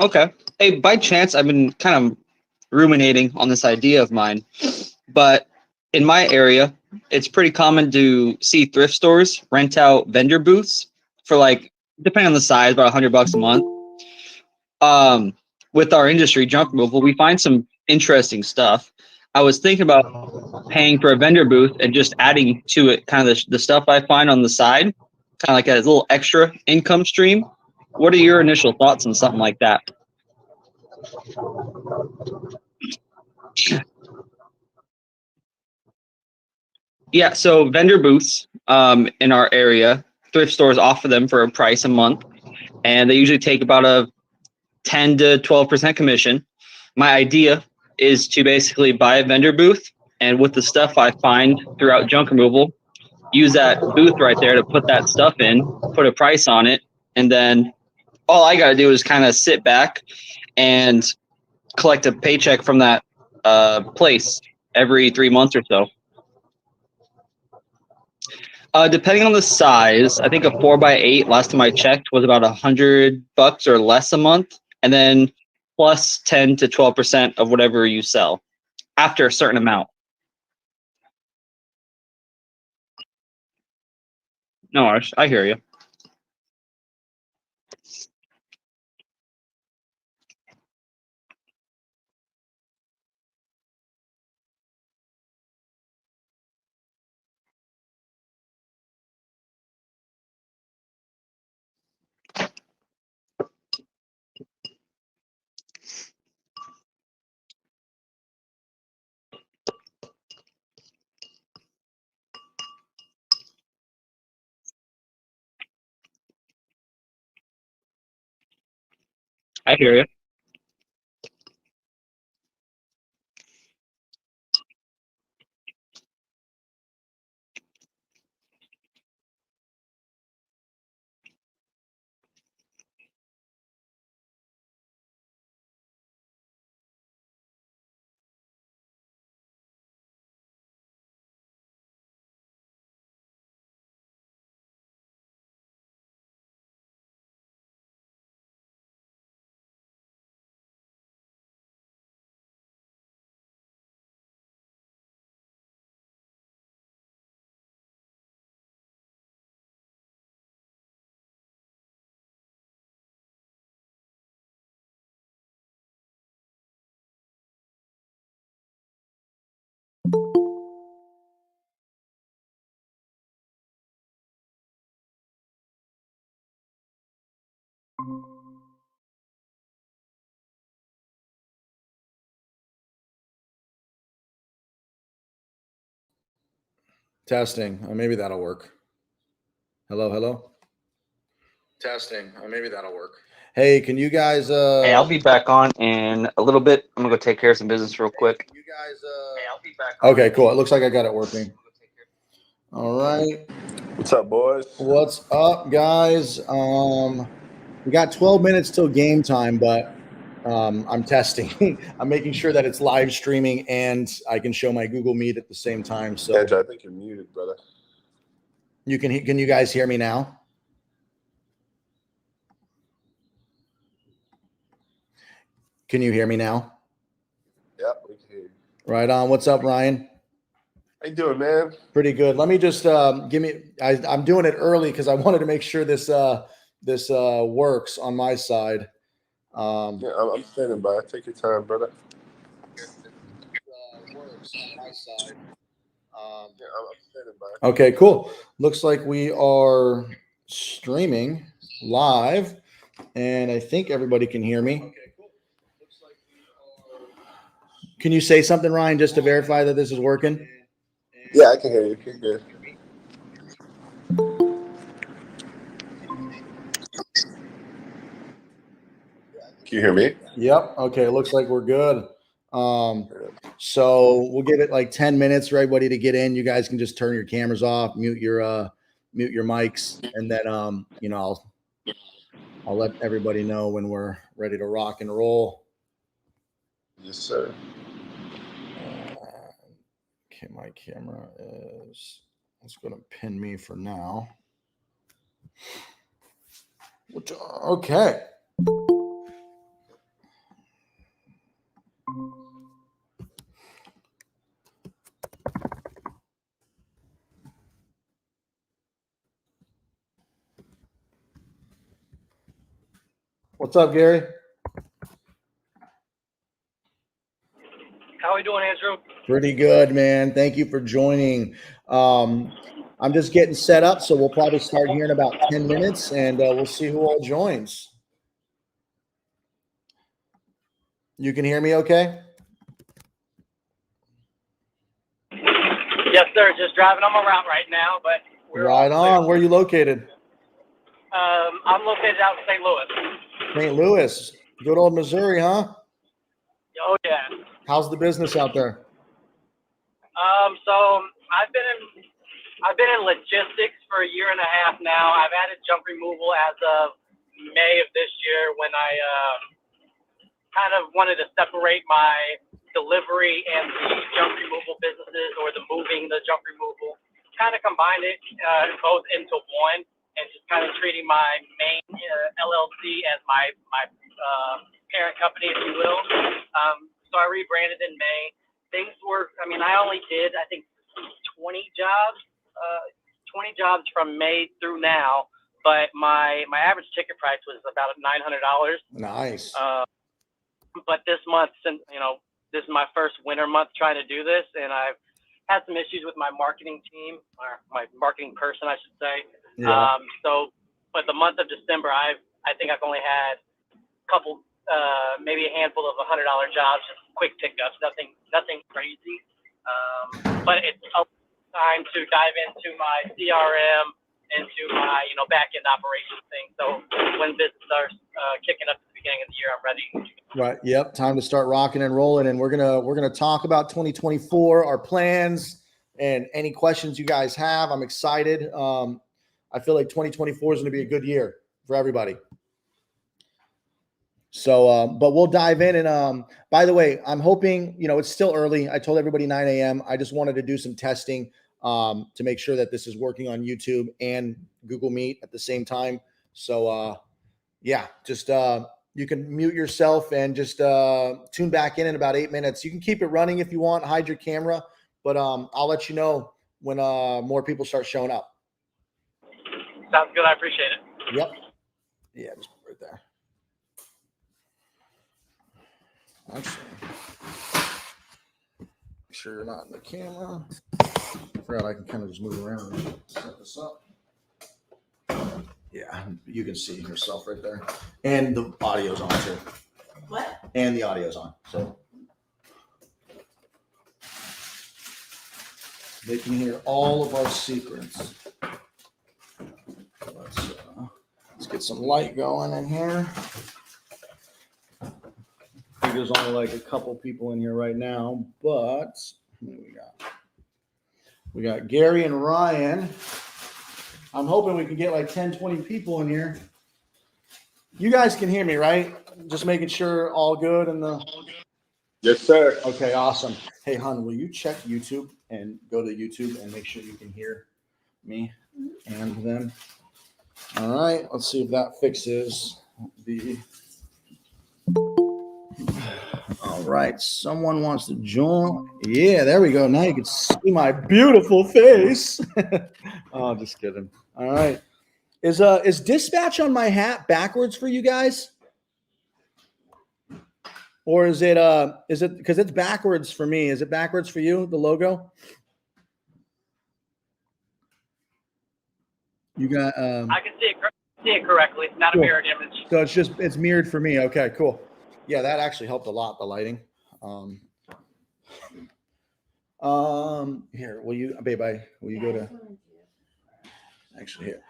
Okay. Hey, by chance, I've been kind of ruminating on this idea of mine, but in my area, it's pretty common to see thrift stores rent out vendor booths for like, depending on the size, about $100 a month. Um, with our industry, junk removal, we find some interesting stuff. I was thinking about paying for a vendor booth and just adding to it kind of the stuff I find on the side, kind of like a little extra income stream. What are your initial thoughts on something like that? Yeah, so vendor booths in our area, thrift stores offer them for a price a month, and they usually take about a 10 to 12% commission. My idea is to basically buy a vendor booth, and with the stuff I find throughout junk removal, use that booth right there to put that stuff in, put a price on it, and then all I got to do is kind of sit back and collect a paycheck from that place every 3 months or so. Depending on the size, I think a 4x8 last time I checked was about $100 or less a month, and then plus 10 to 12% of whatever you sell after a certain amount. No, I hear you. I hear you. Testing. Maybe that'll work. Hello, hello. Testing. Maybe that'll work. Hey, can you guys? Hey, I'll be back on in a little bit. I'm gonna go take care of some business real quick. You guys? Hey, I'll be back. Okay, cool. It looks like I got it working. All right. What's up, boys? What's up, guys? We got 12 minutes till game time, but I'm testing. I'm making sure that it's live streaming and I can show my Google Meet at the same time. So Andrew, I think you're muted, brother. can you guys hear me now? Can you hear me now? Yep, we can hear you. Right on. What's up, Ryan? How you doing, man? Pretty good. Let me just I'm doing it early because I wanted to make sure this works on my side. Yeah, I'm standing by. Take your time, brother. Works on my side. Yeah, I'm standing by. Okay, cool. Looks like we are streaming live, and I think everybody can hear me. Okay, cool. Looks like we are. Can you say something, Ryan, just to verify that this is working? Yeah, I can hear you. You're good. Can you hear me? Yep. Okay. Looks like we're good. So we'll give it like 10 minutes for everybody to get in. You guys can just turn your cameras off, mute your mics, and then I'll let everybody know when we're ready to rock and roll. Yes, sir. Okay, my camera is. It's going to pin me for now. Okay. What's up, Gary? How are you doing, Andrew? Pretty good, man. Thank you for joining. I'm just getting set up, so we'll probably start here in about 10 minutes, and we'll see who all joins. You can hear me okay? Yes, sir. Just driving on my route right now, but we're Right on. Where are you located? I'm located out in St. Louis. St. Louis. Good old Missouri, huh? Oh yeah. How's the business out there? So I've been in logistics for a year and a half now. I've added junk removal as of May of this year when I kind of wanted to separate my delivery and the junk removal businesses, or the moving, the junk removal, kind of combine it both into one, and just kind of treating my main LLC as my parent company, if you will. So I rebranded in May. Things were, I mean, I only did, I think, 20 jobs from May through now, but my average ticket price was about $900. Nice. But this month, since, this is my first winter month trying to do this, and I've had some issues with my marketing team, or my marketing person, I should say. Yeah. But the month of December, I think I've only had a couple, maybe a handful of $100 jobs, just quick pickups, nothing crazy. But it's a time to dive into my CRM, into my back end operations thing. So when business starts kicking up at the beginning of the year, I'm ready. Right. Yep. Time to start rocking and rolling. And we're gonna talk about 2024, our plans, and any questions you guys have. I'm excited. I feel like 2024 is going to be a good year for everybody. So, but we'll dive in. And by the way, I'm hoping, it's still early. I told everybody 9 a.m. I just wanted to do some testing to make sure that this is working on YouTube and Google Meet at the same time. So, yeah, just you can mute yourself and just tune back in about 8 minutes. You can keep it running if you want, hide your camera, but I'll let you know when more people start showing up. Sounds good. I appreciate it. Yep. Yeah, just put it right there. Actually, make sure you're not in the camera. I forgot I can kind of just move around and set this up. Yeah, you can see yourself right there. And the audio's on too. What? And the audio's on. So they can hear all of our secrets. Let's get some light going in here. I think there's only like a couple people in here right now, but what do we got Gary and Ryan. I'm hoping we can get like 10, 20 people in here. You guys can hear me, right? Just making sure all good and the. Yes, sir. Okay, awesome. Hey, hon, will you check YouTube and go to YouTube and make sure you can hear me and them? All right, let's see if that fixes the. All right, someone wants to join. Yeah, there we go. Now you can see my beautiful face. Oh, just kidding. All right. Is dispatch on my hat backwards for you guys? Or is it because it's backwards for me? Is it backwards for you, the logo? You got I can see it correctly. It's not cool. A mirrored image. So it's mirrored for me. Okay, cool. Yeah, that actually helped a lot, the lighting. Here, will you go to actually here?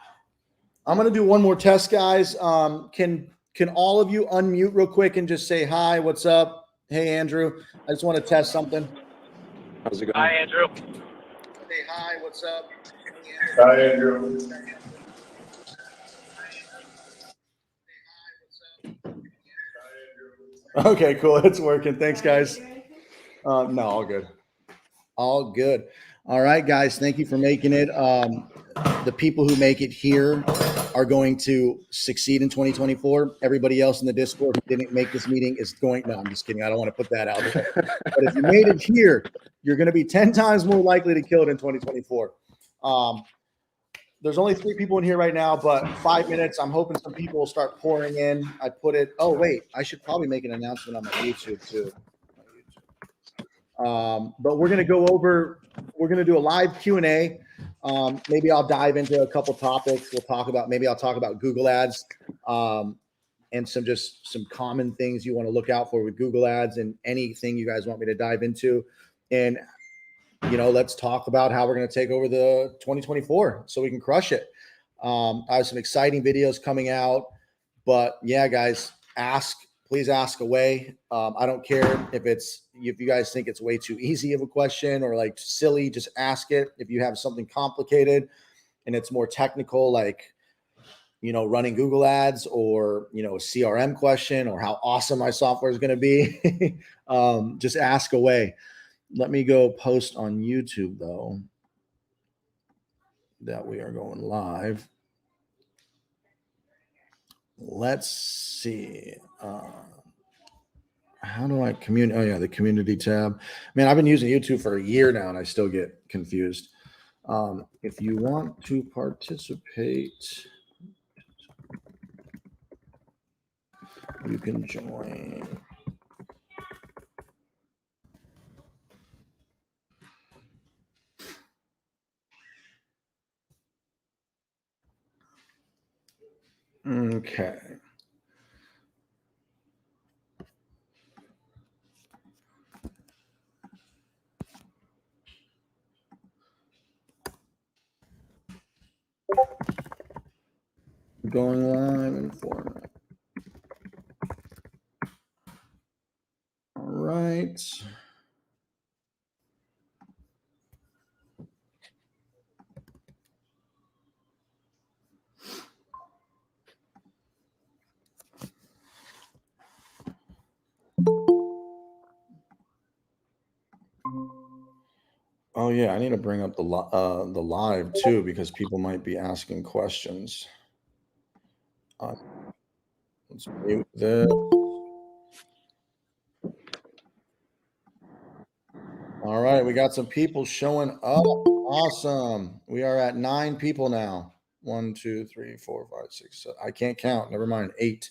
I'm gonna do one more test, guys. Can all of you unmute real quick and just say hi, what's up? Hey Andrew. I just want to test something. How's it going? Hi, Andrew. Hey, hi, what's up? Hi, Andrew. Okay, cool. It's working. Thanks, guys. No, all good. All good. All right, guys. Thank you for making it. The people who make it here are going to succeed in 2024. Everybody else in the Discord who didn't make this meeting is going. No, I'm just kidding. I don't want to put that out there. But if you made it here, you're going to be 10 times more likely to kill it in 2024. There's only 3 people in here right now, but 5 minutes. I'm hoping some people will start pouring in. I put it. Oh, wait. I should probably make an announcement on my YouTube too. But we're going to do a live Q&A. Maybe I'll dive into a couple topics. Maybe I'll talk about Google ads, and some common things you want to look out for with Google ads, and anything you guys want me to dive into. And, let's talk about how we're going to take over the 2024 so we can crush it. I have some exciting videos coming out, but yeah, guys, please ask away. I don't care if you guys think it's way too easy of a question or like silly, just ask it. If you have something complicated and it's more technical, like, running Google ads, or, a CRM question, or how awesome my software is going to be, just ask away. Let me go post on YouTube though, that we are going live. Let's see. How do I communicate? Oh yeah, the community tab. Man, I've been using YouTube for a year now and I still get confused. If you want to participate, you can join. Okay. Going live in format. All right. Oh yeah, I need to bring up the live too, because people might be asking questions. Let's mute this. All right, we got some people showing up. Awesome. We are at 9 people now. 1, 2, 3, 4, 5, 6, 7. I can't count. Never mind. 8.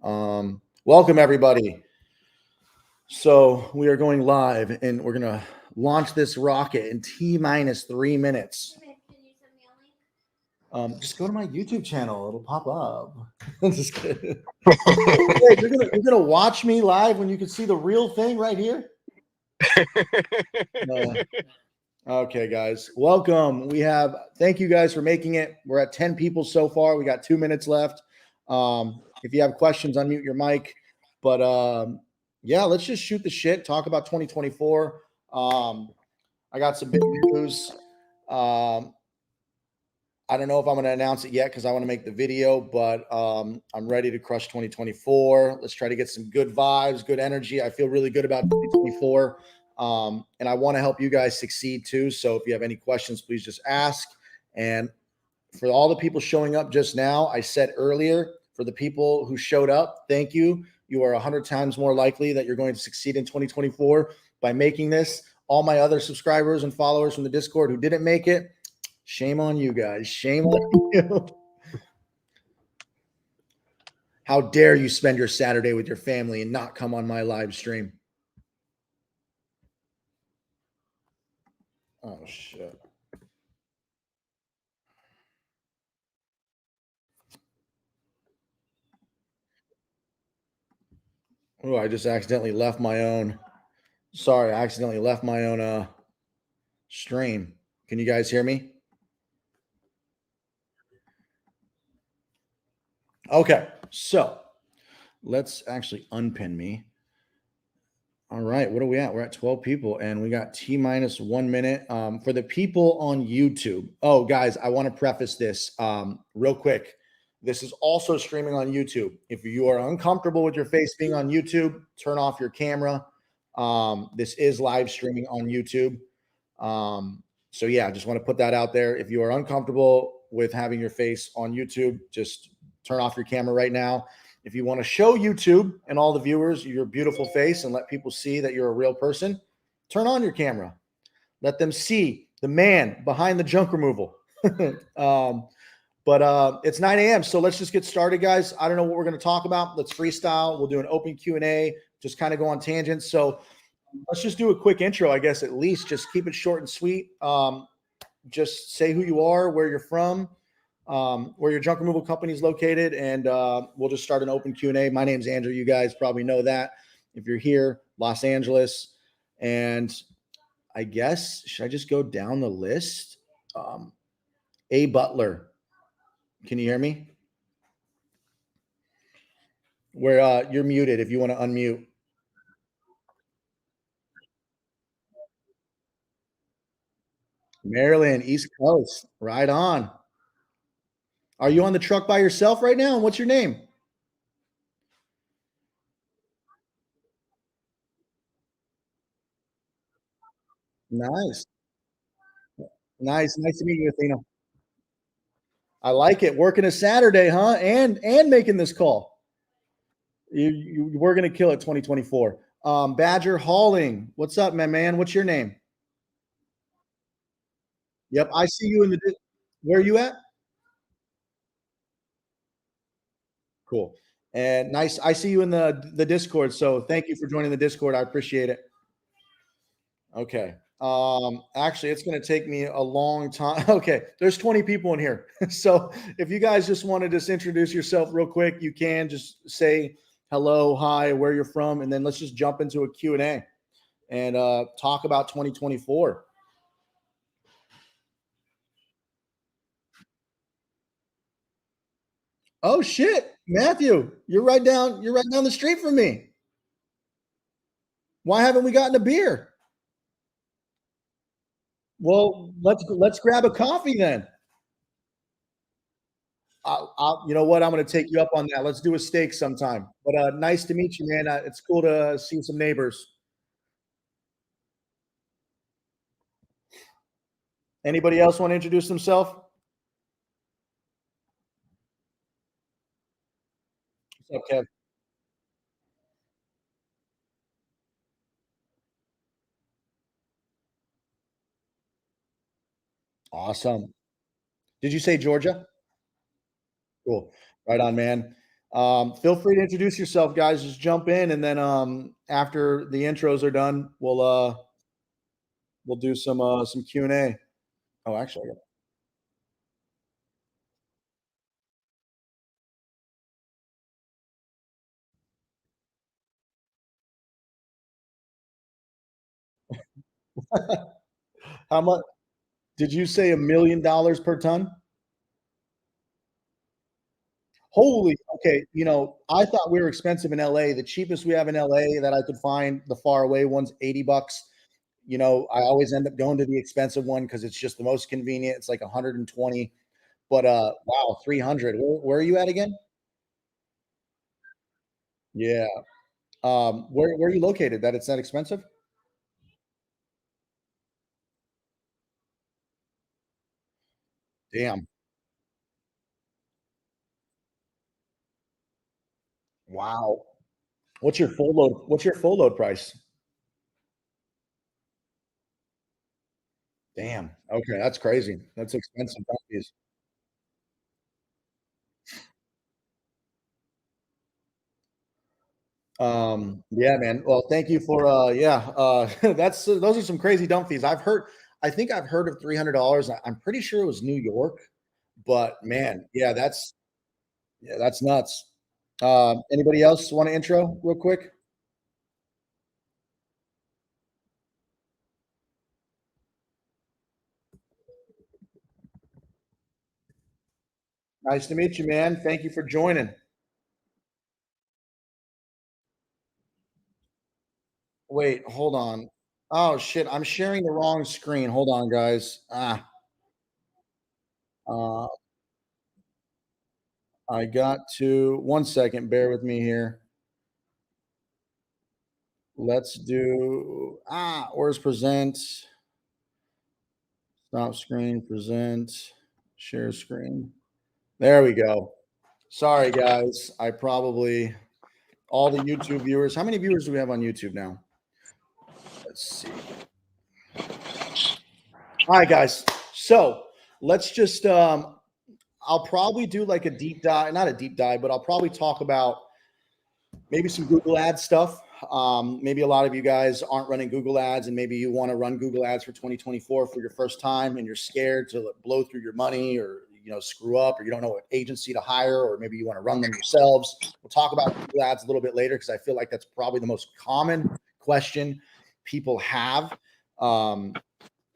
Welcome everybody. So we are going live, and we're gonna launch this rocket in T-3 minutes. Just go to my YouTube channel; it'll pop up. Just kidding. Hey, you're gonna watch me live when you can see the real thing right here. Okay, guys, welcome. Thank you guys for making it. We're at 10 people so far. We got 2 minutes left. If you have questions, unmute your mic. But yeah, let's just shoot the shit. Talk about 2024. I got some big news. I don't know if I'm going to announce it yet because I want to make the video, but I'm ready to crush 2024. Let's try to get some good vibes, good energy. I feel really good about 2024. And I want to help you guys succeed too. So if you have any questions, please just ask. And for all the people showing up just now, I said earlier, for the people who showed up, thank you. You are 100 times more likely that you're going to succeed in 2024 by making this. All my other subscribers and followers from the Discord who didn't make it, shame on you guys. Shame on you. How dare you spend your Saturday with your family and not come on my live stream? Oh, shit. Oh, I just accidentally left my own. Sorry, I accidentally left my own stream. Can you guys hear me? Okay, so let's actually unpin me. All right, what are we at? We're at 12 people, and we got T-1 minute. For the people on YouTube. Oh, guys, I want to preface this real quick. This is also streaming on YouTube. If you are uncomfortable with your face being on YouTube, turn off your camera. This is live streaming on YouTube. So yeah, I just want to put that out there. If you are uncomfortable with having your face on YouTube, just turn off your camera right now. If you want to show YouTube and all the viewers your beautiful face and let people see that you're a real person, turn on your camera. Let them see the man behind the junk removal. But it's 9 a.m. So let's just get started, guys. I don't know what we're going to talk about. Let's freestyle. We'll do an open Q&A, just kind of go on tangents. So let's just do a quick intro, I guess, at least. Just keep it short and sweet. Just say who you are, where you're from, where your junk removal company is located, and we'll just start an open Q&A. My name's Andrew. You guys probably know that. If you're here, Los Angeles. And I guess, should I just go down the list? A Butler. Can you hear me? Where you're muted if you want to unmute. Maryland, East Coast. Right on. Are you on the truck by yourself right now? And what's your name? Nice. Nice to meet you, Athena. I like it. Working a Saturday, huh? And making this call. We're gonna kill it 2024. Badger Hauling. What's up, my man? What's your name? Yep, I see you in the. Where are you at? Cool. And nice. I see you in the Discord. So thank you for joining the Discord. I appreciate it. Okay. Actually, it's going to take me a long time. Okay. There's 20 people in here. So if you guys just want to just introduce yourself real quick, you can just say hello, hi, where you're from, and then let's just jump into a Q&A and talk about 2024. Oh shit, Matthew, you're right down the street from me. Why haven't we gotten a beer? Well, let's grab a coffee then. You know what? I'm going to take you up on that. Let's do a steak sometime. But nice to meet you, man. It's cool to see some neighbors. Anybody else want to introduce themselves? What's up, Kev? Awesome. Did you say Georgia? Cool. Right on, man. Feel free to introduce yourself, guys. Just jump in, and then after the intros are done, we'll do some Q&A. Oh, actually, how much did you say? $1 million per ton? Holy, okay. You know, I thought we were expensive in LA. The cheapest we have in LA that I could find, the far away one's $80. You know, I always end up going to the expensive one because it's just the most convenient. It's like 120. But wow, 300. Where are you at again? Yeah. Where are you located that it's that expensive? Damn. Wow. What's your full load? What's your full load price? Damn. Okay, that's crazy. That's expensive. Yeah, man. Well, thank you for that's those are some crazy dump fees. I think I've heard of $300. I'm pretty sure it was New York, but man, that's nuts. Anybody else want to intro real quick? Nice to meet you, man. Thank you for joining. Wait, hold on. Oh shit, I'm sharing the wrong screen. Hold on, guys. Uh, I got to 1 second. Bear with me here. Let's do where's present? Stop screen, present, share screen. There we go. Sorry, guys. I probably all the YouTube viewers. How many viewers do we have on YouTube now? Let's see. All right, guys. So let's just, I'll probably do like a deep dive, not a deep dive, but I'll probably talk about maybe some Google Ads stuff. Maybe a lot of you guys aren't running Google Ads, and maybe you want to run Google Ads for 2024 for your first time, and you're scared to blow through your money, or screw up, or you don't know what agency to hire, or maybe you want to run them yourselves. We'll talk about Google Ads a little bit later, because I feel like that's probably the most common question people have,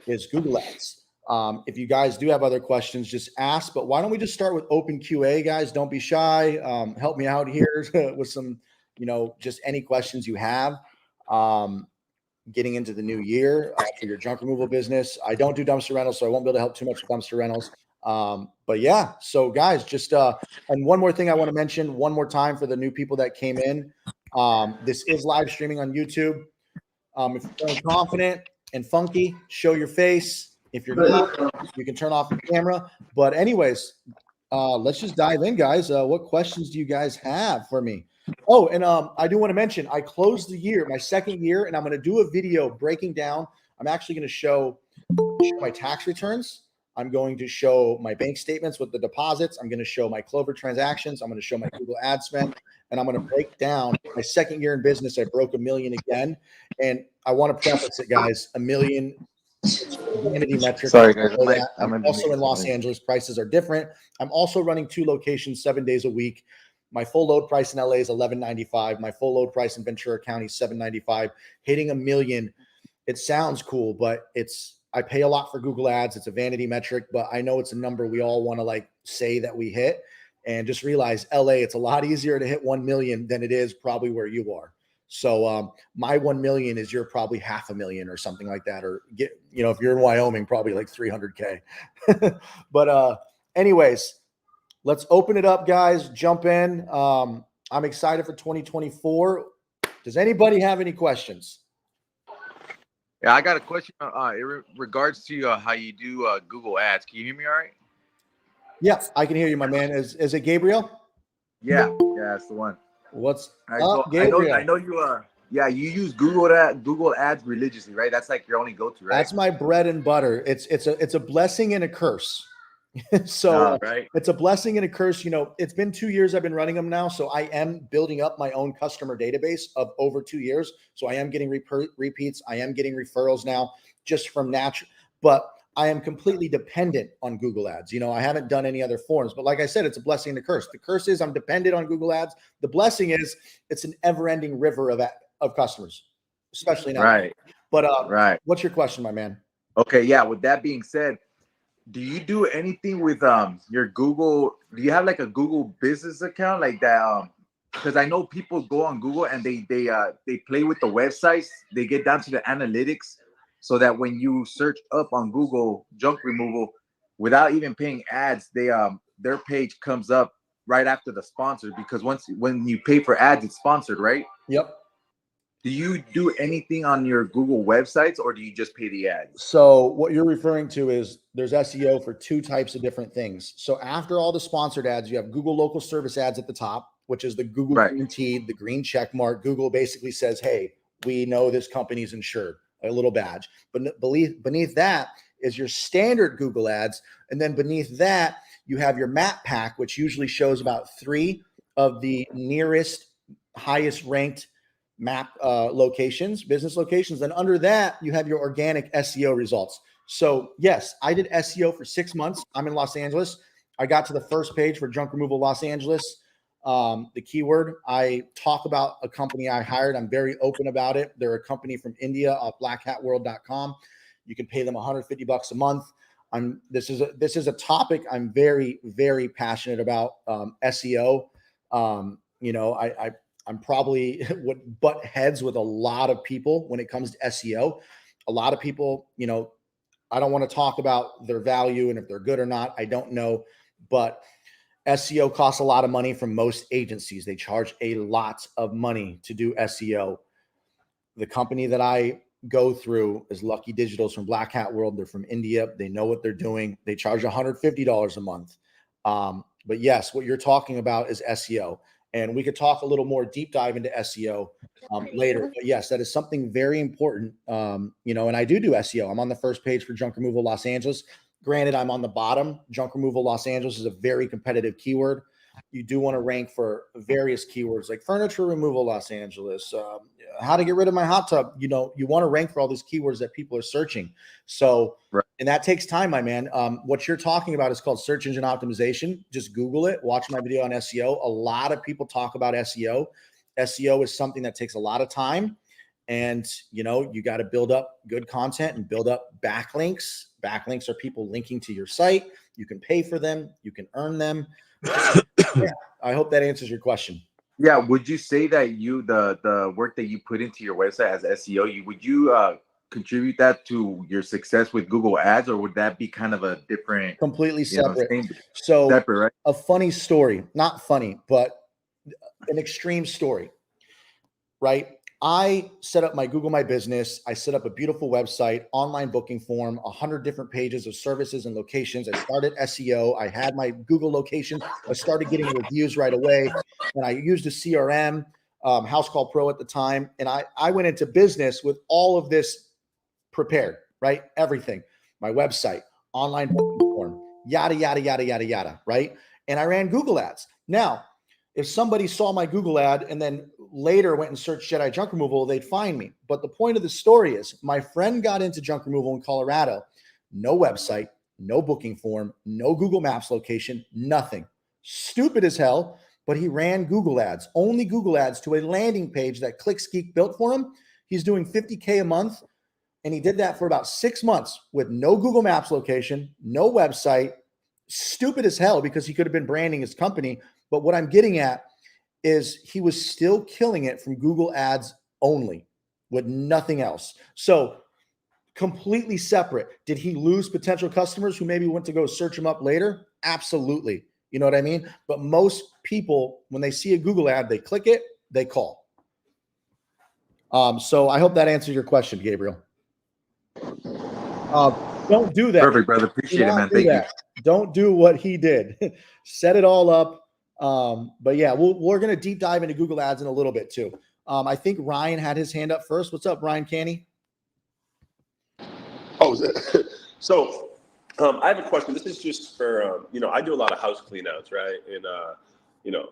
is Google Ads. If you guys do have other questions, just ask. But why don't we just start with open QA, guys? Don't be shy. Help me out here with some, just any questions you have. Getting into the new year for your junk removal business. I don't do dumpster rentals, so I won't be able to help too much with dumpster rentals. But yeah, so guys, just and one more thing I want to mention one more time for the new people that came in. This is live streaming on YouTube. If you're feeling confident and funky, show your face. If you're not, you can turn off the camera. But anyways, let's just dive in, guys. What questions do you guys have for me? Oh, and I do want to mention, I closed the year, my second year, and I'm going to do a video breaking down. I'm actually going to show my tax returns. I'm going to show my bank statements with the deposits. I'm going to show my Clover transactions. I'm going to show my Google ad spend, and I'm going to break down my second year in business. I broke $1 million again, and I want to preface it, guys. $1 million vanity metric. Sorry, guys. I'm also in Los Angeles. Prices are different. I'm also running 2 locations 7 days a week. My full load price in LA is $11.95. My full load price in Ventura County is $7.95. Hitting $1 million, it sounds cool, but I pay a lot for Google Ads. It's a vanity metric, but I know it's a number we all want to say that we hit. And just realize LA, it's a lot easier to hit 1 million than it is probably where you are. So my 1 million is your probably $500,000 or something like that. Or if you're in Wyoming, probably like 300K. But anyways, let's open it up, guys. Jump in. I'm excited for 2024. Does anybody have any questions? Yeah, I got a question in regards to how you do Google Ads. Can you hear me all right? Yeah, I can hear you, my man. Is it Gabriel? Yeah, that's the one. What's right, up, so Gabriel? I know you you use Google Ads religiously, right? That's like your only go-to, right? That's my bread and butter. It's a blessing and a curse. So right. It's a blessing and a curse. It's been 2 years I've been running them now. So I am building up my own customer database of over 2 years. So I am getting repeats. I am getting referrals now just from natural, but I am completely dependent on Google Ads. I haven't done any other forms, but like I said, it's a blessing and a curse. The curse is I'm dependent on Google Ads. The blessing is it's an ever-ending river of customers, especially now. Right. But right. What's your question, my man? Okay. Yeah. With that being said, do you do anything with your Google? Do you have like a Google business account like that? Because I know people go on Google and they play with the websites. They get down to the analytics, so that when you search up on Google junk removal, without even paying ads, their page comes up right after the sponsored. Because when you pay for ads, it's sponsored, right? Yep. Do you do anything on your Google websites, or do you just pay the ads? So what you're referring to is there's SEO for 2 types of different things. So after all the sponsored ads, you have Google local service ads at the top, which is the Google guaranteed, the green check mark. Google basically says, hey, we know this company's insured, a little badge. But beneath that is your standard Google ads. And then beneath that, you have your map pack, which usually shows about 3 of the nearest, highest ranked map locations, business locations. And under that, you have your organic SEO results. So yes, I did SEO for 6 months. I'm in Los Angeles. I got to the first page for junk removal Los Angeles. The keyword, I talk about a company I hired. I'm very open about it. They're a company from India, blackhatworld.com. You can pay them $150 a month. This is a topic I'm very, very passionate about. SEO. I'm probably would butt heads with a lot of people when it comes to SEO. A lot of people, I don't want to talk about their value and if they're good or not. I don't know, but SEO costs a lot of money from most agencies. They charge a lot of money to do SEO. The company that I go through is Lucky Digital's from Black Hat World. They're from India. They know what they're doing. They charge $150 a month. But yes, what you're talking about is SEO. And we could talk a little more deep dive into SEO later. But yes, that is something very important. And I do SEO. I'm on the first page for Junk Removal Los Angeles. Granted, I'm on the bottom. Junk removal Los Angeles is a very competitive keyword. You do want to rank for various keywords like furniture removal Los Angeles, how to get rid of my hot tub. You know, you want to rank for all these keywords that people are searching. So, Right. And that takes time, my man. What you're talking about is called search engine optimization. Just Google it. Watch my video on SEO. A lot of people talk about SEO. SEO is something that takes a lot of time. And, you know, you got to build up good content and build up backlinks. Backlinks are people linking to your site. You can pay for them. You can earn them. Yeah, I hope that answers your question. Yeah. Would you say that the work that you put into your website as SEO, would you contribute that to your success with Google Ads, or would that be kind of a different, Completely separate. So separate, right? A funny story, not funny, but an extreme story, right? I set up my Google My Business. I set up a beautiful website, online booking form, 100 different pages of services and locations. I started SEO. I had my Google location. I started getting reviews right away. And I used a CRM, HouseCallPro at the time. And I went into business with all of this prepared, right? Everything, my website, online booking form, yada, yada, yada, yada, yada, right? And I ran Google ads. Now, if somebody saw my Google ad and then later went and searched Jedi junk removal, they'd find me. But the point of the story is my friend got into junk removal in Colorado, no website, no booking form, no Google Maps location, nothing. Stupid as hell, but he ran Google ads, only Google ads to a landing page that ClickSkeek built for him. He's doing $50K a month. And he did that for about 6 months with no Google Maps location, no website. Stupid as hell because he could have been branding his company. But what I'm getting at is he was still killing it from Google ads only with nothing else. So completely separate. Did he lose potential customers who maybe went to go search him up later? Absolutely. You know what I mean? But most people, when they see a Google ad, they click it, they call. So I hope that answers your question, Gabriel. Don't do that. Perfect, brother. Appreciate it, man. Thank you. Don't do what he did. Set it all up. But yeah, we're going to deep dive into Google ads in a little bit too. I think Ryan had his hand up first. What's up, Ryan Canny? Oh, so I have a question. This is just for, I do a lot of house cleanouts, right? And,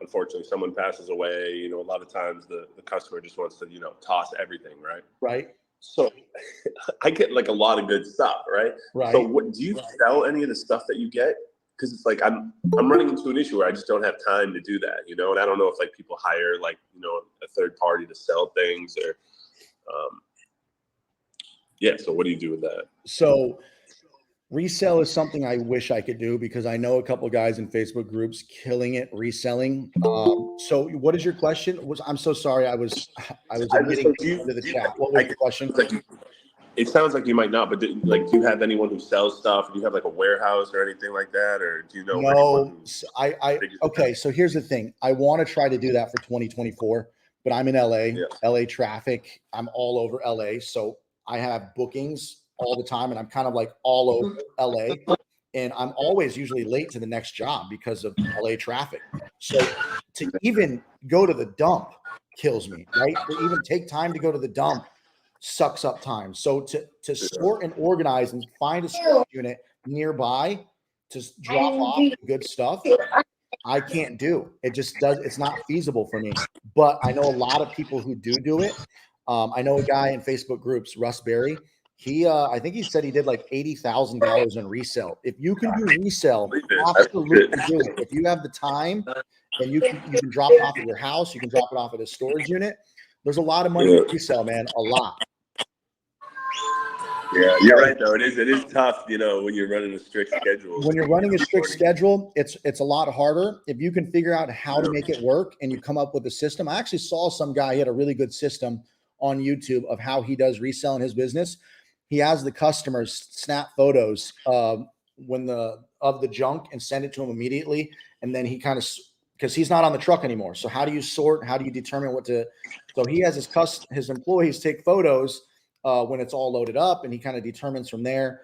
unfortunately someone passes away, a lot of times the customer just wants to, toss everything, right? Right. So I get like a lot of good stuff, right? Right. So do you sell any of the stuff that you get? Because it's like I'm running into an issue where I just don't have time to do that, and I don't know if like people hire like a third party to sell things or so what do you do with that? So resell is something I wish I could do because I know a couple of guys in Facebook groups killing it reselling. So what is your question? I'm so sorry. I was admitting into the chat. What was your question? It sounds like you might not, but do you have anyone who sells stuff? Do you have like a warehouse or anything like that? Or do you know? No, okay. So here's the thing. I want to try to do that for 2024, but I'm in LA, LA traffic. I'm all over LA. So I have bookings all the time and I'm kind of like all over LA and I'm always usually late to the next job because of LA traffic. So to even go to the dump kills me, right? To even take time to go to the dump sucks up time. So to sort and organize and find a storage unit nearby to drop off good stuff, I can't do. It's not feasible for me. But I know a lot of people who do it. I know a guy in Facebook groups, Russ Berry. I think he said he did like $80,000 in resell. If you can do resell, absolutely do it. If you have the time and you can drop it off at your house, you can drop it off at a storage unit. There's a lot of money to resell, man. A lot. Yeah, you're right though. It is tough, when you're running a strict schedule. When you're running a strict schedule, it's a lot harder. If you can figure out how to make it work and you come up with a system. I actually saw some guy, he had a really good system on YouTube of how he does resell in his business. He has the customers snap photos of the junk and send it to him immediately. And then he because he's not on the truck anymore. So how do you sort? How do you determine so he has his employees take photos when it's all loaded up, and he kind of determines from there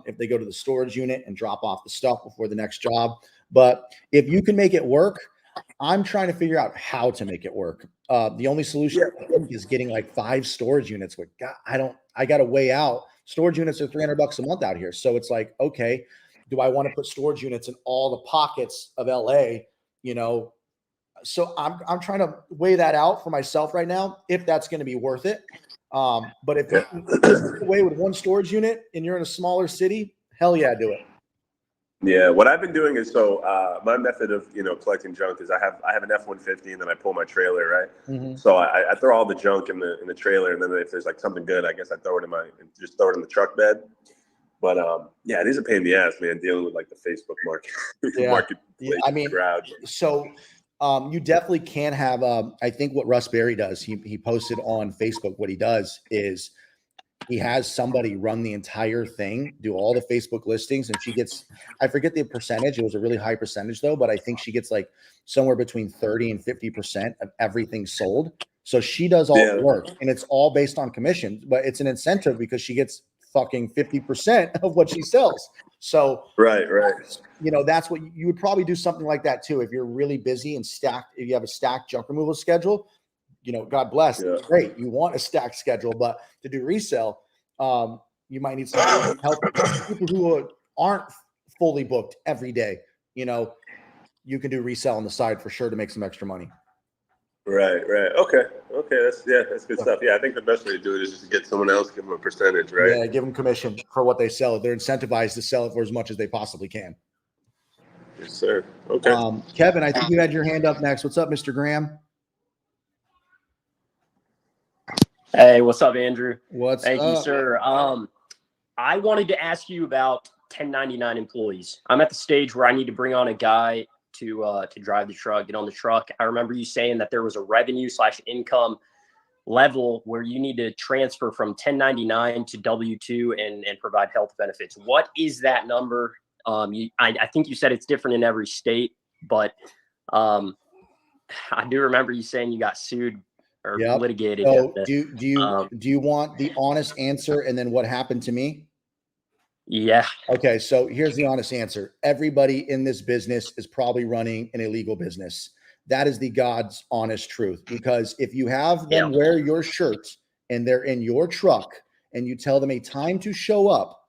if they go to the storage unit and drop off the stuff before the next job. But if you can make it work, I'm trying to figure out how to make it work. The only solution I think is getting like 5 storage units. I got to weigh out Storage units are $300 a month out here. So it's like, okay, do I want to put storage units in all the pockets of LA? You know, so I'm trying to weigh that out for myself right now, if that's going to be worth it. But if you can get away with one storage unit and you're in a smaller city, hell yeah, do it. Yeah, what I've been doing is my method of collecting junk is I have an F-150 and then I pull my trailer, right? Mm-hmm. So I throw all the junk in the trailer, and then if there's like something good, I guess I throw it in the truck bed. But yeah, it is a pain in the ass, man, dealing with like the Facebook market. I mean, crowd. So you definitely can have. I think what Russ Berry does, he posted on Facebook. What he does is he has somebody run the entire thing, do all the Facebook listings, and she gets, I forget the percentage. It was a really high percentage though, but I think she gets like somewhere between 30 and 50% of everything sold. So she does all the work, and it's all based on commission, but it's an incentive because she gets fucking 50% of what she sells. So right. You know, that's what you would probably do, something like that too. If you're really busy and stacked, if you have a stacked junk removal schedule, you know, God bless. Yeah. Great. You want a stacked schedule, but to do resale, you might need some help. People who aren't fully booked every day, you know, you can do resale on the side for sure to make some extra money. Right. Okay. That's good stuff. Yeah, I think the best way to do it is just to get someone else, give them a percentage, right? Yeah, give them commission for what they sell. They're incentivized to sell it for as much as they possibly can. Yes, sir. Okay. Kevin, I think you had your hand up next. What's up, Mr. Graham? Hey, what's up, Andrew? Thank you, sir. I wanted to ask you about 1099 employees. I'm at the stage where I need to bring on a guy to drive the truck, get on the truck. I remember you saying that there was a revenue/income level where you need to transfer from 1099 to W-2 and provide health benefits. What is that number? I think you said it's different in every state, but I do remember you saying you got sued or litigated. So do you want the honest answer and then what happened to me? Yeah. Okay. So here's the honest answer. Everybody in this business is probably running an illegal business. That is the God's honest truth, because if you have them wear your shirt and they're in your truck and you tell them a time to show up,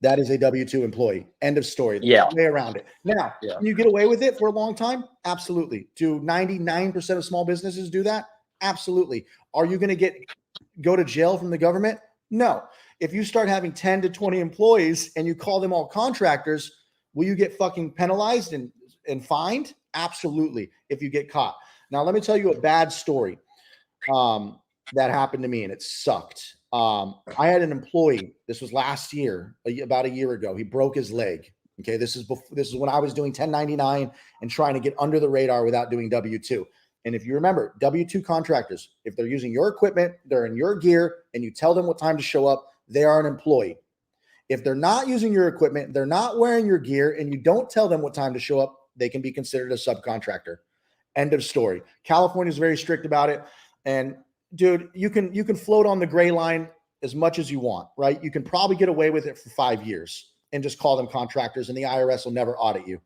that is a W-2 employee. End of story. There's no way around it. Now, can you get away with it for a long time? Absolutely. Do 99% of small businesses do that? Absolutely. Are you going to go to jail from the government? No. If you start having 10 to 20 employees and you call them all contractors, will you get fucking penalized and fined? Absolutely. If you get caught. Now, let me tell you a bad story that happened to me, and it sucked. I had an employee. This was last year, about a year ago. He broke his leg. Okay. This is when I was doing 1099 and trying to get under the radar without doing W-2. And if you remember, W-2 contractors, if they're using your equipment, they're in your gear, and you tell them what time to show up, they are an employee. If they're not using your equipment, they're not wearing your gear, and you don't tell them what time to show up, they can be considered a subcontractor. End of story. California is very strict about it. And dude, you can float on the gray line as much as you want, right? You can probably get away with it for 5 years and just call them contractors, and the IRS will never audit you.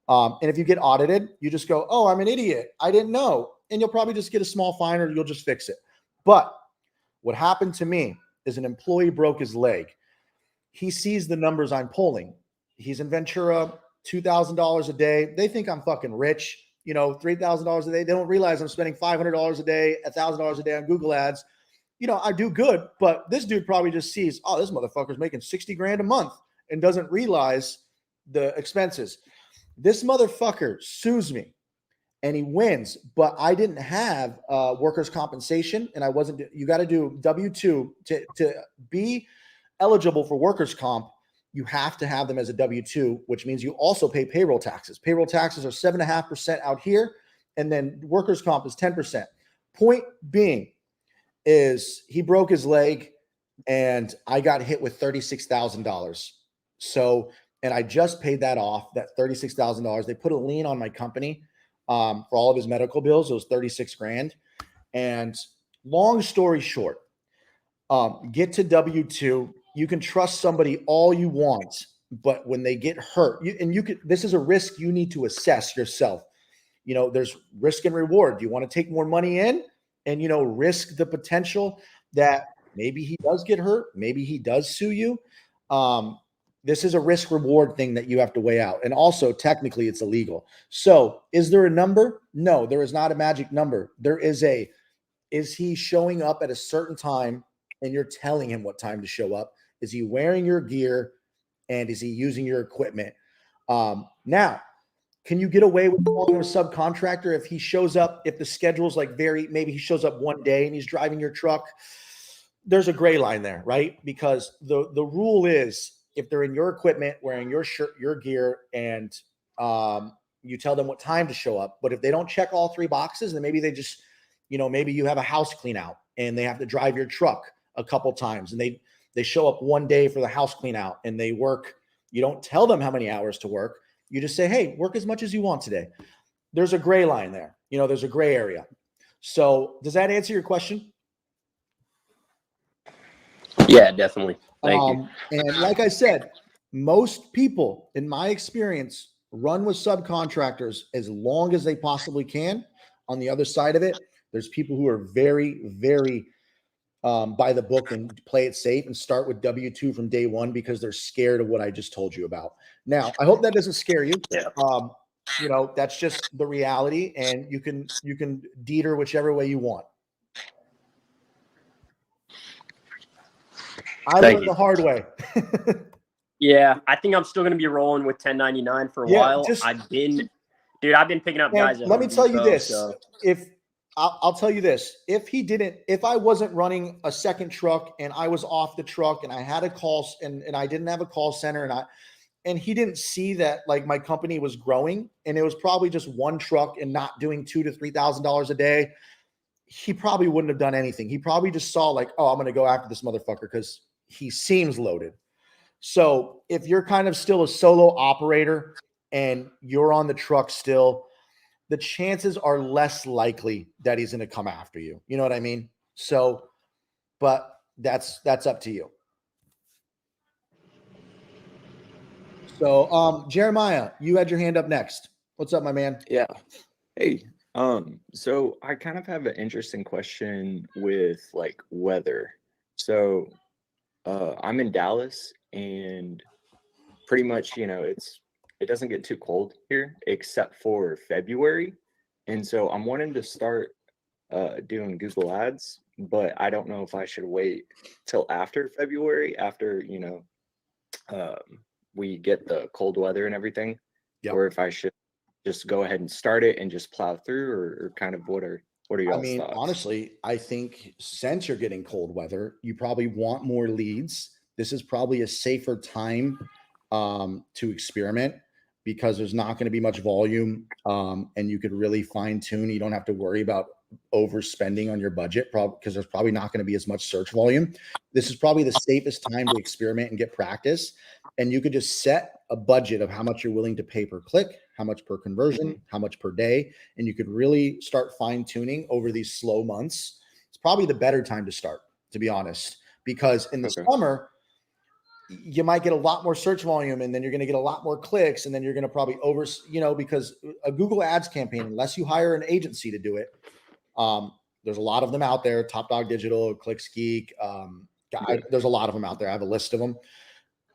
And if you get audited, you just go, oh, I'm an idiot. I didn't know. And you'll probably just get a small fine, or you'll just fix it. But what happened to me is an employee broke his leg. He sees the numbers I'm pulling. He's in Ventura, $2,000 a day. They think I'm fucking rich, you know, $3,000 a day. They don't realize I'm spending $500 a day, $1,000 a day on Google ads. You know, I do good, but this dude probably just sees, oh, this motherfucker's making 60 grand a month and doesn't realize the expenses. This motherfucker sues me and he wins, but I didn't have workers' compensation, and I wasn't. You got to do W-2 to be eligible for workers' comp. You have to have them as a W-2, which means you also pay payroll taxes. Payroll taxes are 7.5% out here, and then workers' comp is 10%. Point being is he broke his leg, and I got hit with $36,000. So, and I just paid that off, that $36,000. They put a lien on my company for all of his medical bills. It was 36 grand. And long story short, get to W-2. You can trust somebody all you want, but when they get hurt, this is a risk you need to assess yourself. You know, there's risk and reward. Do you want to take more money in and, you know, risk the potential that Maybe he does get hurt. Maybe he does sue you. This is a risk reward thing that you have to weigh out. And also technically it's illegal. So is there a number? No, there is not a magic number. There is is he showing up at a certain time and you're telling him what time to show up? Is he wearing your gear and is he using your equipment? Now, can you get away with calling a subcontractor if he shows up, if the schedule's like maybe he shows up one day and he's driving your truck? There's a gray line there, right? Because the rule is if they're in your equipment, wearing your shirt, your gear, and you tell them what time to show up. But if they don't check all 3 boxes, then maybe they just, maybe you have a house clean out and they have to drive your truck a couple times and they show up one day for the house clean out and they work. You don't tell them how many hours to work. You just say, hey, work as much as you want today. There's a gray line there. There's a gray area. So does that answer your question? Yeah, definitely. Thank you. And like I said, most people, in my experience, run with subcontractors as long as they possibly can. On the other side of it, there's people who are very, very by the book and play it safe and start with W-2 from day one because they're scared of what I just told you about. Now, I hope that doesn't scare you. Yeah. That's just the reality, and you can deter whichever way you want. I learned the hard way. Yeah, I think I'm still going to be rolling with 1099 for a while. I've been picking up guys. Let me tell you this. I'll tell you this. If I wasn't running a second truck and I was off the truck and I had a call and I didn't have a call center and he didn't see that like my company was growing and it was probably just one truck and not doing $2,000 to $3,000 a day, he probably wouldn't have done anything. He probably just saw like, oh, I'm going to go after this motherfucker because he seems loaded. So if you're kind of still a solo operator and you're on the truck still, the chances are less likely that he's going to come after you. You know what I mean? So, but that's up to you. So, Jeremiah, you had your hand up next. What's up, my man? Yeah. Hey, so I kind of have an interesting question with like weather. So, I'm in Dallas and pretty much, it doesn't get too cold here except for February. And so I'm wanting to start doing Google ads, but I don't know if I should wait till after February, after, we get the cold weather and everything, or if I should just go ahead and start it and just plow through or kind of what are y'all's thoughts? Honestly, I think since you're getting cold weather, you probably want more leads. This is probably a safer time to experiment because there's not going to be much volume and you could really fine tune. You don't have to worry about overspending on your budget because there's probably not going to be as much search volume. This is probably the safest time to experiment and get practice. And you could just set a budget of how much you're willing to pay per click, how much per conversion, how much per day. And you could really start fine tuning over these slow months. It's probably the better time to start, to be honest, because in the summer, you might get a lot more search volume and then you're going to get a lot more clicks. And then you're going to probably because a Google ads campaign, unless you hire an agency to do it, there's a lot of them out there. Top Dog Digital, ClicksGeek. There's a lot of them out there. I have a list of them.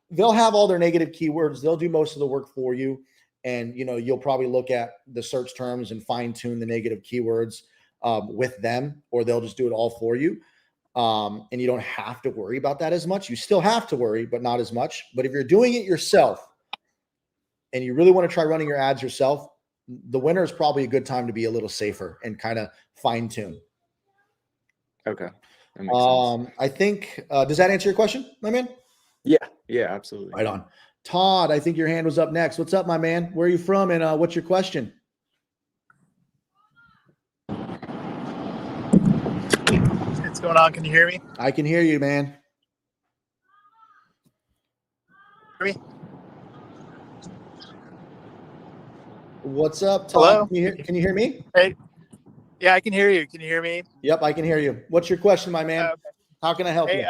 They'll have all their negative keywords. They'll do most of the work for you. And, you'll probably look at the search terms and fine tune the negative keywords with them, or they'll just do it all for you. And you don't have to worry about that as much. You still have to worry, but not as much. But if you're doing it yourself and you really want to try running your ads yourself, the winter is probably a good time to be a little safer and kind of fine tune. Okay. That makes sense. I think, does that answer your question, my man? Yeah, absolutely. Right on. Todd, I think your hand was up next. What's up, my man? Where are you from? And what's your question? What's going on? Can you hear me? I can hear you, man. Hear me? What's up, Todd? Hello? Can you hear me? Hey. Yeah, I can hear you. Can you hear me? Yep, I can hear you. What's your question, my man? Okay. How can I help you?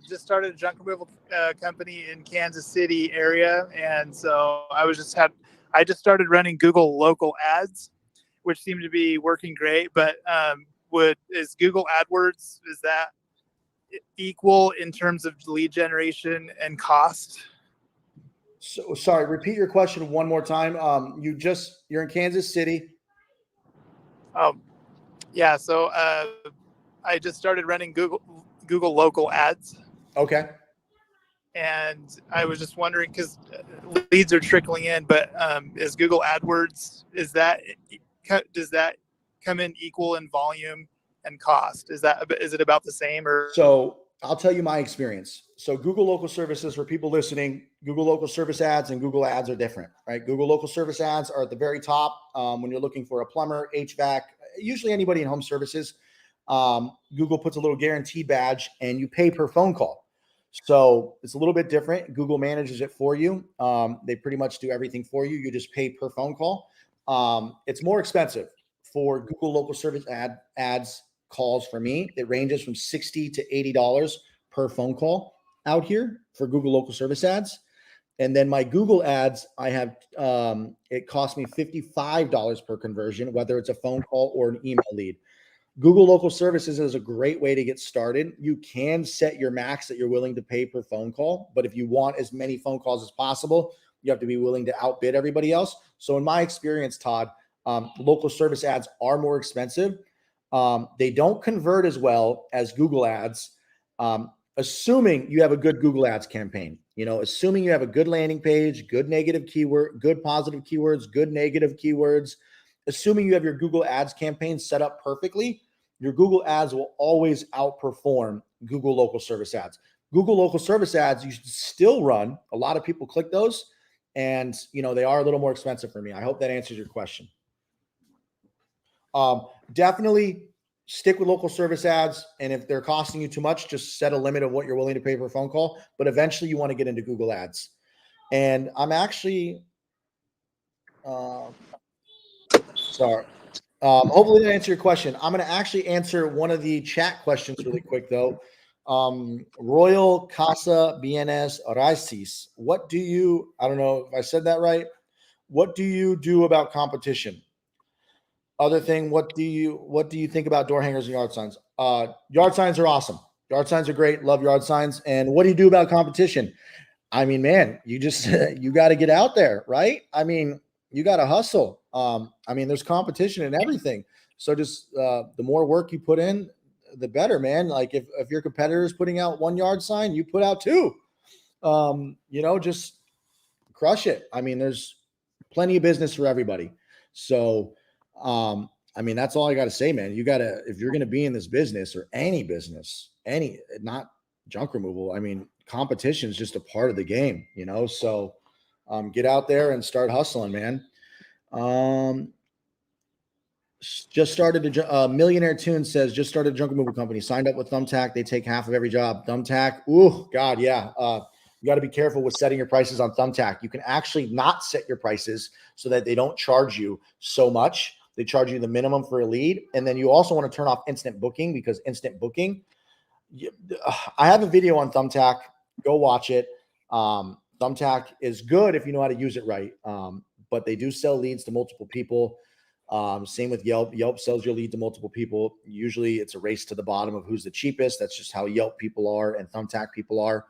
Just started a junk removal company in Kansas City area, and so I just started running Google local ads, which seem to be working great. But is Google AdWords, is that equal in terms of lead generation and cost? So sorry, repeat your question one more time. You're in Kansas City. Oh, yeah. So I just started running Google local ads. Okay. And I was just wondering, because leads are trickling in, but is Google AdWords, does that come in equal in volume and cost? Is it about the same? Or So I'll tell you my experience. So Google local services, for people listening, Google local service ads and Google ads are different, right? Google local service ads are at the very top when you're looking for a plumber, HVAC, usually anybody in home services. Google puts a little guarantee badge and you pay per phone call. So it's a little bit different. Google manages it for you. They pretty much do everything for you. You just pay per phone call. It's more expensive for Google local service ads calls for me. It ranges from $60 to $80 per phone call out here for Google local service ads. And then my Google ads, I have, it costs me $55 per conversion, whether it's a phone call or an email lead. Google local services is a great way to get started. You can set your max that you're willing to pay per phone call, but if you want as many phone calls as possible, you have to be willing to outbid everybody else. So in my experience, Todd, local service ads are more expensive. They don't convert as well as Google ads, assuming you have a good Google ads campaign. Assuming you have a good landing page, good negative keyword, good positive keywords, good negative keywords. Assuming you have your Google ads campaign set up perfectly, your Google ads will always outperform Google local service ads. Google local service ads, you should still run. A lot of people click those, and they are a little more expensive for me. I hope that answers your question. Definitely stick with local service ads, and if they're costing you too much, just set a limit of what you're willing to pay per phone call. But eventually, you want to get into Google ads. And I'm actually, sorry. Hopefully that answered your question. I'm going to actually answer one of the chat questions really quick, though. Royal Casa Bienes Raices. I don't know if I said that right. What do you do about competition? Other thing, what do you think about door hangers and yard signs? Yard signs are awesome. Yard signs are great. Love yard signs. And what do you do about competition? I mean, man, you just you got to get out there, right? I mean, you got to hustle. There's competition in everything. So just the more work you put in, the better, man. Like if your competitor is putting out 1 yard sign, you put out 2. Just crush it. I mean, there's plenty of business for everybody. So, that's all I got to say, man. If you're going to be in this business or any business, not junk removal, competition is just a part of the game, So, get out there and start hustling, man. Just started Millionaire Tune says, just started a junk removal company, signed up with Thumbtack. They take half of every job. Thumbtack. Ooh, God. Yeah. You got to be careful with setting your prices on Thumbtack. You can actually not set your prices so that they don't charge you so much. They charge you the minimum for a lead. And then you also want to turn off instant booking, because instant booking, I have a video on Thumbtack. Go watch it. Thumbtack is good if you know how to use it right. But they do sell leads to multiple people. Same with Yelp. Yelp sells your lead to multiple people. Usually it's a race to the bottom of who's the cheapest. That's just how Yelp people are and Thumbtack people are.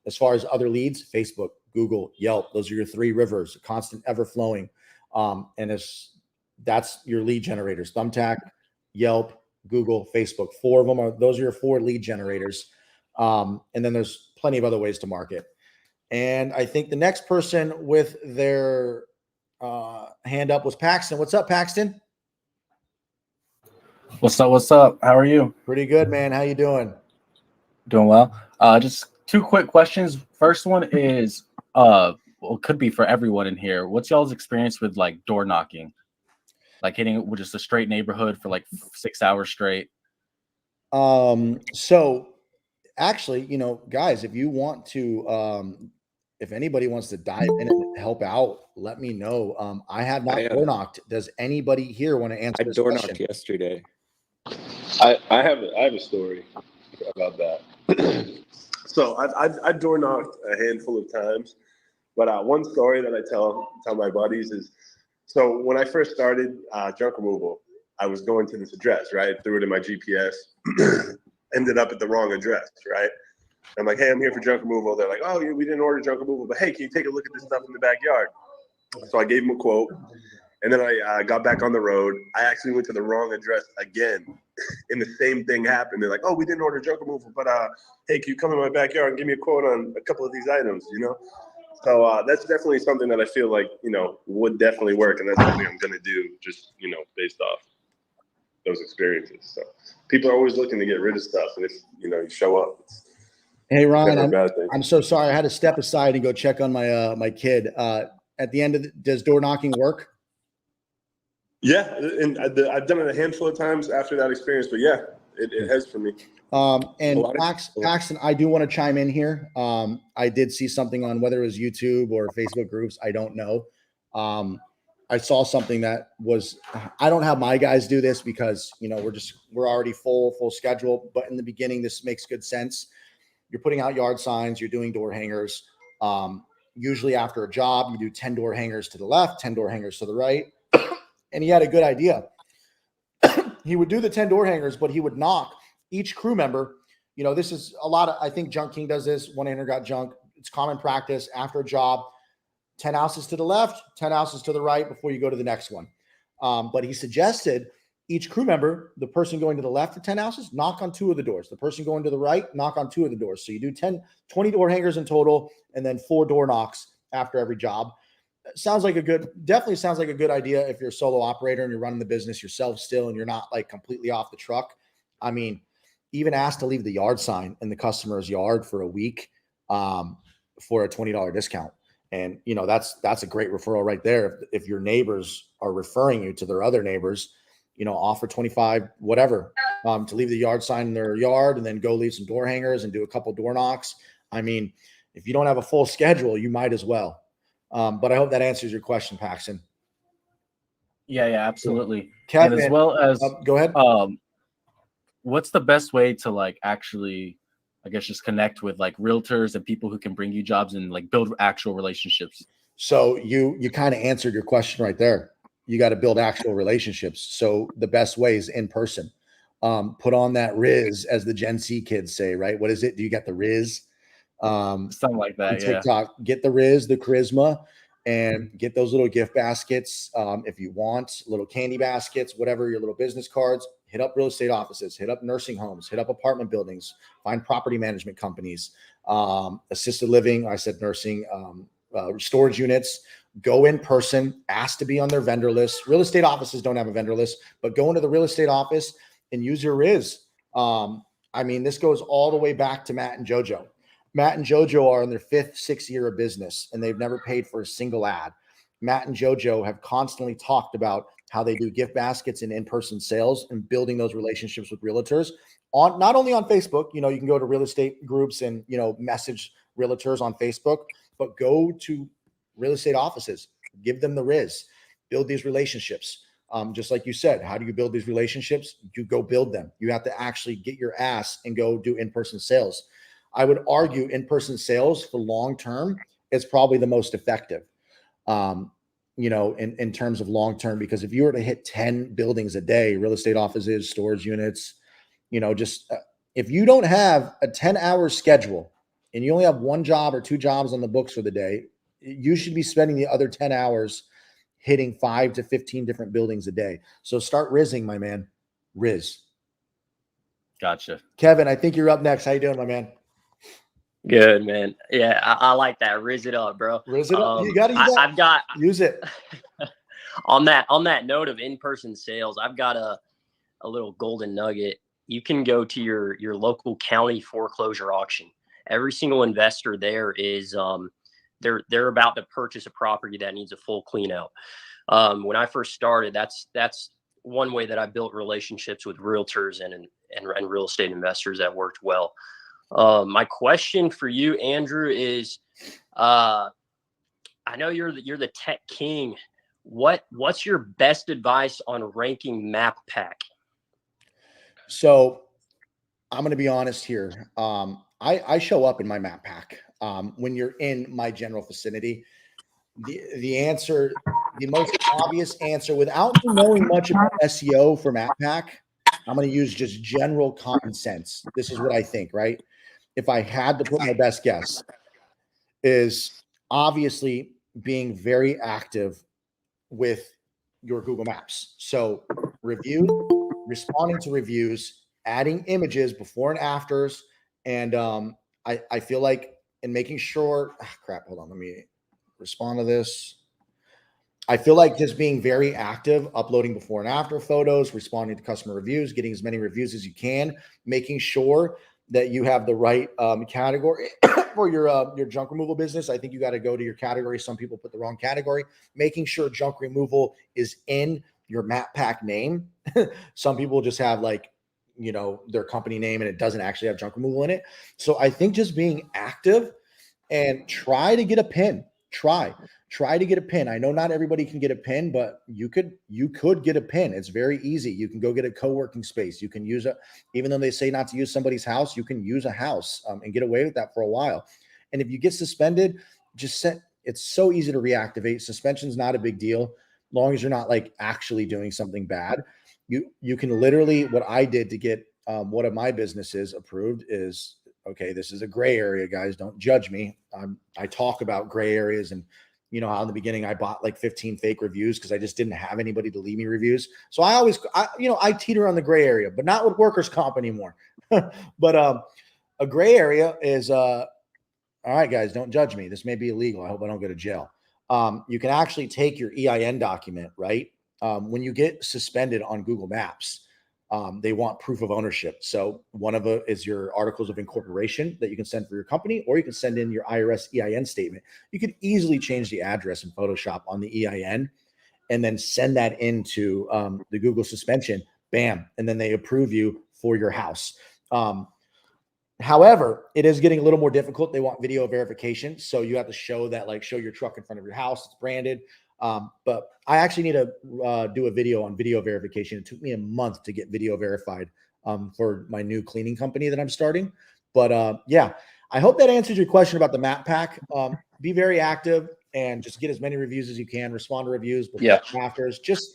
As far as other leads, Facebook, Google, Yelp, those are your 3 rivers, constant, ever flowing. That's your lead generators. Thumbtack, Yelp, Google, Facebook, 4 of them those are your 4 lead generators. And then there's plenty of other ways to market. And I think the next person with their hand up was Paxton. What's up, Paxton? What's up? How are you? Pretty good, man. How you doing? Doing well. Just 2 quick questions. First one is, it could be for everyone in here. What's y'all's experience with like door knocking? Like hitting with just a straight neighborhood for like 6 hours straight? So actually, guys, if you want to, if anybody wants to dive in and help out, let me know. I have not door knocked. Does anybody here want to answer this door question? knocked yesterday. I have a story about that. So I've door knocked a handful of times, but one story that I tell my buddies is, so when I first started junk removal, I was going to this address, right? Threw it in my GPS. ended up at the wrong address, right? I'm like, hey, I'm here for junk removal. They're like, oh, we didn't order junk removal, but hey, can you take a look at this stuff in the backyard? So I gave them a quote, and then I got back on the road. I actually went to the wrong address again, and the same thing happened. They're like, oh, we didn't order junk removal, but hey, can you come in my backyard and give me a quote on a couple of these items, you know? So that's definitely something that I feel like, you know, would definitely work, and that's something I'm going to do just, you know, based off those experiences. So people are always looking to get rid of stuff, and if, you know, you show up, Hey, Ryan, never a bad thing. I'm so sorry. I had to step aside and go check on my my kid. At the end of does door knocking work? Yeah, and I've done it a handful of times after that experience, but yeah, it has for me. And Paxton, I do want to chime in here. I did see something on whether it was YouTube or Facebook groups. I don't know. I saw something that was, I don't have my guys do this because, you know, we're already full schedule, but in the beginning, this makes good sense. You're putting out yard signs, you're doing door hangers. Usually after a job, you do 10 door hangers to the left, 10 door hangers to the right. And he had a good idea. He would do the 10 door hangers, but he would knock each crew member. You know, this is a lot of, I think Junk King does this. 1-800-GOT-JUNK. It's common practice after a job, 10 houses to the left, 10 houses to the right before you go to the next one. But he suggested each crew member, the person going to the left for 10 houses, knock on 2 of the doors. The person going to the right, knock on 2 of the doors. So you do 20 door hangers in total, and then 4 door knocks after every job. Definitely sounds like a good idea if you're a solo operator and you're running the business yourself still and you're not like completely off the truck. I mean, even ask to leave the yard sign in the customer's yard for a week for a $20 discount. And, you know, that's a great referral right there. If your neighbors are referring you to their other neighbors, you know, offer 25, whatever, to leave the yard sign in their yard and then go leave some door hangers and do a couple door knocks. I mean, if you don't have a full schedule, you might as well. But I hope that answers your question, Paxton. Yeah, absolutely. Kevin, and as well as go ahead. What's the best way to like actually, I guess, just connect with like realtors and people who can bring you jobs and like build actual relationships? So you kind of answered your question right there. You got to build actual relationships. So the best way is in person. Put on that Riz, as the Gen Z kids say, right? What is it? Do you get the Riz? Something like that. TikTok, get the Riz, the charisma, and get those little gift baskets. If you want little candy baskets, whatever, your little business cards, hit up real estate offices, hit up nursing homes, hit up apartment buildings, find property management companies, assisted living. I said nursing, storage units. Go in person, ask to be on their vendor list. Real estate offices don't have a vendor list, but go into the real estate office and use your Riz. I mean, this goes all the way back to Matt and JoJo. Matt and JoJo are in their 5th, 6th year of business, and they've never paid for a single ad. Matt and JoJo have constantly talked about how they do gift baskets and in-person sales and building those relationships with realtors on not only on Facebook. You know, you can go to real estate groups and, you know, message realtors on Facebook, but go to real estate offices, give them the Riz, build these relationships. Just like you said, how do you build these relationships? You go build them. You have to actually get your ass and go do in-person sales. I would argue in-person sales for long-term is probably the most effective, you know, in terms of long-term, because if you were to hit 10 buildings a day, real estate offices, storage units, you know, just if you don't have a 10-hour schedule and you only have 1 job or 2 jobs on the books for the day, you should be spending the other 10 hours hitting 5 to 15 different buildings a day. So start rizzing, my man. Riz. Gotcha. Kevin, I think you're up next. How you doing, my man? Good, man. Yeah, I like that. Riz it up, bro. Riz it up. You got to use that. Use it. on that note of in-person sales, I've got a little golden nugget. You can go to your local county foreclosure auction. Every single investor there is they're about to purchase a property that needs a full clean out. When I first started, that's one way that I built relationships with realtors and real estate investors that worked well. My question for you, Andrew, is I know you're the tech king. What's your best advice on ranking map pack? So I'm going to be honest here. I show up in my map pack. When you're in my general vicinity, the answer, the most obvious answer, without knowing much about SEO for map pack, I'm going to use just general common sense. This is what I think, right? If I had to put my best guess, is obviously being very active with your Google Maps. So review, responding to reviews, adding images before and afters. And I feel like in making sure, crap, hold on, let me respond to this. I feel like just being very active, uploading before and after photos, responding to customer reviews, getting as many reviews as you can, making sure that you have the right category for your junk removal business. I think you got to go to your category. Some people put the wrong category. Making sure junk removal is in your map pack name. Some people just have like, you know, their company name and it doesn't actually have junk removal in it. So I think just being active and try to get a pin. Try to get a pin. I know not everybody can get a pin, but you could get a pin. It's very easy. You can go get a co-working space. You can use even though they say not to use somebody's house, you can use a house and get away with that for a while. And if you get suspended, it's so easy to reactivate. Suspension's not a big deal, as long as you're not like actually doing something bad. You can literally, what I did to get one of my businesses approved is, okay, this is a gray area, guys. Don't judge me. I talk about gray areas, and you know how in the beginning I bought like 15 fake reviews because I just didn't have anybody to leave me reviews. So I teeter on the gray area, but not with workers' comp anymore. But a gray area is all right, guys, don't judge me. This may be illegal. I hope I don't go to jail. You can actually take your EIN document, right? When you get suspended on Google Maps, they want proof of ownership. So one of it is your articles of incorporation that you can send for your company, or you can send in your IRS EIN statement. You could easily change the address in Photoshop on the EIN and then send that into the Google suspension, bam, and then they approve you for your house. However, it is getting a little more difficult. They want video verification. So you have to show your truck in front of your house. It's branded. But I actually need to do a video on video verification. It took me a month to get video verified for my new cleaning company that I'm starting. But yeah, I hope that answers your question about the map pack. Be very active and just get as many reviews as you can. Respond to reviews before and afters. Just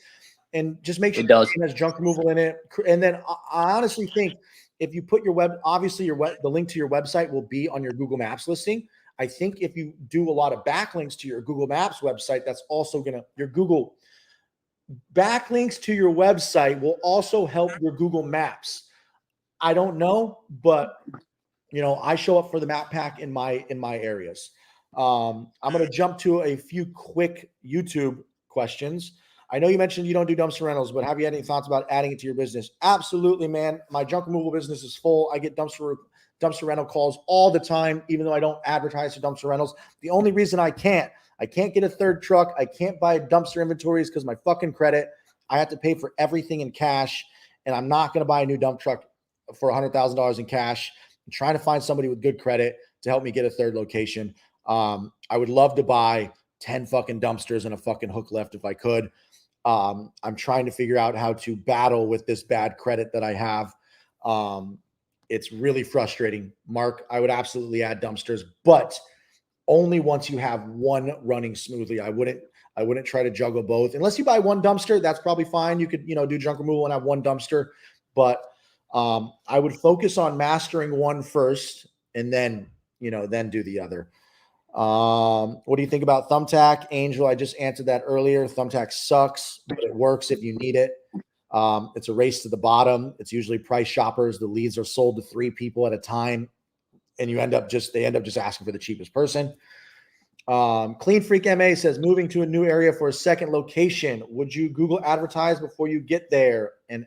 make sure it has junk removal in it. And then I honestly think if you put the link to your website will be on your Google Maps listing. I think if you do a lot of backlinks to your Google Maps website, that's also your Google backlinks to your website will also help your Google Maps. I don't know, but you know, I show up for the map pack in my areas. I'm going to jump to a few quick YouTube questions. I know you mentioned you don't do dumpster rentals, but have you had any thoughts about adding it to your business? Absolutely, man. My junk removal business is full. I get dumpster rental calls all the time, even though I don't advertise for dumpster rentals. The only reason I can't get a third truck. I can't buy dumpster inventories because my fucking credit. I have to pay for everything in cash, and I'm not going to buy a new dump truck for $100,000 in cash. I'm trying to find somebody with good credit to help me get a third location. I would love to buy 10 fucking dumpsters and a fucking hook lift if I could. I'm trying to figure out how to battle with this bad credit that I have. It's really frustrating. Mark, I would absolutely add dumpsters, but only once you have one running smoothly. I wouldn't try to juggle both. Unless you buy one dumpster, that's probably fine. You could, do junk removal and have one dumpster, but I would focus on mastering one first and then do the other. What do you think about Thumbtack? Angel, I just answered that earlier. Thumbtack sucks, but it works if you need it. It's a race to the bottom. It's usually price shoppers. The leads are sold to 3 people at a time, and they end up just asking for the cheapest person. Clean Freak MA says, moving to a new area for a second location. Would you Google advertise before you get there? And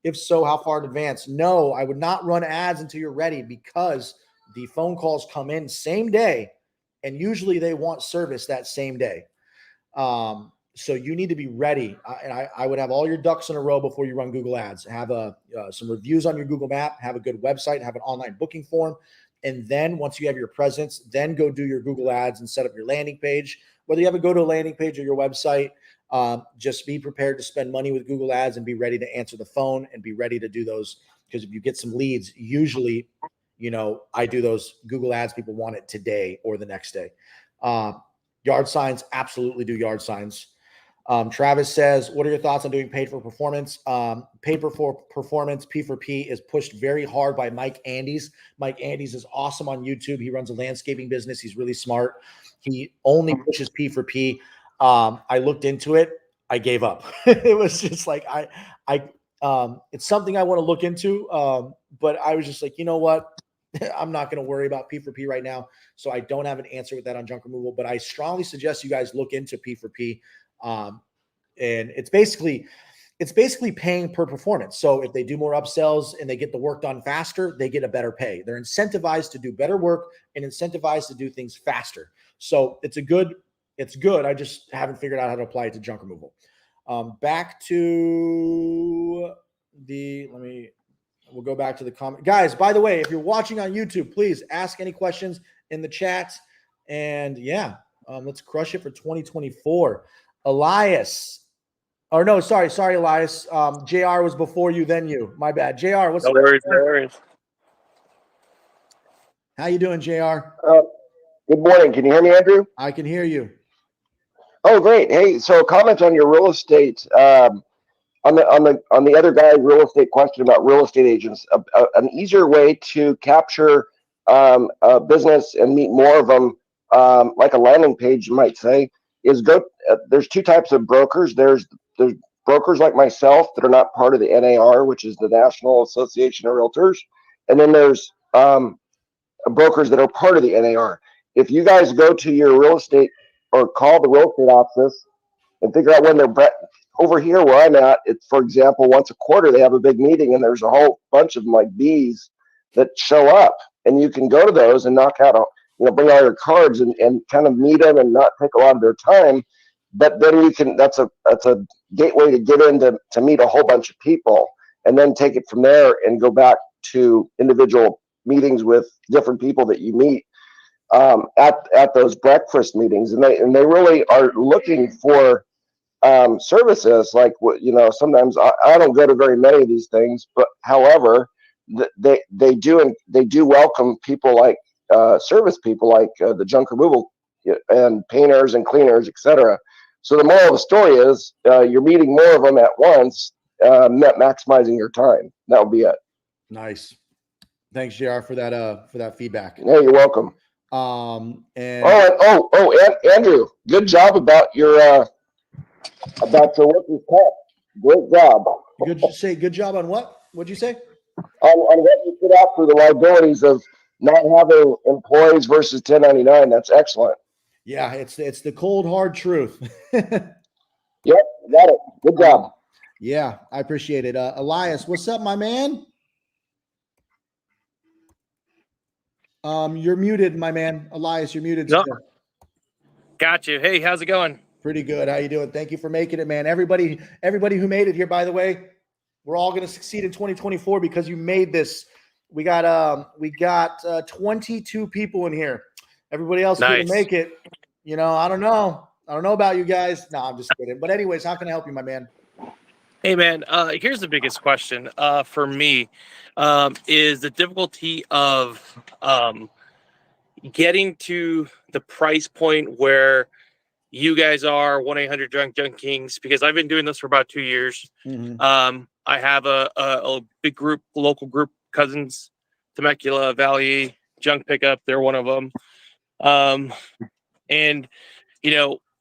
if so, how far in advance? No, I would not run ads until you're ready, because the phone calls come in same day, and usually they want service that same day. So you need to be ready. I would have all your ducks in a row before you run Google ads. Have some reviews on your Google map, have a good website, have an online booking form. And then once you have your presence, then go do your Google ads and set up your landing page. Whether you have to go to a landing page or your website, just be prepared to spend money with Google ads and be ready to answer the phone and be ready to do those. Because if you get some leads, usually, I do those Google ads. People want it today or the next day. Yard signs, absolutely do yard signs. Travis says, what are your thoughts on doing paid for performance? Paid for performance, P for P, is pushed very hard by Mike Andes. Mike Andes is awesome on YouTube. He runs a landscaping business. He's really smart. He only pushes P for P. I looked into it. I gave up. It was just like, it's something I want to look into. But I was just like, you know what? I'm not going to worry about P for P right now. So I don't have an answer with that on junk removal, but I strongly suggest you guys look into P for P. And it's basically paying per performance. So if they do more upsells and they get the work done faster, they get a better pay. They're incentivized to do better work and incentivized to do things faster. So it's good. I just haven't figured out how to apply it to junk removal. Back to we'll go back to the comment. Guys, by the way, if you're watching on YouTube, please ask any questions in the chat. And yeah, let's crush it for 2024. Elias. Or no, sorry, Elias. JR was before you, then you. My bad. JR, what's no worries, no worries. How you doing, JR? Good morning. Can you hear me, Andrew? I can hear you. Oh, great. Hey, so comment on your real estate. On the other guy's real estate question about real estate agents, an easier way to capture a business and meet more of them, like a landing page, you might say, is go. There's two types of brokers. There's brokers like myself that are not part of the NAR, which is the National Association of Realtors, and then there's brokers that are part of the NAR. If you guys go to your real estate or call the real estate office and figure out when they're over here where I'm at, it's, for example, once a quarter they have a big meeting and there's a whole bunch of them like bees that show up, and you can go to those and knock out bring all your cards and kind of meet them and not take a lot of their time. But then you can, that's a gateway to get in to meet a whole bunch of people, and then take it from there and go back to individual meetings with different people that you meet at those breakfast meetings. And they really are looking for services like sometimes I don't go to very many of these things, but however they do welcome people like service people like the junk removal and painters and cleaners, etc. So the moral of the story is you're meeting more of them at once, maximizing your time. That would be it. Nice. Thanks, JR, for that feedback. Yeah, you're welcome. And Andrew, good job about your workers' comp. Great job. Good job on what? What'd you say? On what you put out for the liabilities of not having employees versus 1099. That's excellent. Yeah, it's the cold hard truth. Yep, got it. Good job. Yeah, I appreciate it. Elias, what's up, my man? You're muted, my man. Elias, you're muted. Yep. Got you. Hey, how's it going? Pretty good. How you doing? Thank you for making it, man. Everybody who made it here, by the way, we're all going to succeed in 2024 because you made this. We got 22 people in here. Everybody else couldn't make it. I don't know about you guys. No, I'm just kidding. But anyways, how can I help you, my man? Hey, man, here's the biggest question for me is the difficulty of getting to the price point where you guys are 1-800 Kings, because I've been doing this for about 2 years. Mm-hmm. I have a big group, local group, cousins, Temecula Valley, Junk Pickup. They're one of them. And,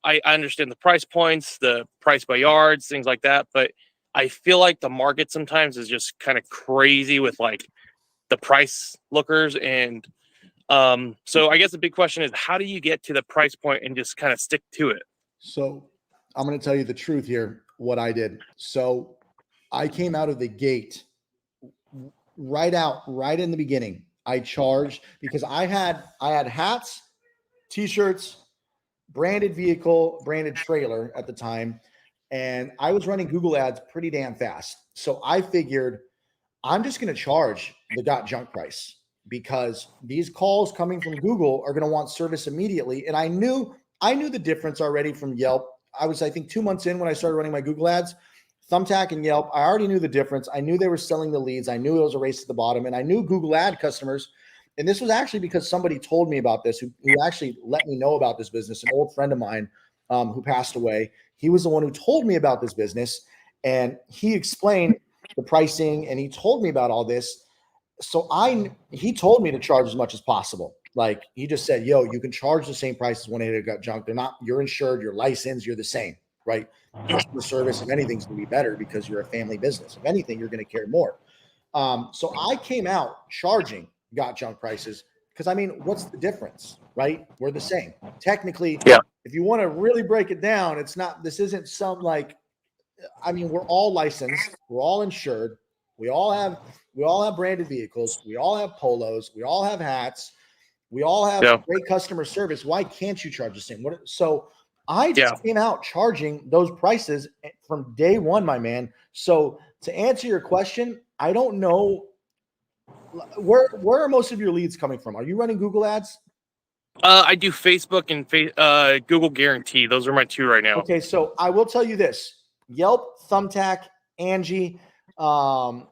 I understand the price points, the price by yards, things like that. But I feel like the market sometimes is just kind of crazy with like the price lookers. And so I guess the big question is, how do you get to the price point and just kind of stick to it? So I'm going to tell you the truth here, what I did. So I came out of the gate right in the beginning. I charged because I had hats, t-shirts, branded vehicle, branded trailer at the time. And I was running Google ads pretty damn fast. So I figured I'm just going to charge the .junk price because these calls coming from Google are going to want service immediately. And I knew the difference already from Yelp. I think 2 months in when I started running my Google ads, Thumbtack and Yelp, I already knew the difference. I knew they were selling the leads. I knew it was a race to the bottom, and I knew Google ad customers. And this was actually because somebody told me about this, who actually let me know about this business, an old friend of mine who passed away. He was the one who told me about this business, and he explained the pricing, and he told me about all this. So he told me to charge as much as possible. Like, he just said, yo, you can charge the same price as 1-800 Got Junk. You're insured, you're licensed, you're the same, right? Customer service, if anything's going to be better because you're a family business. If anything, you're going to care more. So I came out charging Got Junk prices because, I mean, what's the difference, right? We're the same. Technically, Yeah. If you want to really break it down, this isn't some like, I mean, we're all licensed, we're all insured, we all have branded vehicles, we all have polos, we all have hats, we all have great customer service. Why can't you charge the same? So I just came out charging those prices from day one, my man. So to answer your question, I don't know where are most of your leads coming from? Are you running Google ads? I do Facebook and Google Guarantee. Those are my two right now. Okay, so I will tell you this: Yelp, Thumbtack, Angie, and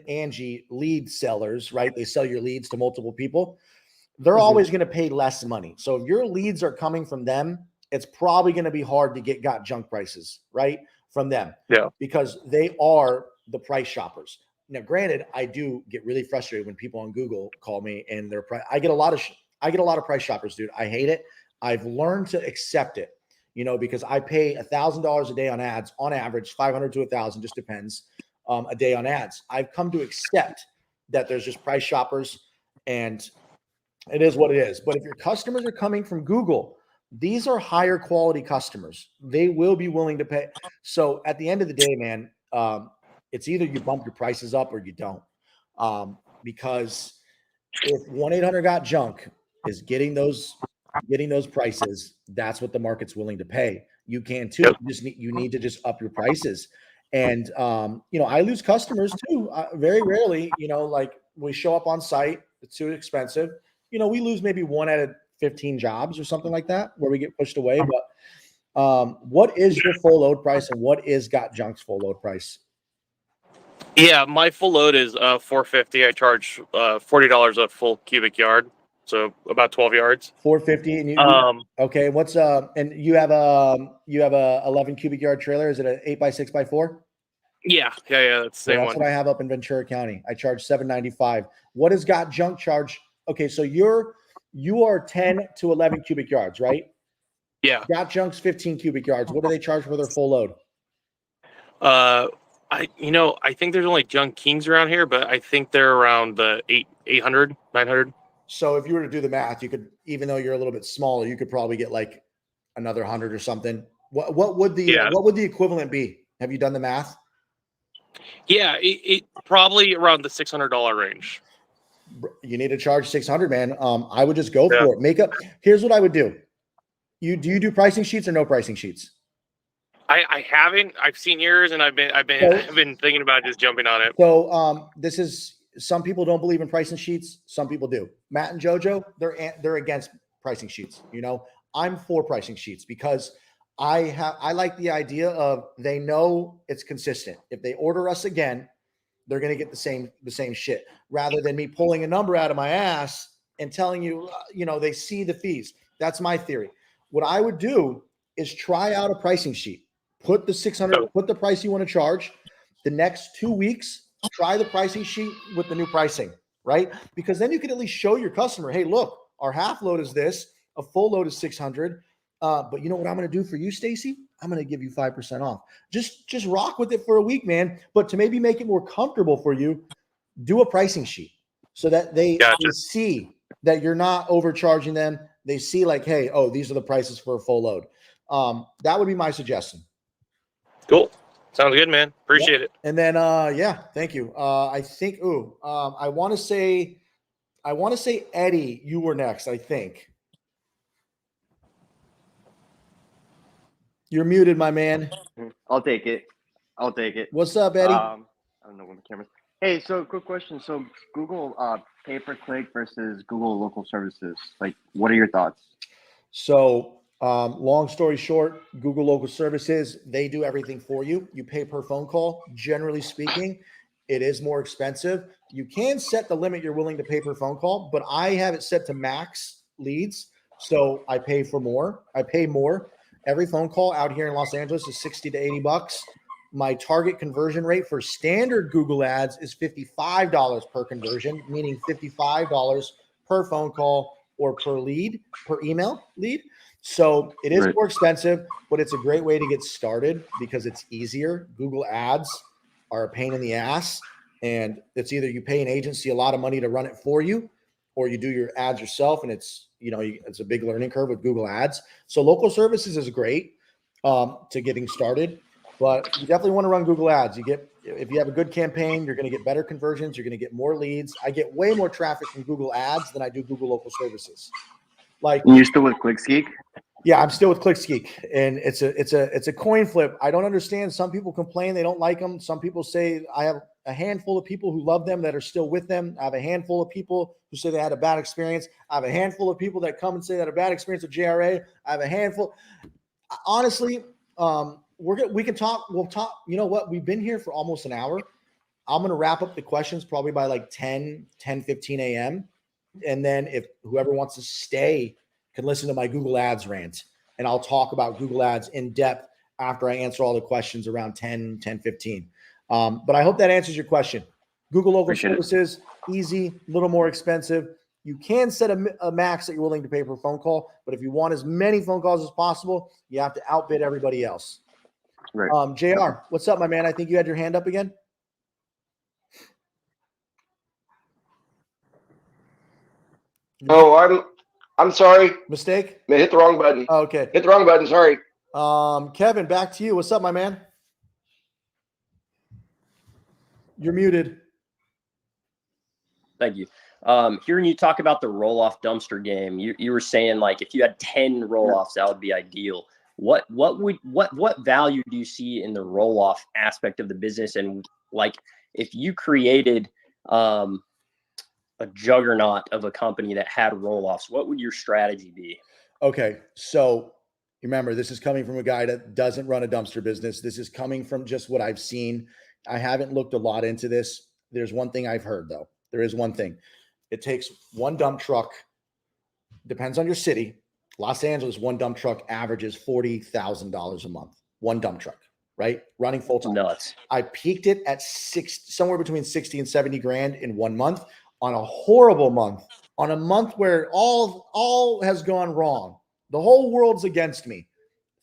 Angie lead sellers, right? They sell your leads to multiple people. They're always going to pay less money. So if your leads are coming from them, it's probably going to be hard to get Got Junk prices, right? From them. Yeah. Because they are the price shoppers. Now, granted, I do get really frustrated when people on Google call me and I get a lot of price shoppers, dude. I hate it. I've learned to accept it, because I pay $1,000 a day on ads, on average, 500 to 1,000, just depends, a day on ads. I've come to accept that there's just price shoppers, and it is what it is. But if your customers are coming from Google, these are higher quality customers. They will be willing to pay. So at the end of the day, man, it's either you bump your prices up or you don't. Because if 1-800 Got Junk is getting those prices, that's what the market's willing to pay. You can too. You need to just up your prices. And I lose customers too. Very rarely, like we show up on site, it's too expensive. We lose maybe 1 out of 15 jobs or something like that where we get pushed away. But what is your full load price, and what is Got Junk's full load price? Yeah, my full load is $450. I charge $40 a full cubic yard, so about 12 yards. $450, and you okay? What's and you have a 11 cubic yard trailer? Is it an 8x6x4? Yeah, that's the same that's one. What I have up in Ventura County. I charge $795. What does Got Junk charge? Okay, so you are 10 to 11 cubic yards, right? Yeah. Got Junk's 15 cubic yards. What do they charge for their full load? I think there's only Junk Kings around here, but I think they're around the 800, 900. So if you were to do the math, you could, even though you're a little bit smaller, you could probably get like another 100 or something. What would the equivalent be? Have you done the math? Yeah, it probably around the $600 range. You need to charge 600, man. I would just go for it. Here's what I would do. Do you do pricing sheets or no pricing sheets? I haven't. I've seen yours, and I've been thinking about just jumping on it. So this is, some people don't believe in pricing sheets. Some people do. Matt and JoJo, they're against pricing sheets. I'm for pricing sheets because I like the idea of, they know it's consistent. If they order us again, they're going to get the same shit, rather than me pulling a number out of my ass and telling you, they see the fees. That's my theory. What I would do is try out a pricing sheet. Put the 600, put the price you want to charge. The next 2 weeks, try the pricing sheet with the new pricing, right? Because then you can at least show your customer, hey, look, our half load is this, a full load is 600. But you know what I'm going to do for you, Stacy? I'm going to give you 5% off. Just rock with it for a week, man. But to maybe make it more comfortable for you, do a pricing sheet so that they see that you're not overcharging them. They see like, hey, these are the prices for a full load. That would be my suggestion. Cool. Sounds good, man. Appreciate it. And then, thank you. I think, I want to say, Eddie, you were next, I think. You're muted, my man. I'll take it. What's up, Eddie? I don't know when the camera's. Hey, so quick question. So Google pay-per-click versus Google local services. Like, what are your thoughts? So long story short, Google local services, they do everything for you. You pay per phone call. Generally speaking, it is more expensive. You can set the limit you're willing to pay per phone call, but I have it set to max leads. So I pay for more. I pay more. Every phone call out here in Los Angeles is 60 to 80 bucks. My target conversion rate for standard Google ads is $55 per conversion, meaning $55 per phone call or per lead, per email lead. So it is more expensive, but it's a great way to get started because it's easier. Google ads are a pain in the ass. And it's either you pay an agency a lot of money to run it for you, or you do your ads yourself. And it's, it's a big learning curve with Google ads. So local services is great to getting started. But you definitely want to run Google ads. If you have a good campaign, you're going to get better conversions. You're going to get more leads. I get way more traffic from Google ads than I do Google local services. Like, you're still with ClickSgeek? Yeah, I'm still with ClickSgeek, and it's a coin flip. I don't understand. Some people complain they don't like them. Some people say I have a handful of people who love them that are still with them. I have a handful of people who say they had a bad experience. I have a handful of people that come and say they had a bad experience with JRA. I have a handful. Honestly, we can talk. We'll talk. You know what? We've been here for almost an hour. I'm going to wrap up the questions probably by like 10:15 a.m. And then if whoever wants to stay can listen to my Google ads rant, and I'll talk about Google ads in depth after I answer all the questions around 10:15. But I hope that answers your question. Google local services, easy, a little more expensive. You can set a max that you're willing to pay per phone call, but if you want as many phone calls as possible, you have to outbid everybody else. Right. JR, what's up, my man? I think you had your hand up again. Oh, I'm sorry. Mistake? I hit the wrong button. Oh, okay. Hit the wrong button. Sorry. Kevin, back to you. What's up, my man? You're muted. Thank you. Hearing you talk about the roll-off dumpster game, you were saying like if you had 10 roll-offs, that would be ideal. What value do you see in the roll-off aspect of the business? And like if you created a juggernaut of a company that had roll-offs, what would your strategy be? Okay, so remember, this is coming from a guy that doesn't run a dumpster business. This is coming from just what I've seen. I haven't looked a lot into this. There's one thing I've heard, though. There is one thing. It takes one dump truck. Depends on your city. Los Angeles, one dump truck averages $40,000 a month. One dump truck, right? Running full time. Nuts. I peaked it at somewhere between 60 and 70 grand in 1 month on a horrible month, on a month where all has gone wrong. The whole world's against me.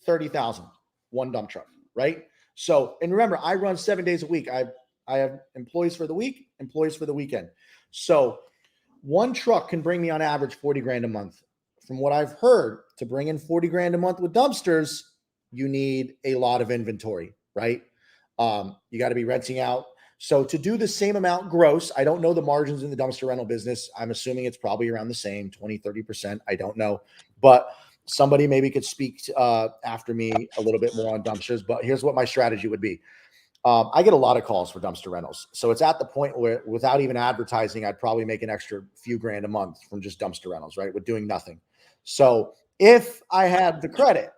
30,000, one dump truck, right? So, and remember, I run 7 days a week. I have employees for the week, employees for the weekend. So one truck can bring me on average 40 grand a month. From what I've heard, to bring in 40 grand a month with dumpsters, you need a lot of inventory, right? You got to be renting out. So to do the same amount gross, I don't know the margins in the dumpster rental business. I'm assuming it's probably around the same 20, 30%. I don't know, but somebody maybe could speak after me a little bit more on dumpsters, but here's what my strategy would be. I get a lot of calls for dumpster rentals. So it's at the point where without even advertising, I'd probably make an extra few grand a month from just dumpster rentals, right? With doing nothing. So if I had the credit,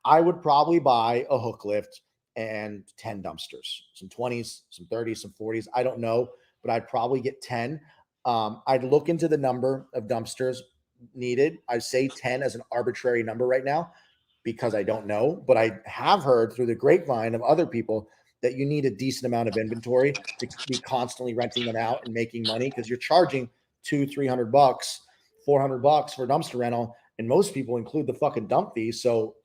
I would probably buy a hook lift and 10 dumpsters, some 20s, some 30s, some 40s. I don't know, but I'd probably get 10. I'd look into the number of dumpsters needed. I say 10 as an arbitrary number right now because I don't know, but I have heard through the grapevine of other people that you need a decent amount of inventory to be constantly renting them out and making money because you're charging $200-300, $400 for a dumpster rental, and most people include the fucking dump fee. So,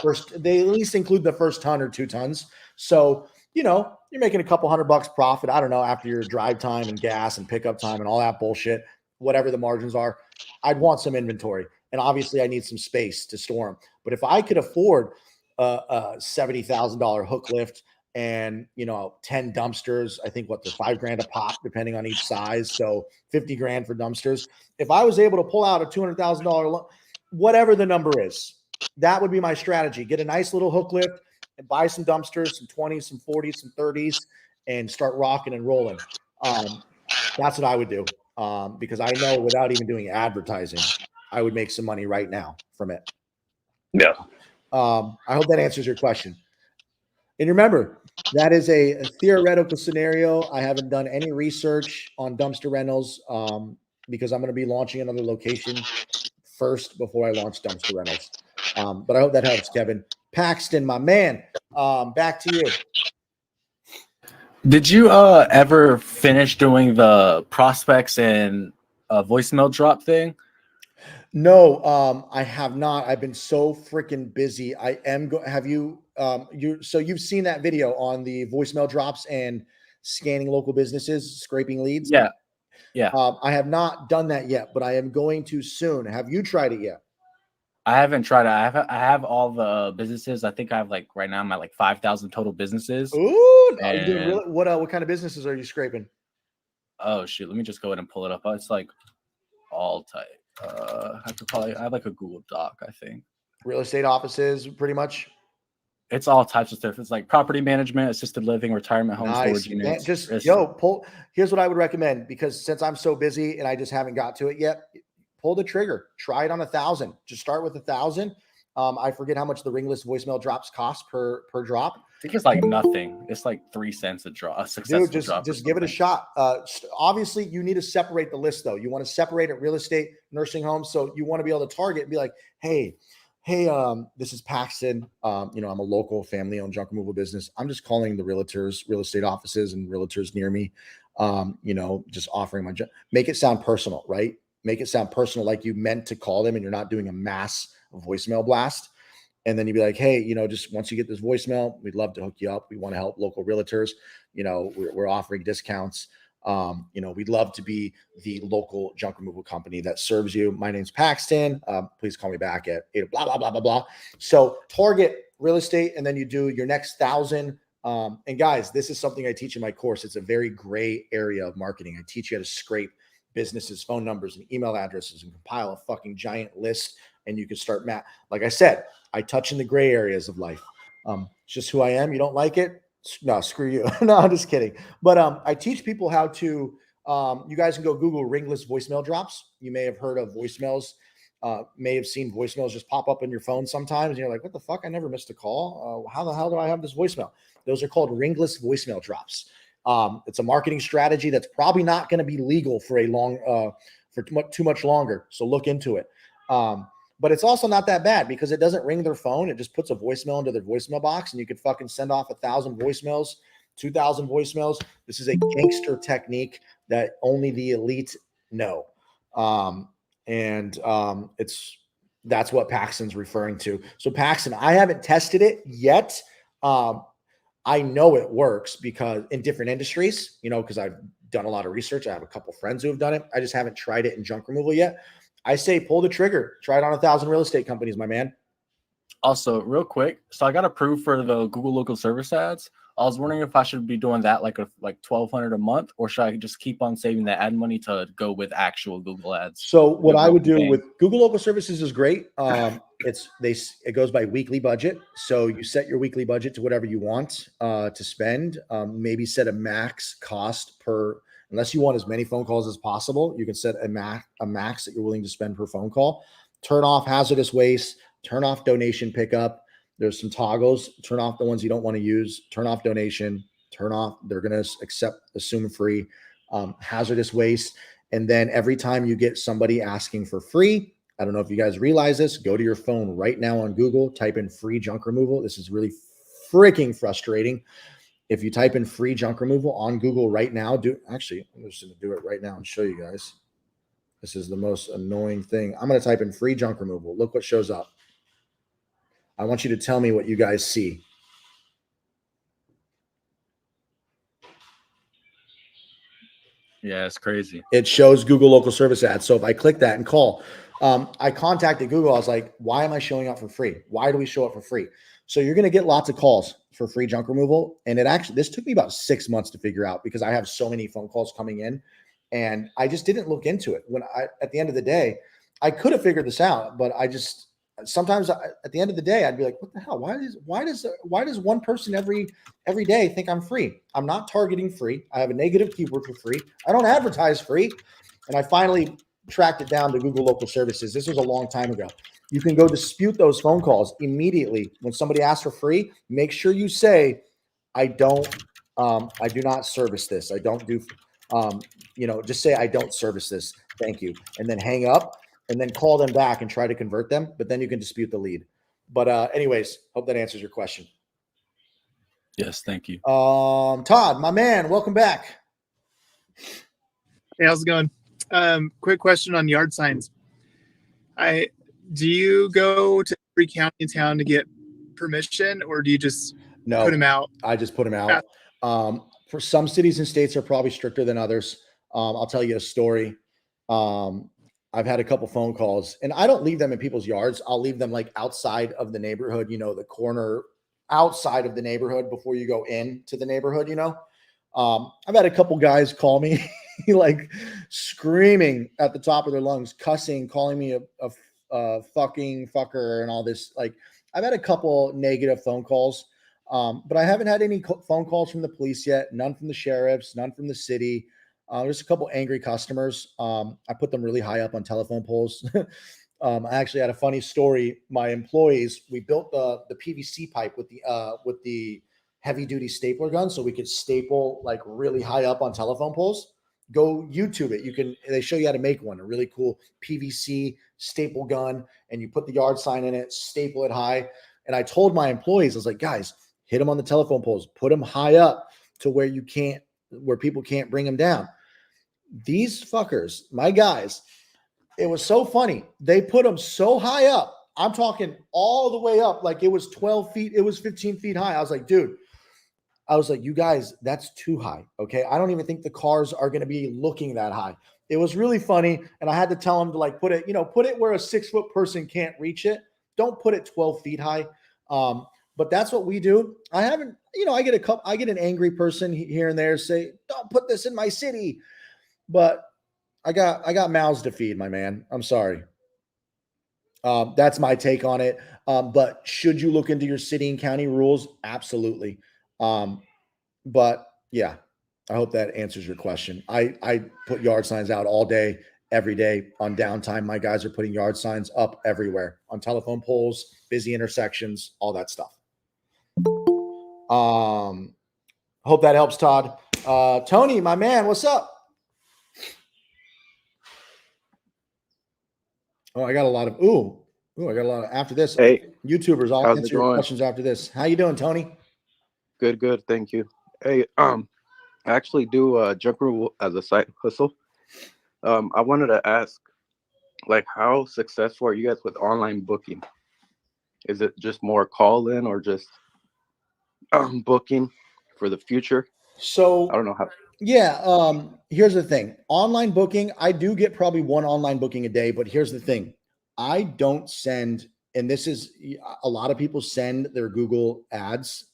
first they at least include the first ton or 2 tons. So, you're making a couple $100 profit. I don't know, after your drive time and gas and pickup time and all that bullshit, whatever the margins are. I'd want some inventory, and obviously I need some space to store them. But if I could afford a $70,000 hook lift and 10 dumpsters, I think they're $5 grand a pop depending on each size, so 50 grand for dumpsters. If I was able to pull out a $200,000 whatever the number is, that would be my strategy. Get a nice little hook lift and buy some dumpsters, some 20s, some 40s, some 30s, and start rocking and rolling. That's what I would do, because I know without even doing advertising, I would make some money right now from it. Yeah. I hope that answers your question. And remember, that is a theoretical scenario. I haven't done any research on dumpster rentals. because I'm going to be launching another location first before I launch dumpster rentals. But I hope that helps, Kevin. Paxton, my man, back to you. Did you ever finish doing the prospects and voicemail drop thing? No, I have not. I've been so freaking busy. I am have you so you've seen that video on the voicemail drops and scanning local businesses, scraping leads? Yeah. Yeah. I have not done that yet, but I am going to soon. Have you tried it yet? I haven't tried it. I have all the businesses. I think I have like right now I'm at like 5,000 total businesses. Ooh, are you doing really? What kind of businesses are you scraping? Oh shoot, let me just go ahead and pull it up. It's like all type. I have like a Google Doc, I think. Real estate offices, pretty much. It's all types of stuff. It's like property management, assisted living, retirement home, storage units. Here's what I would recommend, because since I'm so busy and I just haven't got to it yet, pull the trigger. Try it on 1,000. Just start with 1,000. I forget how much the ringless voicemail drops cost per drop. I think it's like nothing. It's like 3 cents a drop. A successful drop. Just give it a shot. Obviously, you need to separate the list, though. You want to separate it: real estate, nursing homes. So you want to be able to target and be like, hey, this is Paxton. I'm a local family-owned junk removal business. I'm just calling the realtors, real estate offices, and realtors near me. Just offering my junk. Make it sound personal, right? Make it sound personal, like you meant to call them, and you're not doing a mass voicemail blast. And then you'd be like, hey, just once you get this voicemail, we'd love to hook you up. We want to help local realtors. We're offering discounts. We'd love to be the local junk removal company that serves you. My name's Paxton. Please call me back at 8 blah, blah, blah, blah, blah. So target real estate, and then you do your next 1,000. And guys, this is something I teach in my course. It's a very gray area of marketing. I teach you how to scrape businesses' phone numbers and email addresses and compile a fucking giant list. And you can start like I said, I touch in the gray areas of life. It's just who I am. You don't like it? No, screw you. No, I'm just kidding. But I teach people how to, you guys can go Google ringless voicemail drops. You may have heard of voicemails, may have seen voicemails just pop up in your phone sometimes. And you're like, what the fuck? I never missed a call. How the hell do I have this voicemail? Those are called ringless voicemail drops. It's a marketing strategy that's probably not going to be legal for too much longer. So look into it. But it's also not that bad, because it doesn't ring their phone. It just puts a voicemail into their voicemail box, and you could fucking send off 1,000 voicemails, 2,000 voicemails. This is a gangster technique that only the elite know. That's what Paxton's referring to. So Paxton, I haven't tested it yet. I know it works because in different industries, because I've done a lot of research. I have a couple friends who have done it. I just haven't tried it in junk removal yet. I say pull the trigger. Try it on 1,000 real estate companies, my man. Also, real quick, so I got approved for the Google local service ads. I was wondering if I should be doing that like $1,200 a month, or should I just keep on saving the ad money to go with actual Google ads? So what I would do with Google local services is great. It goes by weekly budget. So you set your weekly budget to whatever you want to spend. Maybe set a max cost per. Unless you want as many phone calls as possible, you can set a max that you're willing to spend per phone call. Turn off hazardous waste. Turn off donation pickup. There's some toggles. Turn off the ones you don't want to use. Turn off donation. Turn off. They're going to assume free. Hazardous waste. And then every time you get somebody asking for free, I don't know if you guys realize this, go to your phone right now on Google, type in free junk removal. This is really freaking frustrating. If you type in free junk removal on Google right now, I'm just going to do it right now and show you guys. This is the most annoying thing. I'm going to type in free junk removal. Look what shows up. I want you to tell me what you guys see. Yeah, it's crazy. It shows Google local service ads. So if I click that and call, I contacted Google. I was like, why am I showing up for free? Why do we show up for free? So you're going to get lots of calls for free junk removal. And this took me about 6 months to figure out, because I have so many phone calls coming in and I just didn't look into it. At the end of the day, I could have figured this out, but sometimes at the end of the day, I'd be like, what the hell? Why does one person every day think I'm free? I'm not targeting free. I have a negative keyword for free. I don't advertise free. And I finally tracked it down to Google local services. This was a long time ago. You can go dispute those phone calls immediately. When somebody asks for free, make sure you say, I do not service this. I don't do, just say I don't service this. Thank you. And then hang up and then call them back and try to convert them. But then you can dispute the lead. But anyways, hope that answers your question. Yes, thank you. Todd, my man, welcome back. Hey, how's it going? Quick question on yard signs. Do you go to every county in town to get permission, or do you just put them out? I just put them out. For some cities and states are probably stricter than others. I'll tell you a story. I've had a couple phone calls, and I don't leave them in people's yards. I'll leave them like outside of the neighborhood, the corner outside of the neighborhood before you go into the neighborhood, I've had a couple guys call me like screaming at the top of their lungs, cussing, calling me a fucking fucker and all this. Like, I've had a couple negative phone calls, but I haven't had any phone calls from the police yet. None from the sheriffs, none from the city. There's a couple angry customers. I put them really high up on telephone poles. I actually had a funny story. My employees, we built the PVC pipe with the heavy duty stapler gun, so we could staple like really high up on telephone poles. Go YouTube it. They show you how to make one, a really cool PVC staple gun, and you put the yard sign in it, staple it high. And I told my employees, I was like, guys, hit them on the telephone poles, put them high up to where people can't bring them down. These fuckers, my guys, it was so funny. They put them so high up. I'm talking all the way up. Like, it was 12 feet. It was 15 feet high. I was like, dude, you guys, that's too high. Okay. I don't even think the cars are going to be looking that high. It was really funny. And I had to tell them to like put it where a 6-foot person can't reach it. Don't put it 12 feet high. But that's what we do. I haven't, I get an angry person here and there say, don't put this in my city. But I got mouths to feed, my man. I'm sorry. That's my take on it. But should you look into your city and county rules? Absolutely. But yeah, I hope that answers your question. I put yard signs out all day, every day. On downtime, my guys are putting yard signs up everywhere, on telephone poles, busy intersections, all that stuff. Hope that helps, Todd. Tony, my man, what's up? I got a lot of after this. Hey, YouTubers, I'll how's answer it your going? questions after this. How you doing, Tony? Good. Thank you. Hey, I actually do junk removal as a side hustle. I wanted to ask, like, how successful are you guys with online booking? Is it just more call in or just booking for the future? So I don't know how. Yeah. Here's the thing. Online booking, I do get probably one online booking a day, but here's the thing. I don't send, and this is a lot of people send their Google ads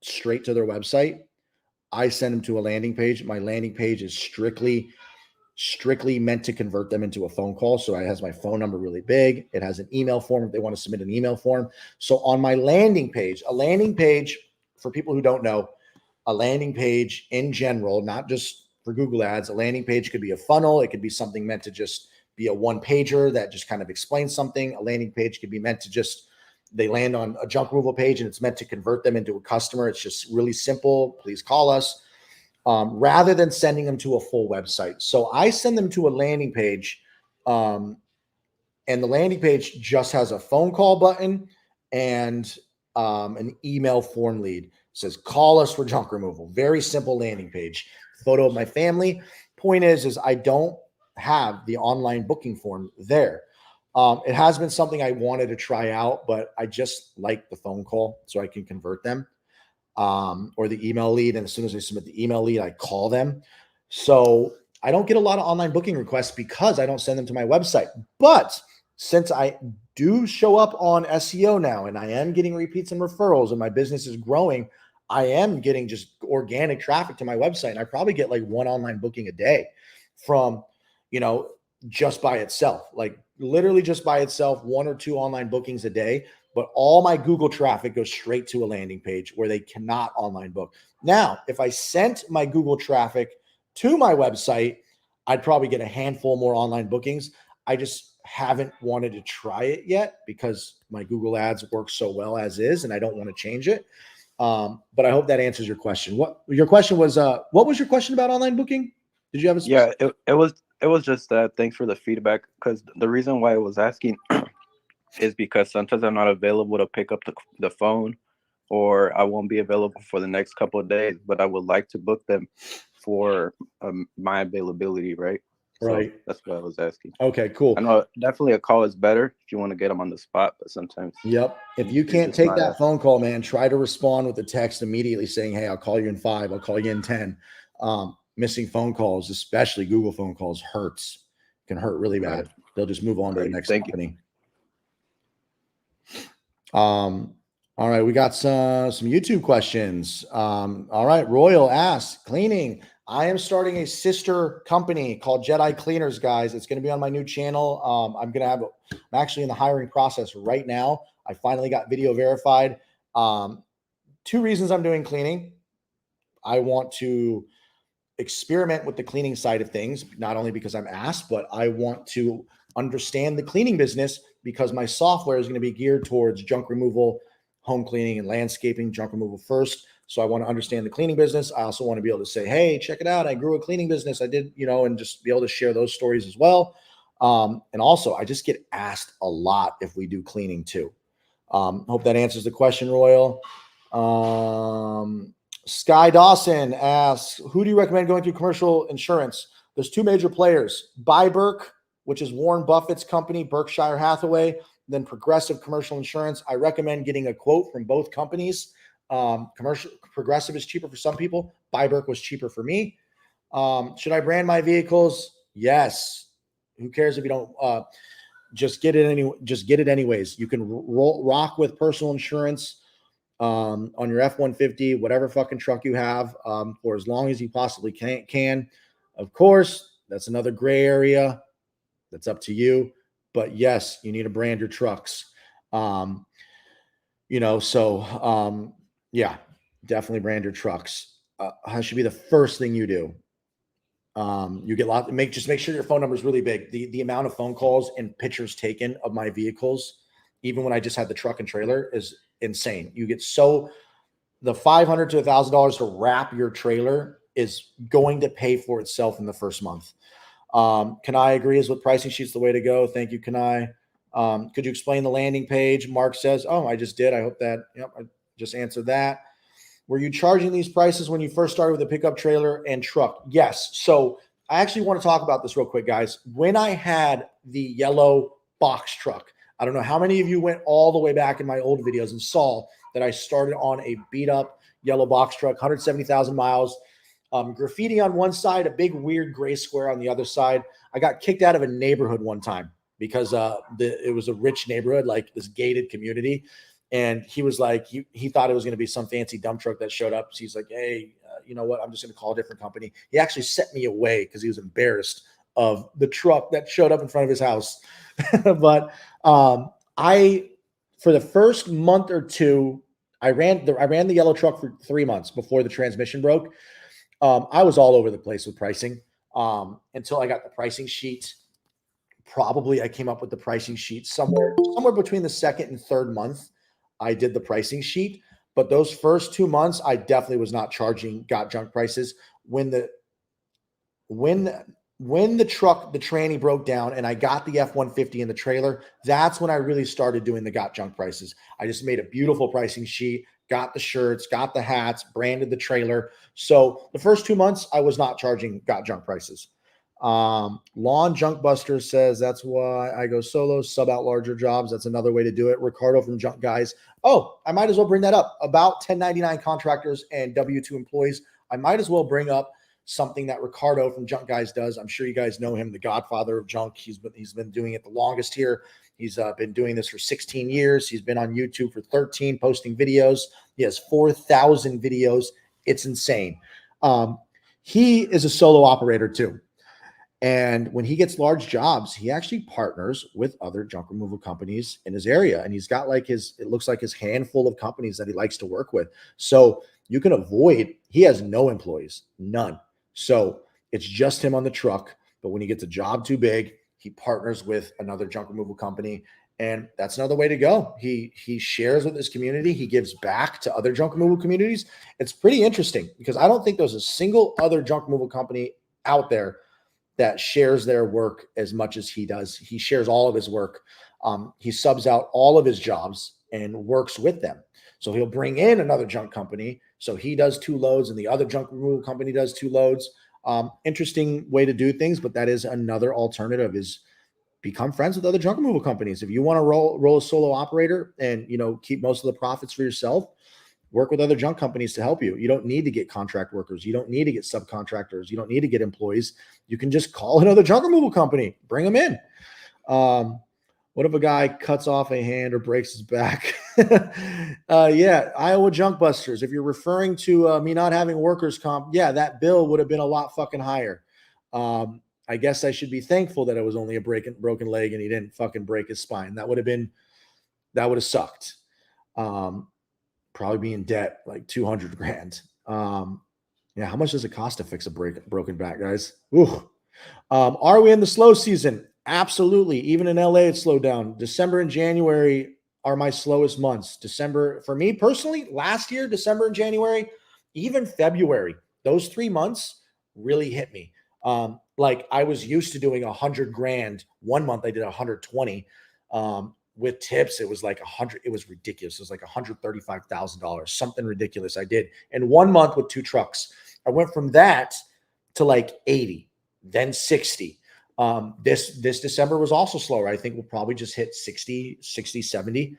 straight to their website. I send them to a landing page. My landing page is strictly meant to convert them into a phone call. So it has my phone number really big. It has an email form if they want to submit an email form. So on my landing page, a landing page, for people who don't know, a landing page in general, not just for Google ads, a landing page could be a funnel. It could be something meant to just be a one pager that just kind of explains something. A landing page could be meant to they land on a junk removal page and it's meant to convert them into a customer. It's just really simple. Please call us, rather than sending them to a full website. So I send them to a landing page, and the landing page just has a phone call button and an email form lead. It says, call us for junk removal. Very simple landing page. Photo of my family. Point is I don't have the online booking form there. It has been something I wanted to try out, but I just like the phone call so I can convert them, or the email lead. And as soon as I submit the email lead, I call them. So I don't get a lot of online booking requests because I don't send them to my website. But since I do show up on SEO now, and I am getting repeats and referrals, and my business is growing, I am getting just organic traffic to my website. And I probably get like one online booking a day from, just by itself, like literally just by itself, 1 or 2 online bookings a day. But all my Google traffic goes straight to a landing page where they cannot online book. Now, if I sent my Google traffic to my website, I'd probably get a handful more online bookings. I just haven't wanted to try it yet because my Google ads work so well as is, and I don't want to change it. But I hope that answers your question. What was your question about online booking? Did you have a Yeah, it was It was just that. Thanks for the feedback. Because the reason why I was asking is because sometimes I'm not available to pick up the phone, or I won't be available for the next couple of days, but I would like to book them for my availability, right? Right. So that's what I was asking. Okay, cool. I know definitely a call is better if you want to get them on the spot, but sometimes. Yep. If you can't take that phone call, man, try to respond with a text immediately saying, hey, I'll call you in 5, I'll call you in 10. Missing phone calls, especially Google phone calls, hurts. Can hurt really bad. Right. They'll just move on to the next Thank company. All right, we got some YouTube questions. All right, Royal asks, cleaning. I am starting a sister company called Jedi Cleaners, guys. It's going to be on my new channel. I'm actually in the hiring process right now. I finally got video verified. 2 reasons I'm doing cleaning. I want to experiment with the cleaning side of things, not only because I'm asked, but I want to understand the cleaning business because my software is going to be geared towards junk removal, home cleaning, and landscaping, junk removal first. So I want to understand the cleaning business. I also want to be able to say, hey, check it out. I grew a cleaning business. I did, and just be able to share those stories as well. And also I just get asked a lot if we do cleaning too. Hope that answers the question, Royal. Sky Dawson asks, who do you recommend going through commercial insurance? There's 2 major players, Byberk, which is Warren Buffett's company, Berkshire Hathaway, then Progressive Commercial Insurance. I recommend getting a quote from both companies. Progressive is cheaper for some people. Byberk was cheaper for me. Should I brand my vehicles? Yes. Who cares if you don't? Just get it anyways. You can rock with personal insurance on your F-150, whatever fucking truck you have, for as long as you possibly can. Of course, that's another gray area. That's up to you. But yes, you need to brand your trucks. Yeah, definitely brand your trucks. That should be the first thing you do. You get just make sure your phone number is really big. The amount of phone calls and pictures taken of my vehicles, even when I just had the truck and trailer, is insane. You get the $500 to $1,000 to wrap your trailer is going to pay for itself in the first month. Kanai agrees with pricing sheets the way to go. Thank you, Kanai. Could you explain the landing page? Mark says, oh, I just did. I hope that, I just answered that. Were you charging these prices when you first started with a pickup trailer and truck? Yes. So I actually want to talk about this real quick, guys. When I had the yellow box truck, I don't know how many of you went all the way back in my old videos and saw that I started on a beat up yellow box truck, 170,000 miles, graffiti on one side, a big weird gray square on the other side. I got kicked out of a neighborhood one time because it was a rich neighborhood, like this gated community. And he was like, he thought it was going to be some fancy dump truck that showed up. So he's like, hey, you know what? I'm just going to call a different company. He actually sent me away because he was embarrassed of the truck that showed up in front of his house. But for the first month or 2, I ran the yellow truck for 3 months before the transmission broke. I was all over the place with pricing until I got the pricing sheet. Probably I came up with the pricing sheet somewhere between the 2nd and 3rd month. I did the pricing sheet, but those first 2 months, I definitely was not charging got junk prices. When the truck, the tranny broke down and I got the F-150 in the trailer, that's when I really started doing the got junk prices. I just made a beautiful pricing sheet, got the shirts, got the hats, branded the trailer. So the first 2 months, I was not charging got junk prices. Lawn Junk Buster says that's why I go solo, sub out larger jobs. That's another way to do it. Ricardo from Junk Guys. Oh, I might as well bring that up about 1099 contractors and W-2 employees. I might as well bring up something that Ricardo from Junk Guys does. I'm sure you guys know him, the godfather of junk. He's been doing it the longest here. He's been doing this for 16 years. He's been on YouTube for 13, posting videos. He has 4,000 videos. It's insane. He is a solo operator too. And when he gets large jobs, he actually partners with other junk removal companies in his area. And he's got it looks like his handful of companies that he likes to work with. So you can he has no employees, none. So it's just him on the truck. But when he gets a job too big, he partners with another junk removal company. And that's another way to go. He shares with his community. He gives back to other junk removal communities. It's pretty interesting because I don't think there's a single other junk removal company out there that shares their work as much as he does. He shares all of his work. He subs out all of his jobs and works with them. So he'll bring in another junk company. So he does 2 loads and the other junk removal company does 2 loads. Interesting way to do things, but that is another alternative, is become friends with other junk removal companies. If you want to roll a solo operator and, keep most of the profits for yourself, work with other junk companies to help you. You don't need to get contract workers. You don't need to get subcontractors. You don't need to get employees. You can just call another junk removal company, bring them in. What if a guy cuts off a hand or breaks his back? Yeah, Iowa Junk Busters. If you're referring to me not having workers' comp, yeah, that bill would have been a lot fucking higher. I guess I should be thankful that it was only a broken leg and he didn't fucking break his spine. That would have sucked. Probably be in debt like 200 grand. Yeah, how much does it cost to fix a broken back, guys? Ooh. Are we in the slow season? Absolutely. Even in LA, it's slowed down. December and January are my slowest months. December, for me personally, last year, December and January, even February, those 3 months really hit me. Like I was used to doing 100 grand. 1 month I did 120. With tips, it was like 100. It was ridiculous. It was like $135,000, something ridiculous I did in 1 month with 2 trucks. I went from that to like 80, then 60. This December was also slower. I think we'll probably just hit 60, 70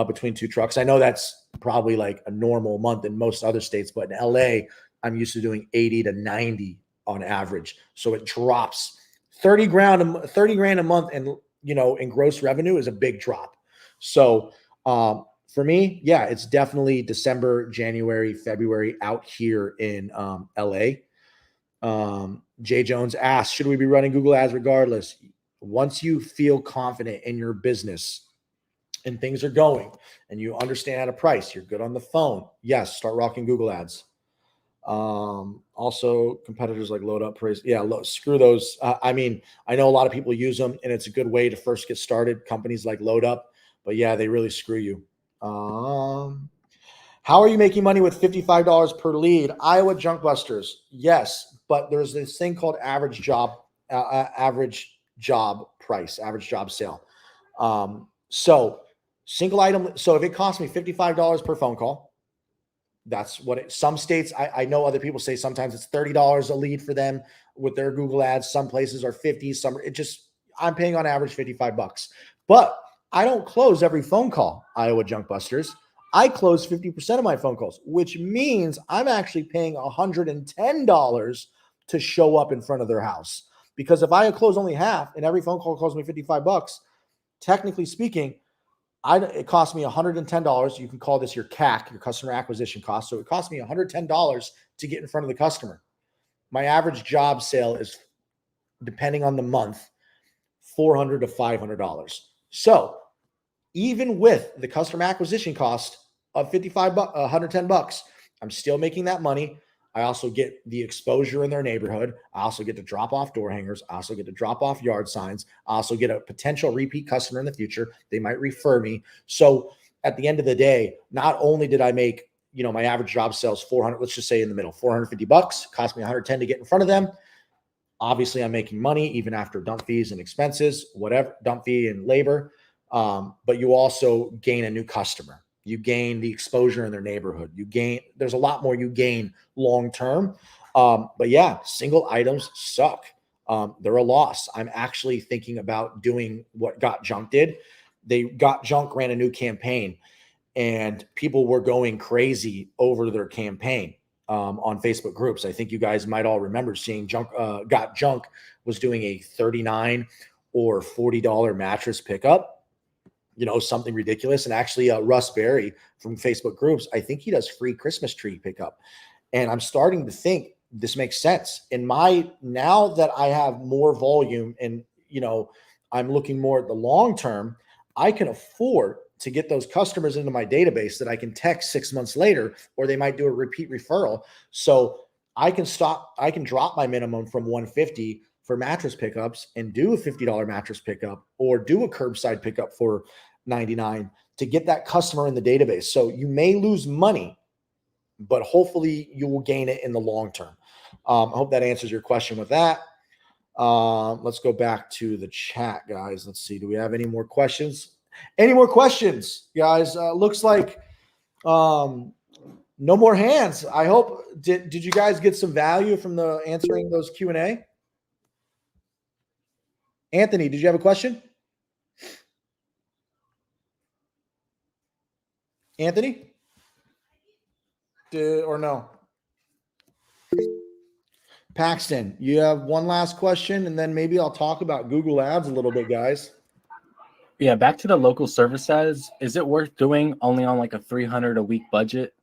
between 2 trucks. I know that's probably like a normal month in most other states, but in LA, I'm used to doing 80 to 90 on average. So it drops 30 grand a month, and in gross revenue is a big drop. So for me, yeah, it's definitely December, January, February out here in LA. Jay Jones asks, should we be running Google ads regardless? Once you feel confident in your business and things are going and you understand how to price, you're good on the phone, yes, start rocking Google ads. Also competitors like Load Up, Praise. Yeah, screw those. I mean, I know a lot of people use them and it's a good way to first get started. Companies like Load Up, but yeah, they really screw you. How are you making money with $55 per lead? Iowa Junk Busters. Yes, but there's this thing called average job price, average job sale. So single item. So if it costs me $55 per phone call, that's what some states, I know other people say sometimes it's $30 a lead for them with their Google ads. Some places are 50, I'm paying on average $55, but I don't close every phone call, Iowa Junk Busters. I close 50% of my phone calls, which means I'm actually paying $110 to show up in front of their house. Because if I close only half and every phone call costs me $55, technically speaking, it costs me $110. You can call this your CAC, your customer acquisition cost. So it costs me $110 to get in front of the customer. My average job sale is, depending on the month, $400 to $500. So even with the customer acquisition cost of $110, I'm still making that money. I also get the exposure in their neighborhood. I also get to drop off door hangers. I also get to drop off yard signs. I also get a potential repeat customer in the future. They might refer me. So at the end of the day, not only did I make, my average job sales 400, let's just say in the middle, $450, cost me 110 to get in front of them. Obviously I'm making money even after dump fees and expenses, whatever, dump fee and labor. But you also gain a new customer. You gain the exposure in their neighborhood. There's a lot more you gain long-term. But yeah, single items suck. They're a loss. I'm actually thinking about doing what Got Junk did. Got Junk ran a new campaign and people were going crazy over their campaign on Facebook groups. I think you guys might all remember seeing Got Junk was doing a $39 or $40 mattress pickup. Something ridiculous. And actually, Russ Berry from Facebook groups, I think he does free Christmas tree pickup. And I'm starting to think this makes sense. Now that I have more volume and, I'm looking more at the long term, I can afford to get those customers into my database that I can text 6 months later, or they might do a repeat referral. So I can drop my minimum from 150 for mattress pickups and do a $50 mattress pickup or do a curbside pickup for $99 to get that customer in the database. So you may lose money, but hopefully you will gain it in the long term. I hope that answers your question with that. Let's go back to the chat, guys. Let's see. Do we have any more questions? Any more questions, guys? Looks like no more hands. I hope. Did you guys get some value from the answering those Q&A? Anthony, did you have a question? Anthony? Or no? Paxton, you have one last question, and then maybe I'll talk about Google Ads a little bit, guys. Yeah, back to the local service ads. Is it worth doing only on like a $300 a week budget?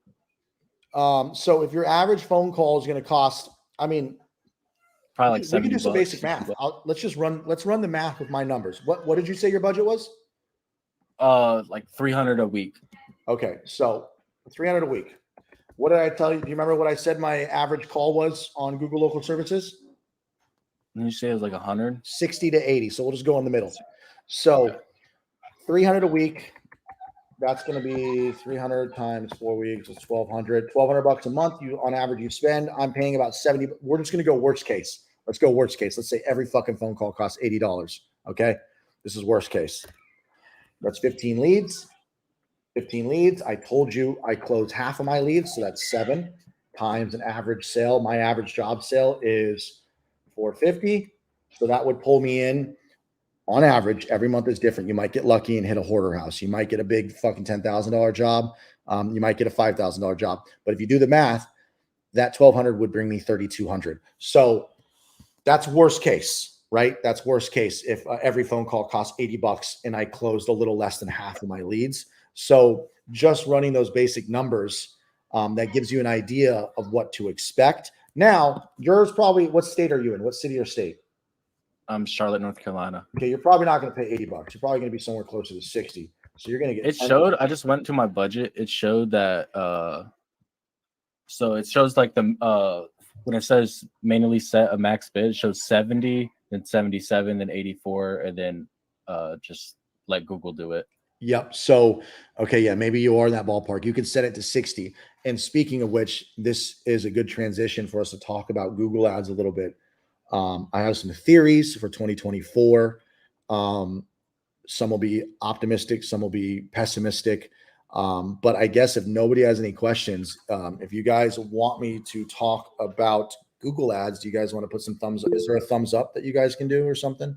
So if your average phone call is going to cost, I mean, probably like we can do some $70. basic math. Let's run the math with my numbers. What did you say your budget was? Like $300 a week. Okay, so $300 a week. What did I tell you? Do you remember what I said my average call was on Google Local Services? Did you say it was like 100? 60 to 80. So we'll just go in the middle. So 300 a week. That's going to be 300 times 4 weeks. It's 1,200. $1,200 a month. You on average you spend. I'm paying about 70. We're just going to go worst case. Let's go worst case. Let's say every fucking phone call costs $80. Okay, this is worst case. That's 15 leads. 15 leads. I told you I close half of my leads, so that's 7 times an average sale. My average job sale is $450, so that would pull me in. On average, every month is different. You might get lucky and hit a hoarder house. You might get a big fucking $10,000 job. You might get a $5,000 job. But if you do the math, that $1,200 would bring me $3,200. So that's worst case, right? That's worst case if every phone call costs $80 and I closed a little less than half of my leads. So just running those basic numbers, that gives you an idea of what to expect. Now, yours probably, what state are you in? What city or state? Charlotte, North Carolina. Okay, you're probably not going to pay $80. You're probably going to be somewhere closer to 60. So you're going to get. It showed. I just went to my budget. It showed that. So it shows like the when it says manually set a max bid, it shows 70, then 77, then 84, and then just let Google do it. Yep. So, okay, yeah, maybe you are in that ballpark. You can set it to 60. And speaking of which, this is a good transition for us to talk about Google Ads a little bit. I have some theories for 2024. Some will be optimistic, some will be pessimistic. But I guess if nobody has any questions, if you guys want me to talk about Google Ads, do you guys want to put some thumbs up? Is there a thumbs up that you guys can do or something?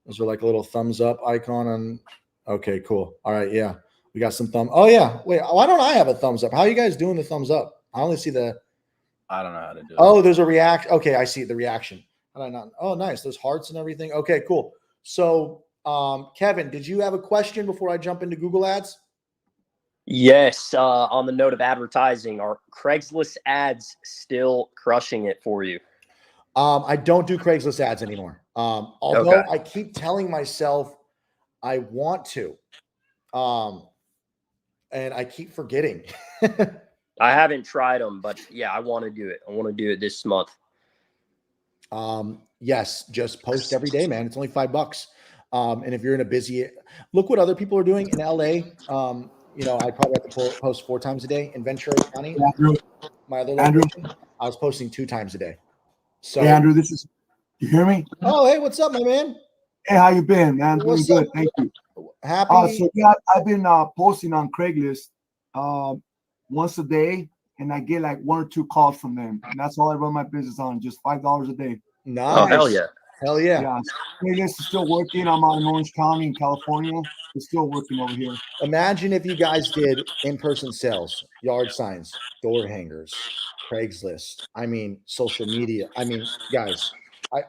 Is there like a little thumbs up icon on? Okay, cool. All right. Yeah. We got some thumb. Oh yeah. Wait, why don't I have a thumbs up? How are you guys doing the thumbs up? I only see the. I don't know how to do it. Oh, there's a react. Okay. I see the reaction. How did I not? Oh, nice. There's hearts and everything. Okay, cool. So, Kevin, did you have a question before I jump into Google Ads? Yes. On the note of advertising, are Craigslist ads still crushing it for you? I don't do Craigslist ads anymore. Although I keep telling myself I want to, and I keep forgetting. I haven't tried them, but yeah, I want to do it. I want to do it this month. Yes, just post every day, man. It's only $5. And if you're in a busy, look what other people are doing in LA. You know, I probably have to post 4 times a day in Ventura County. Andrew, my other location, I was posting 2 times a day. So, hey, Andrew, you hear me? Oh, hey, what's up, my man? Hey, how you been, man? Doing good, thank you. Happy. So yeah, I've been posting on Craigslist once a day, and I get like 1 or 2 calls from them, and that's all I run my business on, just $5 a day. Nice. Oh, hell yeah. Hell yeah. Yeah. Craigslist is still working. I'm out in Orange County in California. It's still working over here. Imagine if you guys did in-person sales, yard signs, door hangers, Craigslist. I mean, social media. I mean, guys,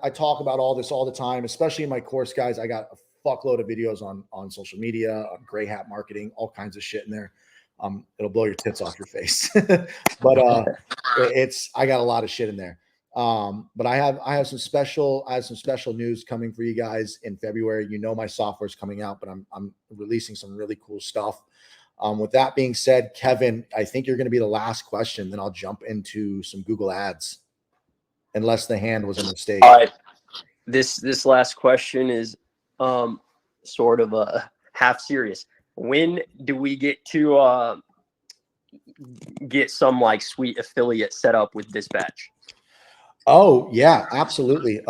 I talk about all this all the time, especially in my course, guys. I got a fuckload of videos on social media, on gray hat marketing, all kinds of shit in there. It'll blow your tits off your face. But I got a lot of shit in there. But I have some special news coming for you guys in February. You know, my software is coming out, but I'm releasing some really cool stuff. With that being said, Kevin, I think you're going to be the last question. Then I'll jump into some Google Ads, unless the hand was a mistake. All right. This last question is sort of a half serious. When do we get to get some like sweet affiliate set up with Dispatch? Oh yeah, absolutely.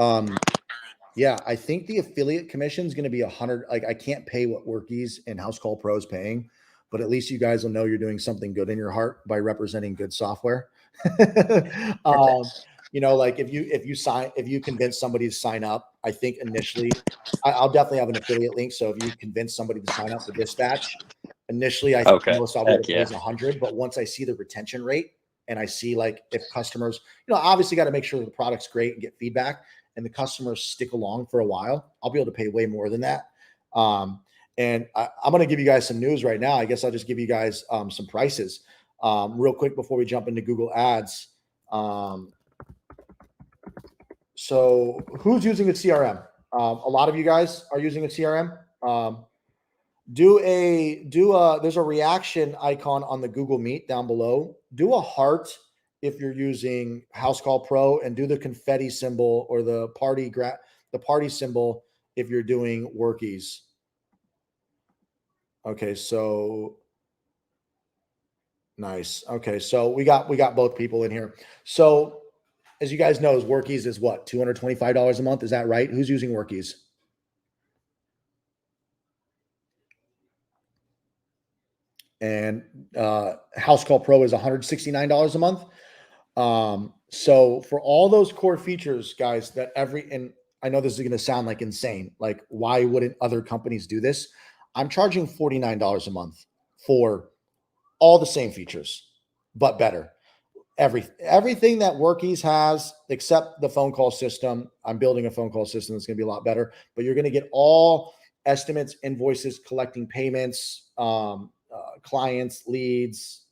Yeah, I think the affiliate commission is going to be 100. Like, I can't pay what Workies and HouseCallPro is paying, but at least you guys will know you're doing something good in your heart by representing good software. You know, like if you convince somebody to sign up, I think initially, I'll definitely have an affiliate link. So if you convince somebody to sign up for Dispatch, initially, I think Okay. most I'll be able Heck to pay yeah. is 100. But once I see the retention rate and I see like if customers, you know, obviously got to make sure the product's great and get feedback, and the customers stick along for a while, I'll be able to pay way more than that. And I'm going to give you guys some news right now. I guess I'll just give you guys some prices real quick before we jump into Google Ads. So who's using a CRM? A lot of you guys are using a CRM. There's a reaction icon on the Google Meet down below. Do a heart if you're using HouseCallPro, and do the confetti symbol or the party symbol if you're doing Workies. Okay, so nice. Okay, so we got both people in here. So as you guys know, Workies is what, $225 a month? Is that right? Who's using Workies? And HouseCallPro is $169 a month. So for all those core features, guys, and I know this is going to sound like insane. Like, why wouldn't other companies do this? I'm charging $49 a month for all the same features, but better. Everything that Workies has, except the phone call system. I'm building a phone call system that's going to be a lot better, but you're going to get all estimates, invoices, collecting payments, clients, leads,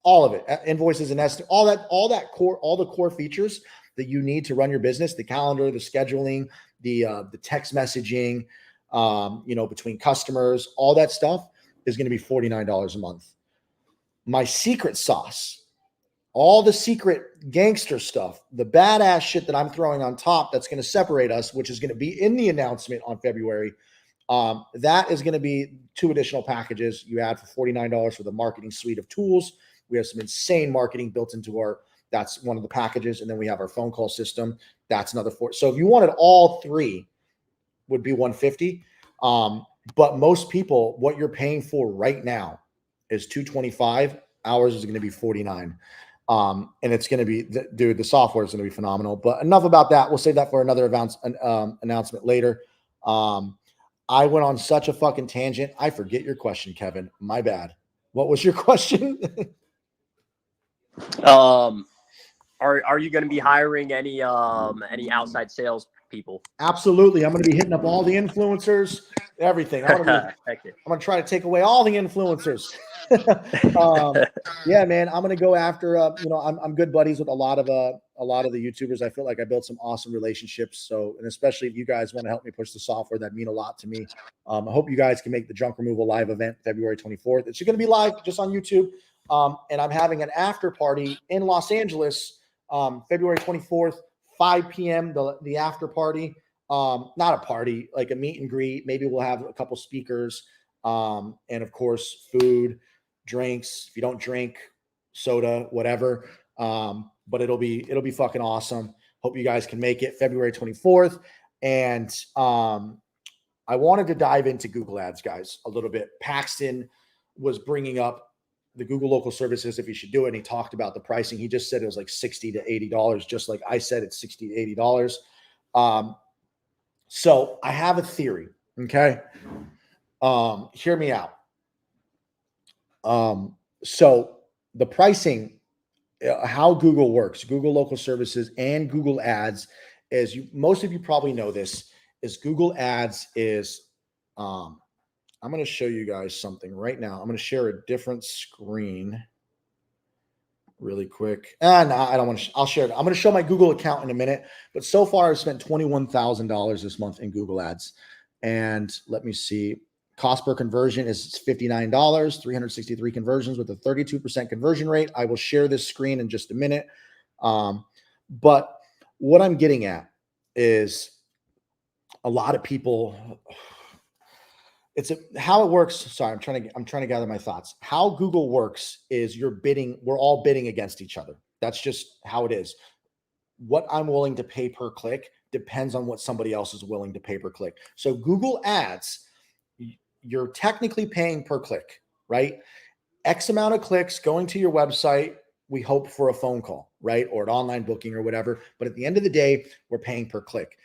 all of it, invoices and estimates, all the core features that you need to run your business, the calendar, the scheduling, the text messaging, between customers, all that stuff is going to be $49 a month. My secret sauce, all the secret gangster stuff, the badass shit that I'm throwing on top that's going to separate us, which is going to be in the announcement on February. That is going to be 2 additional packages you add for $49 for the marketing suite of tools. We have some insane marketing built into that's one of the packages. And then we have our phone call system. That's another 4. So if you wanted all 3, would be $150. But most people, what you're paying for right now is $225. Ours is going to be $49. And it's going to be, dude, the software is going to be phenomenal. But enough about that. We'll save that for another announcement later. I went on such a fucking tangent. I forget your question, Kevin. My bad. What was your question? Are you going to be hiring any outside sales people? Absolutely. I'm going to be hitting up all the influencers, everything. I'm going to try to take away all the influencers. Yeah, man, I'm going to go after, I'm good buddies with a lot of the YouTubers. I feel like I built some awesome relationships. So, and especially if you guys want to help me push the software, that'd mean a lot to me. I hope you guys can make the junk removal live event February 24th. It's going to be live just on YouTube. And I'm having an after party in Los Angeles, February 24th, 5 p.m. The after party, not a party, like a meet and greet. Maybe we'll have a couple speakers, and of course, food, drinks. If you don't drink, soda, whatever. But it'll be fucking awesome. Hope you guys can make it February 24th. And I wanted to dive into Google Ads, guys, a little bit. Paxton was bringing up the Google local services, if you should do it. And he talked about the pricing. He just said it was like $60 to $80, just like I said, it's $60 to $80. So I have a theory. Okay. Hear me out. So the pricing, how Google works, Google local services and Google Ads, most of you probably know this, is Google Ads is, I'm going to show you guys something right now. I'm going to share a different screen really quick. No, I don't want to. I'll share it. I'm going to show my Google account in a minute. But so far, I've spent $21,000 this month in Google Ads. And let me see. Cost per conversion is $59, 363 conversions with a 32% conversion rate. I will share this screen in just a minute. But what I'm getting at is a lot of people. How it works. Sorry, I'm trying to gather my thoughts. How Google works is you're bidding. We're all bidding against each other. That's just how it is. What I'm willing to pay per click, depends on what somebody else is willing to pay per click. So Google Ads, you're technically paying per click, right? X amount of clicks going to your website, we hope for a phone call, right? Or an online booking or whatever. But at the end of the day, we're paying per click.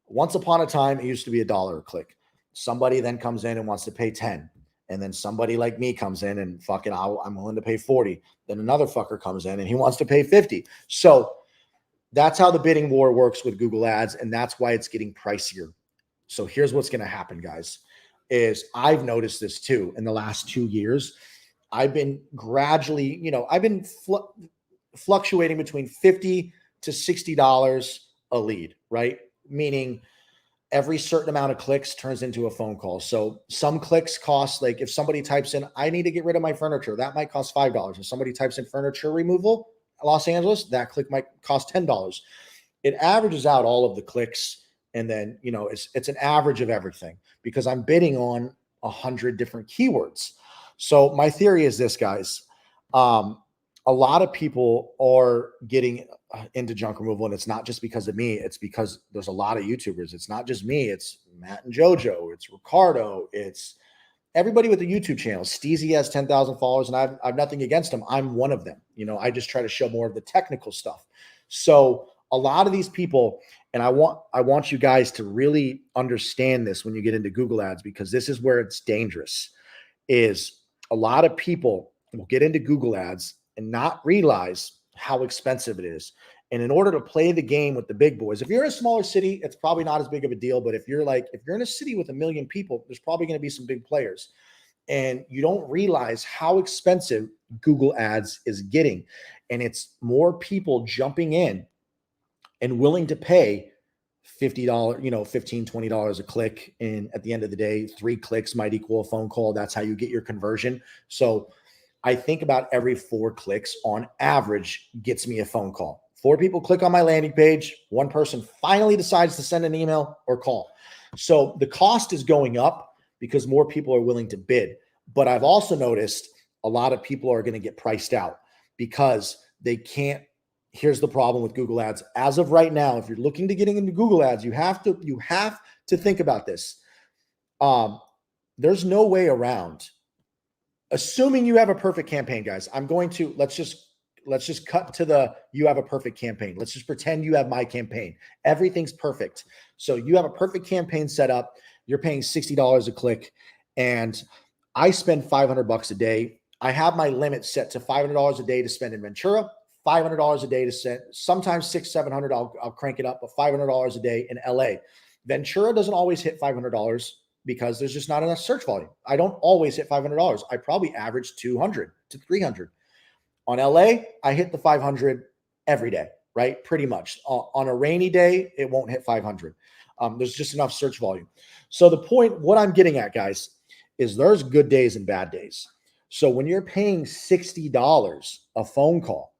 Once upon a time, it used to be $1 a click. Somebody then comes in and wants to pay 10. And then somebody like me comes in and fucking, I'm willing to pay 40. Then another fucker comes in and he wants to pay 50. So that's how the bidding war works with Google Ads. And that's why it's getting pricier. So here's what's going to happen, guys, is I've noticed this too in the last 2 years. I've been gradually, I've been fluctuating between $50 to $60 a lead, right? Meaning every certain amount of clicks turns into a phone call. So some clicks cost, like if somebody types in, I need to get rid of my furniture, that might cost $5. If somebody types in furniture removal, Los Angeles, that click might cost $10. It averages out all of the clicks. And then, it's an average of everything because I'm bidding on 100 different keywords. So my theory is this, guys. A lot of people are getting into junk removal, and it's not just because of me. It's because there's a lot of YouTubers. It's not just me. It's Matt and JoJo. It's Ricardo. It's everybody with a YouTube channel. Steezy has 10,000 followers, and I've nothing against him. I'm one of them. I just try to show more of the technical stuff. So a lot of these people, and I want you guys to really understand this when you get into Google Ads, because this is where it's dangerous, is a lot of people will get into Google Ads and not realize how expensive it is. And in order to play the game with the big boys, if you're in a smaller city, it's probably not as big of a deal. But if you're in a city with 1 million people, there's probably going to be some big players. And you don't realize how expensive Google Ads is getting. And it's more people jumping in and willing to pay $50, $15, $20 a click. And at the end of the day, 3 clicks might equal a phone call. That's how you get your conversion. So I think about every 4 clicks on average gets me a phone call. 4 people click on my landing page. 1 person finally decides to send an email or call. So the cost is going up because more people are willing to bid. But I've also noticed a lot of people are going to get priced out because they can't. Here's the problem with Google Ads. As of right now, if you're looking to getting into Google Ads, you have to think about this. There's no way around. Assuming you have a perfect campaign, guys, let's just cut to the, you have a perfect campaign. Let's just pretend you have my campaign. Everything's perfect. So you have a perfect campaign set up. You're paying $60 a click, and I spend $500 a day. I have my limit set to $500 a day to spend in Ventura, $500 a day to send, sometimes $600, $700. I'll crank it up, but $500 a day in LA. Ventura doesn't always hit $500 because there's just not enough search volume. I don't always hit $500. I probably average 200 to 300. On LA, I hit the 500 every day, right? Pretty much. On a rainy day, it won't hit 500. There's just enough search volume. So the point, what I'm getting at, guys, is there's good days and bad days. So when you're paying $60 a phone call,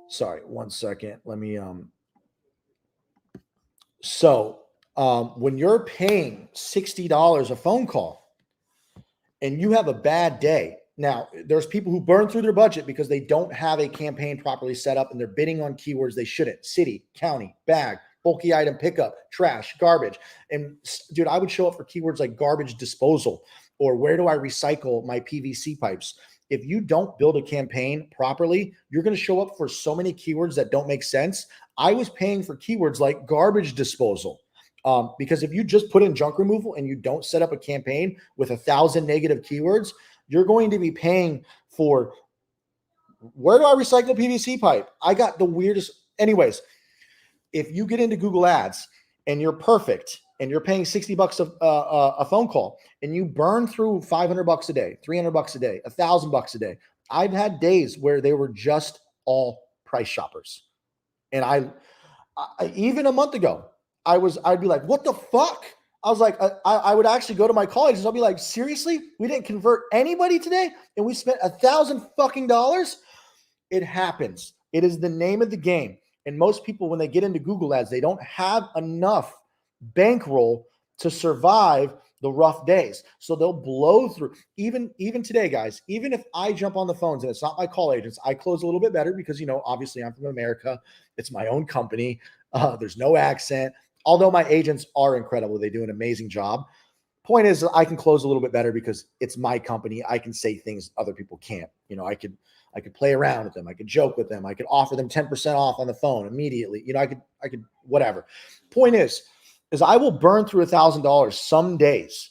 sorry, 1 second. Let me, when you're paying $60 a phone call and you have a bad day, now there's people who burn through their budget because they don't have a campaign properly set up and they're bidding on keywords they shouldn't. City, county, bag, bulky item pickup, trash, garbage. And dude, I would show up for keywords like garbage disposal or where do I recycle my PVC pipes? If you don't build a campaign properly, you're going to show up for so many keywords that don't make sense. I was paying for keywords like garbage disposal. Because if you just put in junk removal and you don't set up a campaign with 1,000 negative keywords, you're going to be paying for where do I recycle PVC pipe? I got the weirdest. Anyways, if you get into Google Ads and you're perfect and you're paying $60 a phone call and you burn through $500 a day, $300 a day, $1,000 a day, I've had days where they were just all price shoppers. And I even a month ago, I'd be like, what the fuck? I was like, I would actually go to my colleagues and I'll be like, seriously, we didn't convert anybody today and we spent $1,000 fucking dollars. It happens. It is the name of the game. And most people, when they get into Google Ads, they don't have enough bankroll to survive the rough days. So they'll blow through. Even today, guys, even if I jump on the phones and it's not my call agents, I close a little bit better because, obviously I'm from America. It's my own company. There's no accent. Although my agents are incredible, they do an amazing job. Point is, I can close a little bit better because it's my company. I can say things other people can't. You know, I could play around with them. I could joke with them. I could offer them 10% off on the phone immediately. You know, I could whatever. Point is I will burn through $1,000 some days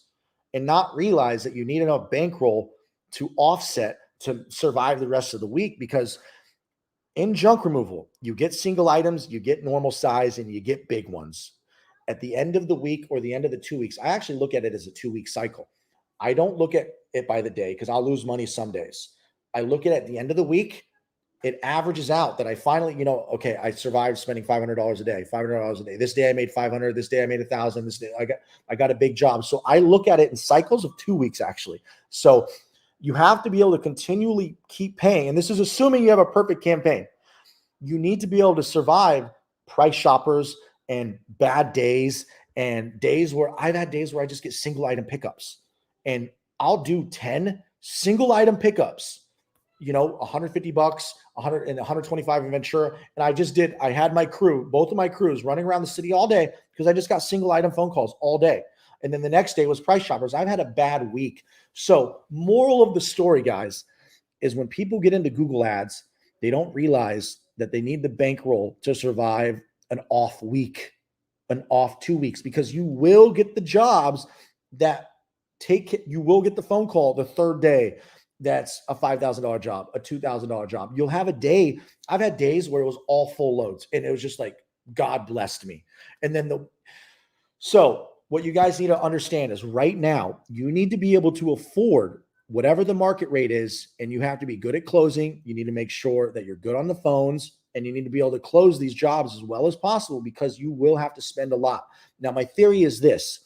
and not realize that you need enough bankroll to offset to survive the rest of the week, because in junk removal, you get single items, you get normal size, and you get big ones. At the end of the week or the end of the 2 weeks, I actually look at it as a 2-week cycle. I don't look at it by the day because I'll lose money some days. I look at it at the end of the week. It averages out that I finally, you know, okay, I survived spending $500 a day, $500 a day. This day I made 500. This day I made 1,000. This day I got a big job. So I look at it in cycles of 2 weeks, actually. So you have to be able to continually keep paying. And this is assuming you have a perfect campaign. You need to be able to survive price shoppers and bad days, and days where I've had days where I just get single item pickups, and I'll do 10 single item pickups, you know, $150, 100 and 125 in Ventura. And I had my crew, both of my crews running around the city all day because I just got single item phone calls all day. And then the next day was price shoppers. I've had a bad week. So moral of the story, guys, is when people get into Google ads, they don't realize that they need the bankroll to survive an off week, an off 2 weeks, because you will get the jobs that you will get the phone call the third day. That's a $5,000 job, a $2,000 job. You'll have a day. I've had days where it was all full loads and it was just like, God blessed me. And then so what you guys need to understand is right now, you need to be able to afford whatever the market rate is, and you have to be good at closing. You need to make sure that you're good on the phones, and you need to be able to close these jobs as well as possible, because you will have to spend a lot. Now, my theory is this.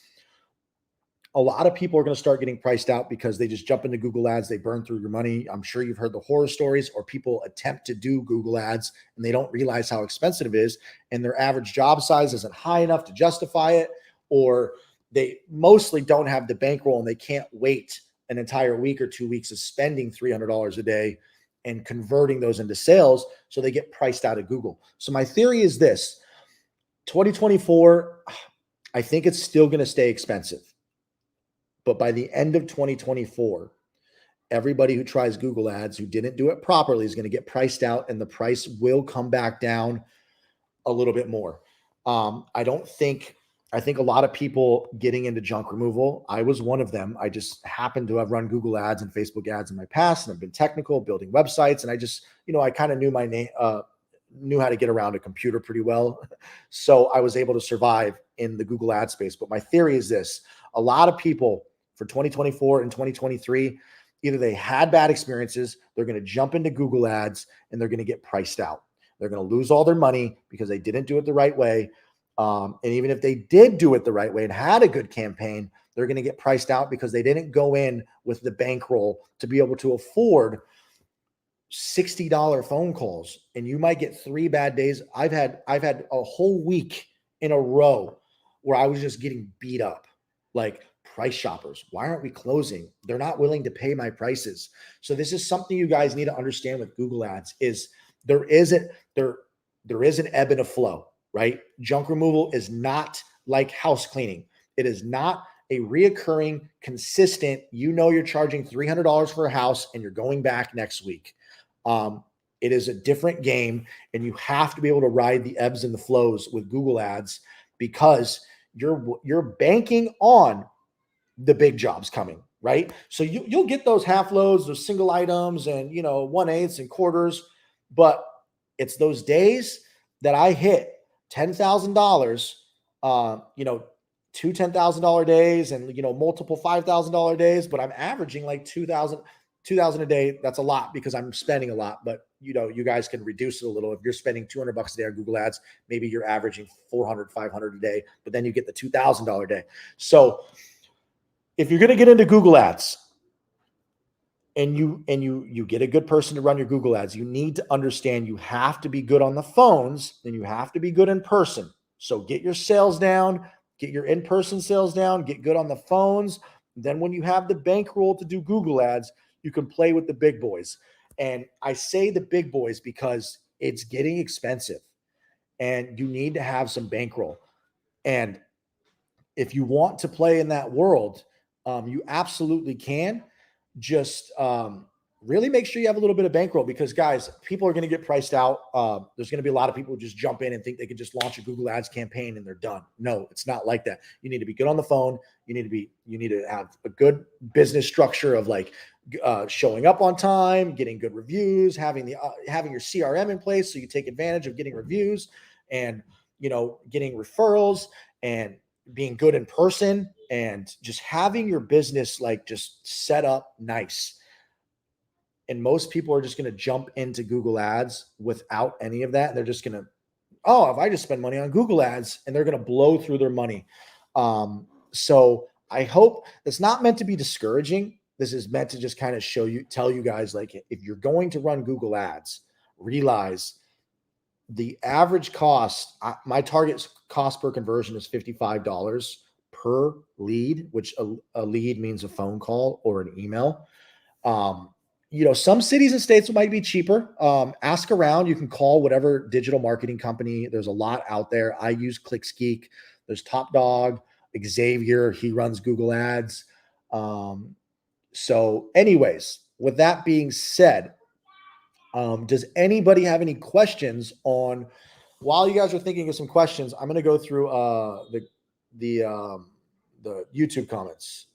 A lot of people are going to start getting priced out because they just jump into Google ads. They burn through your money. I'm sure you've heard the horror stories, or people attempt to do Google ads and they don't realize how expensive it is, and their average job size isn't high enough to justify it, or they mostly don't have the bankroll and they can't wait an entire week or 2 weeks of spending $300 a day and converting those into sales. So they get priced out of Google. So my theory is this: 2024, I think it's still going to stay expensive. But by the end of 2024, everybody who tries Google ads who didn't do it properly is going to get priced out, and the price will come back down a little bit more. I think a lot of people getting into junk removal, I was one of them. I just happened to have run Google ads and Facebook ads in my past, and I've been technical building websites. And I just, you know, I kind of knew my name, knew how to get around a computer pretty well. So I was able to survive in the Google ad space. But my theory is this: a lot of people for 2024 and 2023, either they had bad experiences, they're going to jump into Google ads, and they're going to get priced out. They're going to lose all their money because they didn't do it the right way. And even if they did do it the right way and had a good campaign, they're going to get priced out because they didn't go in with the bankroll to be able to afford $60 phone calls. And you might get 3 bad days. I've had a whole week in a row where I was just getting beat up. Like, price shoppers, why aren't we closing? They're not willing to pay my prices. So this is something you guys need to understand with Google ads: is there is an ebb and a flow, right? Junk removal is not like house cleaning. It is not a reoccurring, consistent, you're charging $300 for a house and you're going back next week. It is a different game, and you have to be able to ride the ebbs and the flows with Google ads, because you're banking on the big jobs coming, right? So you'll get those half loads, those single items, and 1/8 and quarters, but it's those days that I hit $10,000, two $10,000 days, and multiple $5,000 days, but I'm averaging like 2,000 a day. That's a lot because I'm spending a lot, but you guys can reduce it a little. If you're spending $200 a day on Google ads, maybe you're averaging 400, 500 a day, but then you get the $2,000 a day. So if you're going to get into Google ads and you get a good person to run your Google ads, you need to understand you have to be good on the phones and you have to be good in person. So get your sales down, get your in-person sales down, get good on the phones. Then when you have the bankroll to do Google ads, you can play with the big boys. And I say the big boys because it's getting expensive. and you need to have some bankroll. And if you want to play in that world, you absolutely can. Just really make sure you have a little bit of bankroll, because guys, people are going to get priced out. There's going to be a lot of people who just jump in and think they can just launch a Google Ads campaign and they're done. No, it's not like that. You need to be good on the phone. You need to have a good business structure of like showing up on time, getting good reviews, having your CRM in place so you take advantage of getting reviews and, getting referrals and being good in person, and just having your business like just set up nice. And most people are just going to jump into Google Ads without any of that. They're just going to, if I just spend money on Google Ads, and they're going to blow through their money. So I hope it's not meant to be discouraging. This is meant to just kind of tell you guys, like, if you're going to run Google Ads, realize the average cost, my target cost per conversion is $55 per lead, which a lead means a phone call or an email. Some cities and states might be cheaper. Ask around. You can call whatever digital marketing company. There's a lot out there. I use ClicksGeek. There's Top Dog, Xavier. He runs Google Ads. So anyways, with that being said, does anybody have any questions on, while you guys are thinking of some questions, I'm going to go through the YouTube comments.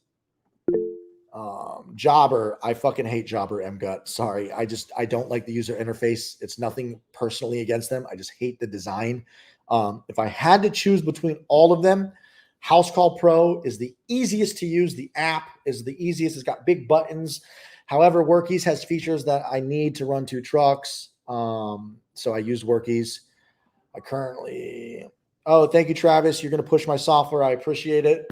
Jobber, I fucking hate Jobber MGut. Sorry. I don't like the user interface. It's nothing personally against them. I just hate the design. If I had to choose between all of them, HouseCallPro is the easiest to use. The app is the easiest. It's got big buttons. However, Workies has features that I need to run 2 trucks. So I use Workies. Thank you, Travis. You're going to push my software. I appreciate it.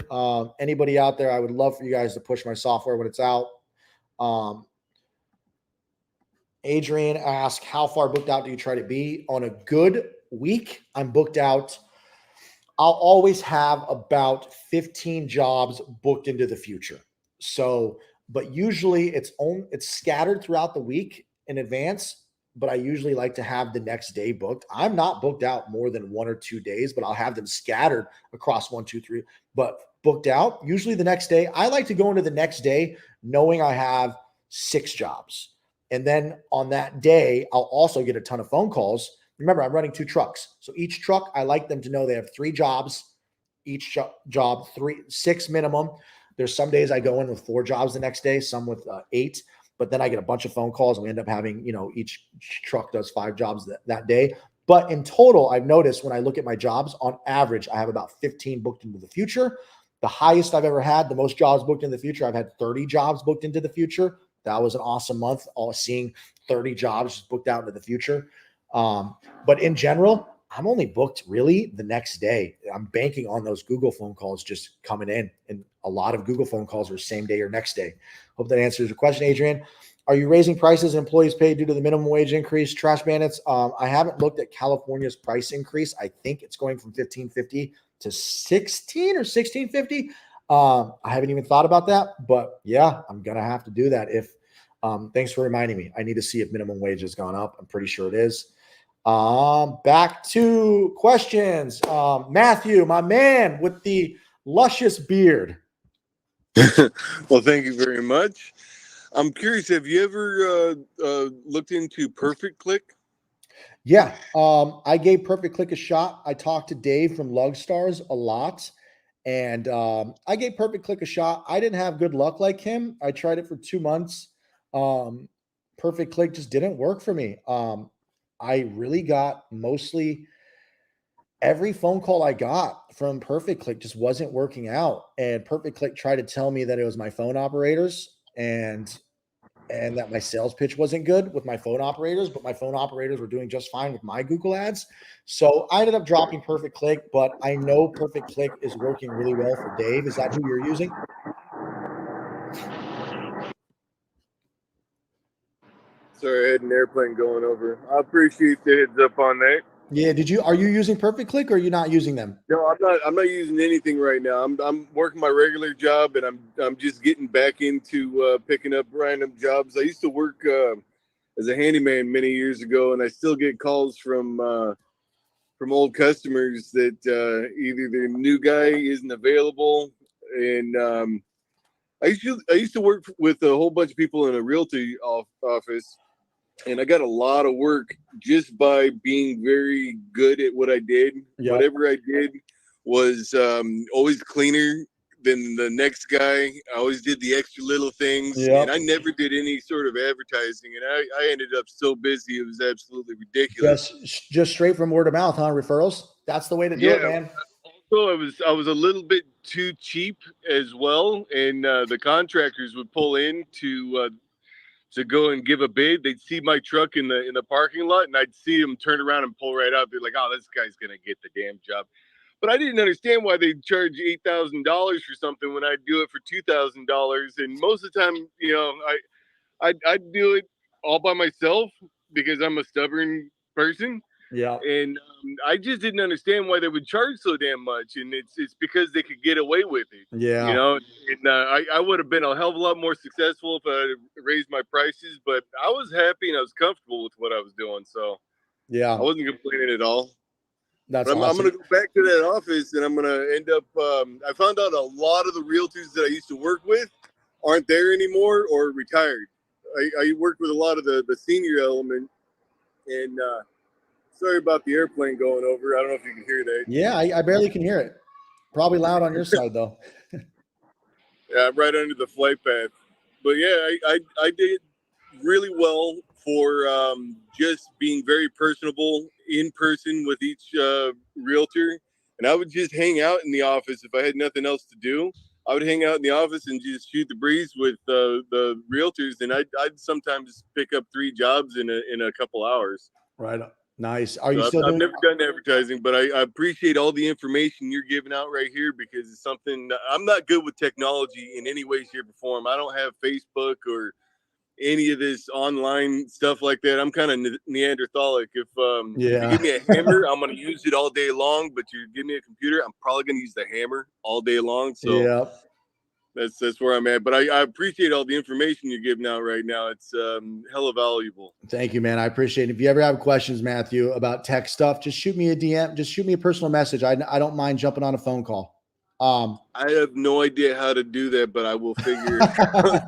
Anybody out there, I would love for you guys to push my software when it's out. Adrian asked, how far booked out do you try to be? On a good week, I'm booked out. I'll always have about 15 jobs booked into the future. So, but usually it's scattered throughout the week in advance, but I usually like to have the next day booked. I'm not booked out more than 1 or 2 days, but I'll have them scattered across 1, 2, 3, but booked out usually the next day. I like to go into the next day knowing I have 6 jobs. And then on that day, I'll also get a ton of phone calls. Remember, I'm running 2 trucks. So each truck, I like them to know they have 3 jobs, each job 6 minimum. There's some days I go in with 4 jobs the next day, some with 8, but then I get a bunch of phone calls and we end up having, each truck does 5 jobs that day. But in total, I've noticed when I look at my jobs, on average, I have about 15 booked into the future. The highest I've ever had, the most jobs booked in the future, I've had 30 jobs booked into the future. That was an awesome month, seeing 30 jobs booked out into the future. But in general, I'm only booked really the next day. I'm banking on those Google phone calls just coming in. And a lot of Google phone calls are same day or next day. Hope that answers your question, Adrian. Are you raising prices employees pay due to the minimum wage increase? Trash bandits. I haven't looked at California's price increase. I think it's going from $15.50 to $16 or $16.50. I haven't even thought about that, but yeah, I'm going to have to do that. Thanks for reminding me. I need to see if minimum wage has gone up. I'm pretty sure it is. Back to questions. Matthew, my man with the luscious beard. Well, thank you very much. I'm curious, have you ever looked into Perfect Click? Yeah. I gave Perfect Click a shot. I talked to Dave from Lugstars a lot, and I gave Perfect Click a shot. I didn't have good luck like him. I tried it for 2 months. Perfect Click just didn't work for me. I really got mostly every phone call I got from Perfect Click just wasn't working out. And Perfect Click tried to tell me that it was my phone operators and that my sales pitch wasn't good with my phone operators, but my phone operators were doing just fine with my Google ads. So I ended up dropping Perfect Click, but I know Perfect Click is working really well for Dave. Is that who you're using? Sorry, I had an airplane going over. I appreciate the heads up on that. Yeah. Are you using Perfect Click or are you not using them? No, I'm not using anything right now. I'm working my regular job and I'm just getting back into picking up random jobs. I used to work as a handyman many years ago, and I still get calls from from old customers that either their new guy isn't available, and I used to work with a whole bunch of people in a realty office, and I got a lot of work just by being very good at what I did. Yep. Whatever I did was always cleaner than the next guy. I always did the extra little things, Yep. and I never did any sort of advertising, and I ended up so busy it was absolutely ridiculous. Just straight from word of mouth, huh? Referrals. That's the way to do it, man. Also, I was a little bit too cheap as well, and the contractors would pull in to go and give a bid. They'd see my truck in the parking lot, and I'd see them turn around and pull right out. They're like, "Oh, this guy's gonna get the damn job." But I didn't understand why they'd charge $8,000 for something when I'd do it for $2,000. And most of the time, you know, I'd do it all by myself because I'm a stubborn person. Yeah. And I just didn't understand why they would charge so damn much. And it's because they could get away with it. Yeah. You know, and I would have been a hell of a lot more successful if I had raised my prices, but I was happy and I was comfortable with what I was doing. So yeah, I wasn't complaining at all. That's I'm awesome. going to go back to that office, and I'm going to end up. I found out a lot of the realtors that I used to work with aren't there anymore or retired. I worked with a lot of the senior element, and sorry about the airplane going over. I don't know if you can hear that. Yeah, I barely can hear it. Probably loud on your side though. Yeah, I'm right under the flight path. But yeah, I did really well for just being very personable in person with each realtor. And I would just hang out in the office if I had nothing else to do. I would hang out in the office and just shoot the breeze with the realtors. And I'd sometimes pick up 3 jobs in a couple hours. Right. Nice. Are you So still I've doing? never done advertising, but I appreciate all the information you're giving out right here because it's something I'm not good with technology in any way, shape, or form. I don't have Facebook or any of this online stuff like that. I'm kind of Neanderthalic. If you give me a hammer, I'm going to use it all day long. But you give me a computer, I'm probably going to use the hammer all day long. So yeah, that's where I'm at. But I appreciate all the information you're giving out right now. It's hella valuable. Thank you, man. I appreciate it. If you ever have questions, Matthew, about tech stuff, just shoot me a DM. Just shoot me a personal message. I don't mind jumping on a phone call. I have no idea how to do that, but I will figure it out.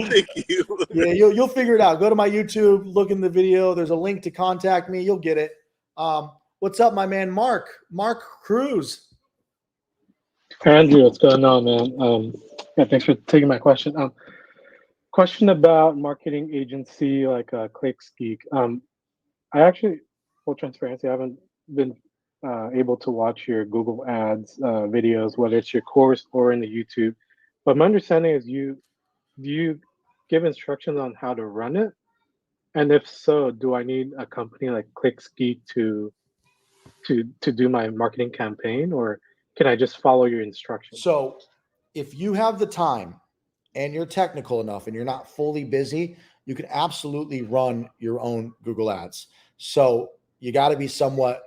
Thank you. Yeah, you'll figure it out. Go to my YouTube, look in the video. There's a link to contact me. You'll get it. What's up, my man, Mark Cruz? Andrew, what's going on, man? Yeah, thanks for taking my question. Question about marketing agency like ClickSgeek. I actually, full transparency, I haven't been able to watch your Google Ads videos, whether it's your course or in the YouTube. But my understanding is do you give instructions on how to run it? And if so, do I need a company like ClickSgeek to do my marketing campaign, or can I just follow your instructions? So if you have the time and you're technical enough and you're not fully busy, you can absolutely run your own Google Ads. So you got to be somewhat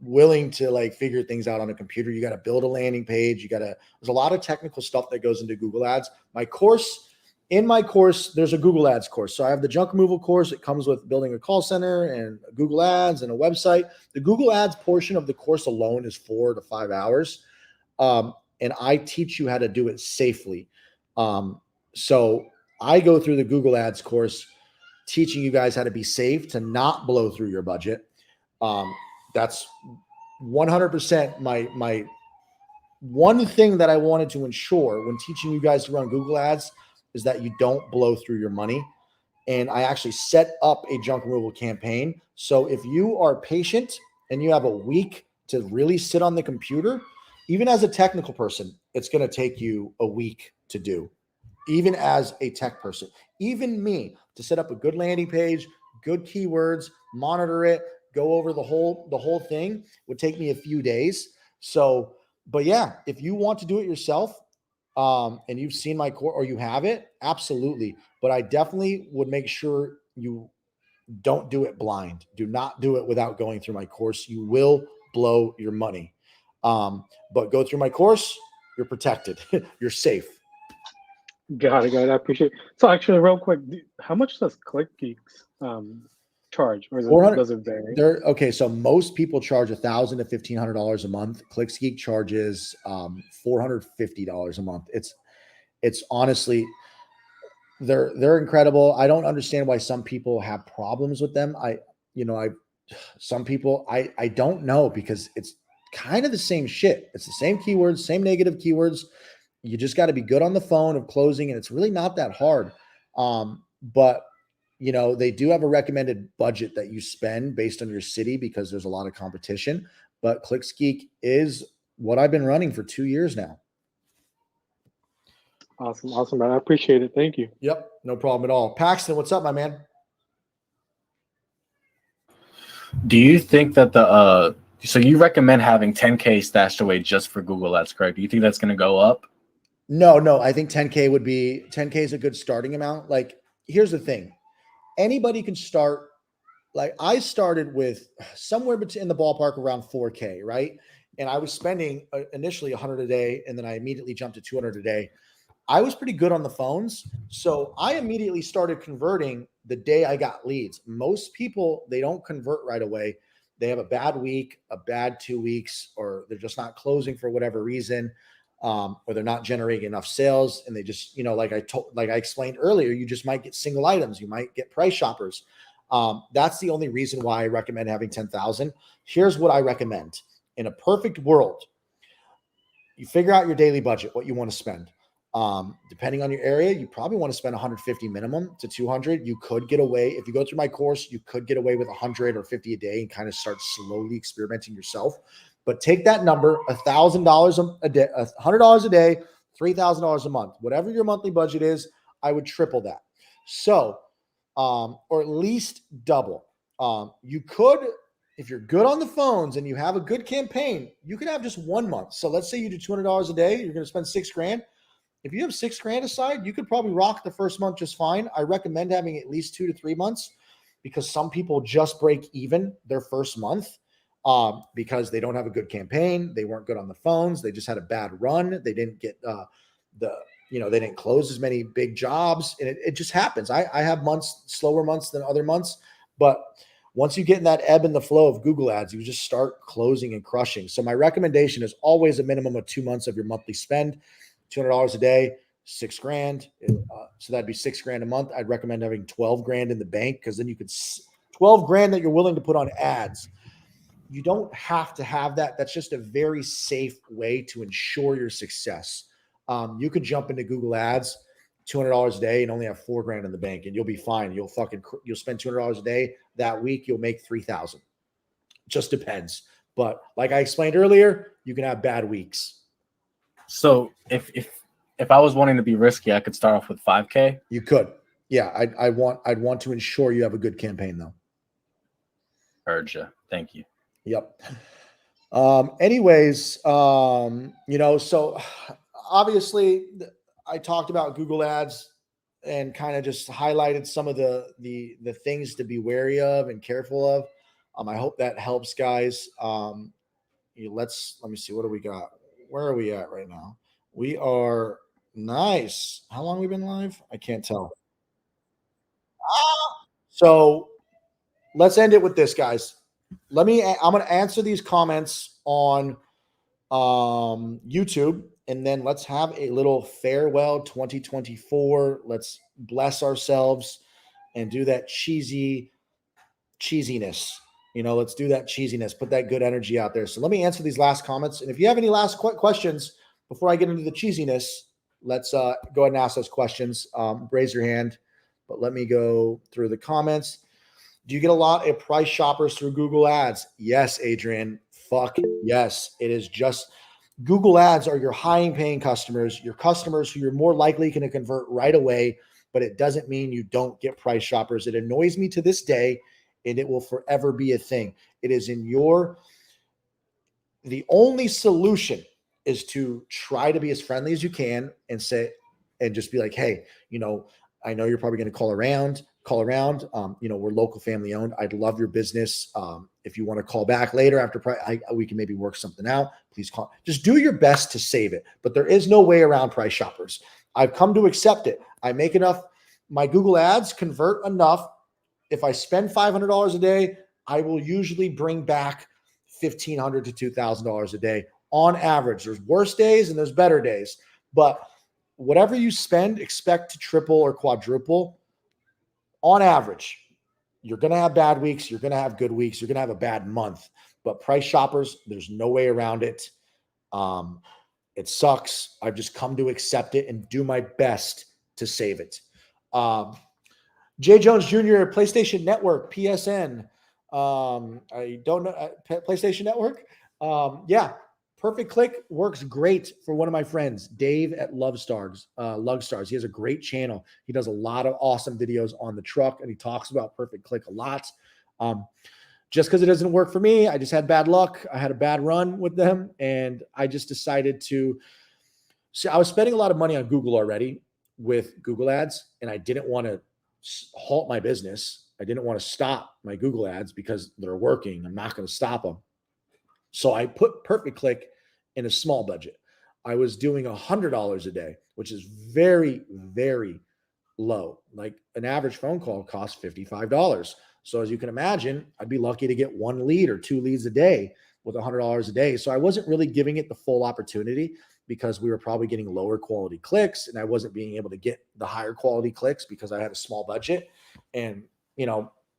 willing to like figure things out on a computer. You got to build a landing page. There's a lot of technical stuff that goes into Google Ads. In my course, there's a Google Ads course. So I have the junk removal course. It comes with building a call center and Google Ads and a website. The Google Ads portion of the course alone is 4 to 5 hours. And I teach you how to do it safely. So I go through the Google Ads course, teaching you guys how to be safe, to not blow through your budget. That's 100% my one thing that I wanted to ensure when teaching you guys to run Google Ads is that you don't blow through your money. And I actually set up a junk removal campaign. So if you are patient and you have a week to really sit on the computer, even as a technical person, it's going to take you a week to do. Even as a tech person, even me, to set up a good landing page, good keywords, monitor it, go over the whole thing would take me a few days. So, but yeah, if you want to do it yourself, and you've seen my course or you have it, absolutely. But I definitely would make sure you don't do it blind. Do not do it without going through my course. You will blow your money. But go through my course, you're protected. You're safe. Got it. I appreciate it. So actually, real quick, how much does ClickGeeks charge, or 400. does it vary? Okay, so most people charge $1,000 to $1,500 a month. ClickSgeek charges $450 a month. It's honestly, they're incredible. I don't understand why some people have problems with them. Some people I don't know, because it's kind of the same shit. It's the same keywords, same negative keywords. You just got to be good on the phone of closing, and it's really not that hard. But they do have a recommended budget that you spend based on your city, because there's a lot of competition. But ClickSgeek is what I've been running for 2 years now. Awesome, man. I appreciate it. Thank you. Yep, no problem at all. Paxton, what's up, my man? Do you think that so you recommend having 10K stashed away just for Google Ads, correct? Do you think that's going to go up? No, I think 10K is a good starting amount. Like, here's the thing. Anybody can start. Like, I started with somewhere in the ballpark around 4K, right? And I was spending initially 100 a day, and then I immediately jumped to 200 a day. I was pretty good on the phones, so I immediately started converting the day I got leads. Most people, they don't convert right away. They have a bad week, a bad 2 weeks, or they're just not closing for whatever reason, or they're not generating enough sales, and they just, like I explained earlier, you just might get single items, you might get price shoppers. That's the only reason why I recommend having 10,000. Here's what I recommend. In a perfect world, you figure out your daily budget, what you want to spend. Depending on your area, you probably want to spend 150 minimum to 200. You could get away, if you go through my course, you could get away with 100 or 50 a day and kind of start slowly experimenting yourself. But take that number, $1,000 a day, $100 a day, $3,000 a month, whatever your monthly budget is, I would triple that. So, or at least double. You could, if you're good on the phones and you have a good campaign, you could have just 1 month. So let's say you do $200 a day, you're going to spend $6,000. If you have $6,000 aside, you could probably rock the first month just fine. I recommend having at least 2 to 3 months, because some people just break even their first month because they don't have a good campaign. They weren't good on the phones. They just had a bad run. They didn't get they didn't close as many big jobs, and it just happens. I have slower months than other months, but once you get in that ebb and the flow of Google ads, you just start closing and crushing. So my recommendation is always a minimum of 2 months of your monthly spend. $200 a day, $6,000. So that'd be $6,000 a month. I'd recommend having 12 grand in the bank, because then you could 12 grand that you're willing to put on ads. You don't have to have that. That's just a very safe way to ensure your success. You could jump into Google ads, $200 a day, and only have 4 grand in the bank, and you'll be fine. You'll spend $200 a day. That week, you'll make 3,000. Just depends. But like I explained earlier, you can have bad weeks. So if I was wanting to be risky, I could start off with 5K. You could. Yeah, I'd want to ensure you have a good campaign, though. Heard you. Thank you. Yep. Anyways, so obviously I talked about Google ads and kind of just highlighted some of the things to be wary of and careful of. I hope that helps, guys. Let me see. What do we got? Where are we at right now? We are nice. How long have we been live? I can't tell. So let's end it with this, guys. I'm going to answer these comments on YouTube, and then let's have a little farewell 2024. Let's bless ourselves and do that cheesiness. Let's do that cheesiness, put that good energy out there. So let me answer these last comments. And if you have any last questions before I get into the cheesiness, let's go ahead and ask those questions. Raise your hand, but let me go through the comments. Do you get a lot of price shoppers through Google ads? Yes, Adrian. Fuck yes. It is just Google ads are your high paying customers, your customers who you're more likely going to convert right away, but it doesn't mean you don't get price shoppers. It annoys me to this day, and it will forever be a thing. It is the only solution is to try to be as friendly as you can and just be like, hey, I know you're probably going to call around. We're local family owned. I'd love your business. If you want to call back later after we can maybe work something out, please call. Just do your best to save it. But there is no way around price shoppers. I've come to accept it. I make enough. My Google ads convert enough if I spend $500 a day, I will usually bring back $1,500 to $2,000 a day on average. There's worse days and there's better days, but whatever you spend, expect to triple or quadruple on average. You're going to have bad weeks. You're going to have good weeks. You're going to have a bad month, but price shoppers, there's no way around it. It sucks. I've just come to accept it and do my best to save it. Jay Jones Jr., PlayStation Network, PSN. I don't know, PlayStation Network. Yeah, Perfect Click works great for one of my friends, Dave at Lugstars. He has a great channel. He does a lot of awesome videos on the truck, and he talks about Perfect Click a lot. Just because it doesn't work for me, I just had bad luck. I had a bad run with them, and I just decided to. See, I was spending a lot of money on Google already with Google ads, and I didn't want to halt my business. I didn't want to stop my Google ads because they're working. I'm not going to stop them. So I put Perfect Click in a small budget. I was doing $100 a day, which is very, very low. Like an average phone call costs $55. So as you can imagine, I'd be lucky to get 1 lead or 2 leads a day with $100 a day. So I wasn't really giving it the full opportunity because we were probably getting lower quality clicks, and I wasn't being able to get the higher quality clicks because I had a small budget, and,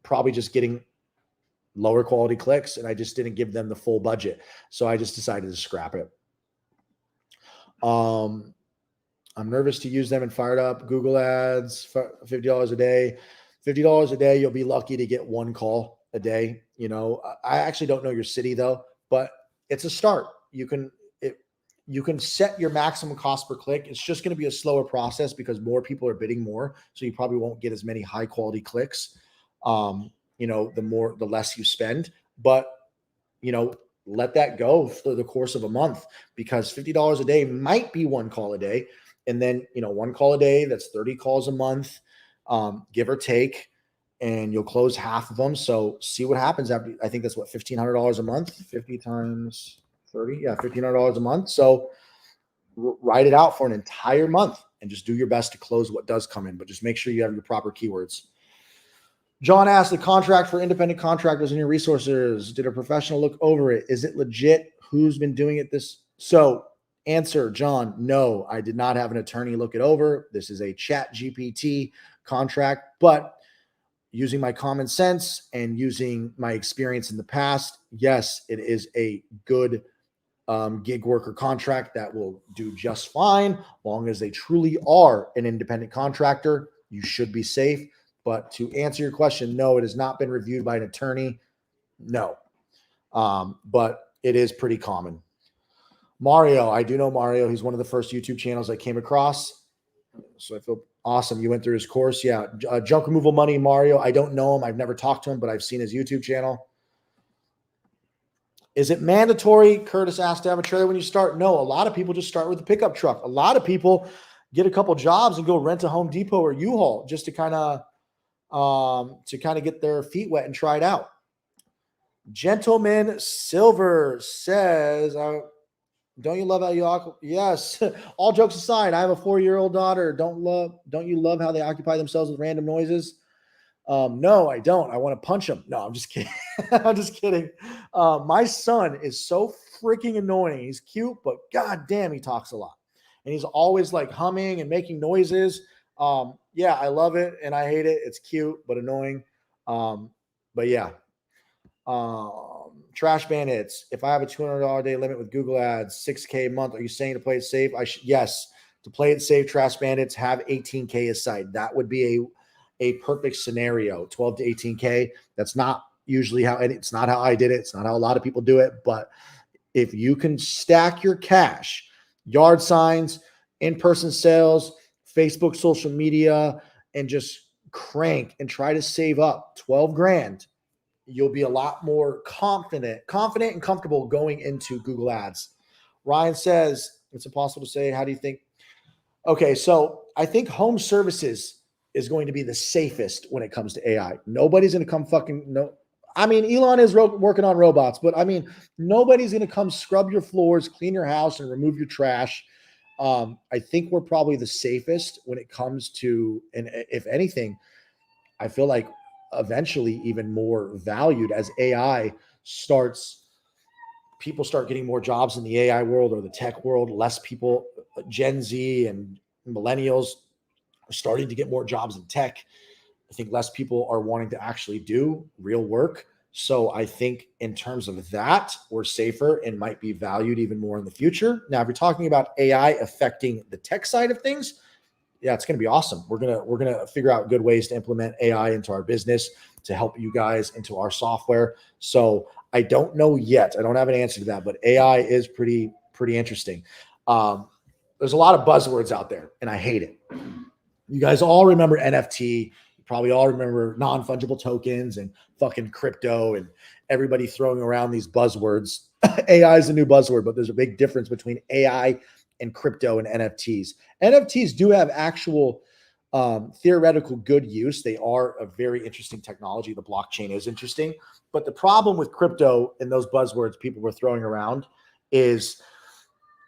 probably just getting lower quality clicks, and I just didn't give them the full budget. So I just decided to scrap it. I'm nervous to use them and fired up. Google ads, $50 a day. $50 a day, you'll be lucky to get 1 call a day. I actually don't know your city though, but it's a start. You can set your maximum cost per click. It's just going to be a slower process because more people are bidding more. So you probably won't get as many high quality clicks. The less you spend, but let that go for the course of a month, because $50 a day might be 1 call a day. And then, 1 call a day, that's 30 calls a month, give or take, and you'll close half of them. So see what happens after. I think that's what, $1,500 a month, 50 times 30. Yeah. $1,500 a month. So write it out for an entire month and just do your best to close what does come in, but just make sure you have your proper keywords. John asked, the contract for independent contractors and your resources, did a professional look over it? Is it legit? Who's been doing it this? So answer, John, no, I did not have an attorney look it over. This is a Chat GPT contract, but using my common sense and using my experience in the past, yes, it is a good gig worker contract that will do just fine. Long as they truly are an independent contractor, you should be safe. But to answer your question, no, it has not been reviewed by an attorney. No. But it is pretty common. Mario, I do know Mario. He's one of the first YouTube channels I came across. So I feel awesome. You went through his course. Yeah. Junk removal money, Mario. I don't know him. I've never talked to him, but I've seen his YouTube channel. Is it mandatory, Curtis asked, to have a trailer when you start? No, a lot of people just start with a pickup truck. A lot of people get a couple jobs and go rent a Home Depot or U-Haul just to kind of get their feet wet and try it out. Gentleman Silver says, don't you love how you yes. All jokes aside, I have a 4-year-old daughter. Don't you love how they occupy themselves with random noises? No, I don't. I want to punch them. No, I'm just kidding. I'm just kidding. My son is so freaking annoying. He's cute, but god damn, he talks a lot. And he's always like humming and making noises. Yeah, I love it and I hate it. It's cute, but annoying. But yeah. Trash Bandits. If I have a $200 a day limit with Google ads, $6K a month, are you saying to play it safe? Yes, to play it safe, Trash Bandits, have $18K aside. That would be a perfect scenario. 12 to 18K. That's not usually it's not how I did it. It's not how a lot of people do it. But if you can stack your cash, yard signs, in-person sales, Facebook, social media, and just crank and try to save up 12 grand, you'll be a lot more confident and comfortable going into Google ads. Ryan says, it's impossible to say. How do you think? Okay. So I think home services is going to be the safest when it comes to AI. Nobody's going to come Elon is working on robots, but nobody's going to come scrub your floors, clean your house, and remove your trash. I think we're probably the safest when it comes to, and if anything, I feel like eventually even more valued as people start getting more jobs in the AI world or the tech world. Less people, Gen Z and millennials, are starting to get more jobs in tech. I think less people are wanting to actually do real work. So I think in terms of that, we're safer and might be valued even more in the future. Now, if you're talking about AI affecting the tech side of things, yeah, it's going to be awesome. We're going to figure out good ways to implement AI into our business to help you guys into our software. So I don't know yet. I don't have an answer to that, but AI is pretty interesting. There's a lot of buzzwords out there, and I hate it. You guys all remember NFT. You probably all remember non-fungible tokens and fucking crypto and everybody throwing around these buzzwords. AI is a new buzzword, but there's a big difference between AI and crypto and NFTs. NFTs do have actual theoretical good use. They are a very interesting technology. The blockchain is interesting. But the problem with crypto and those buzzwords people were throwing around is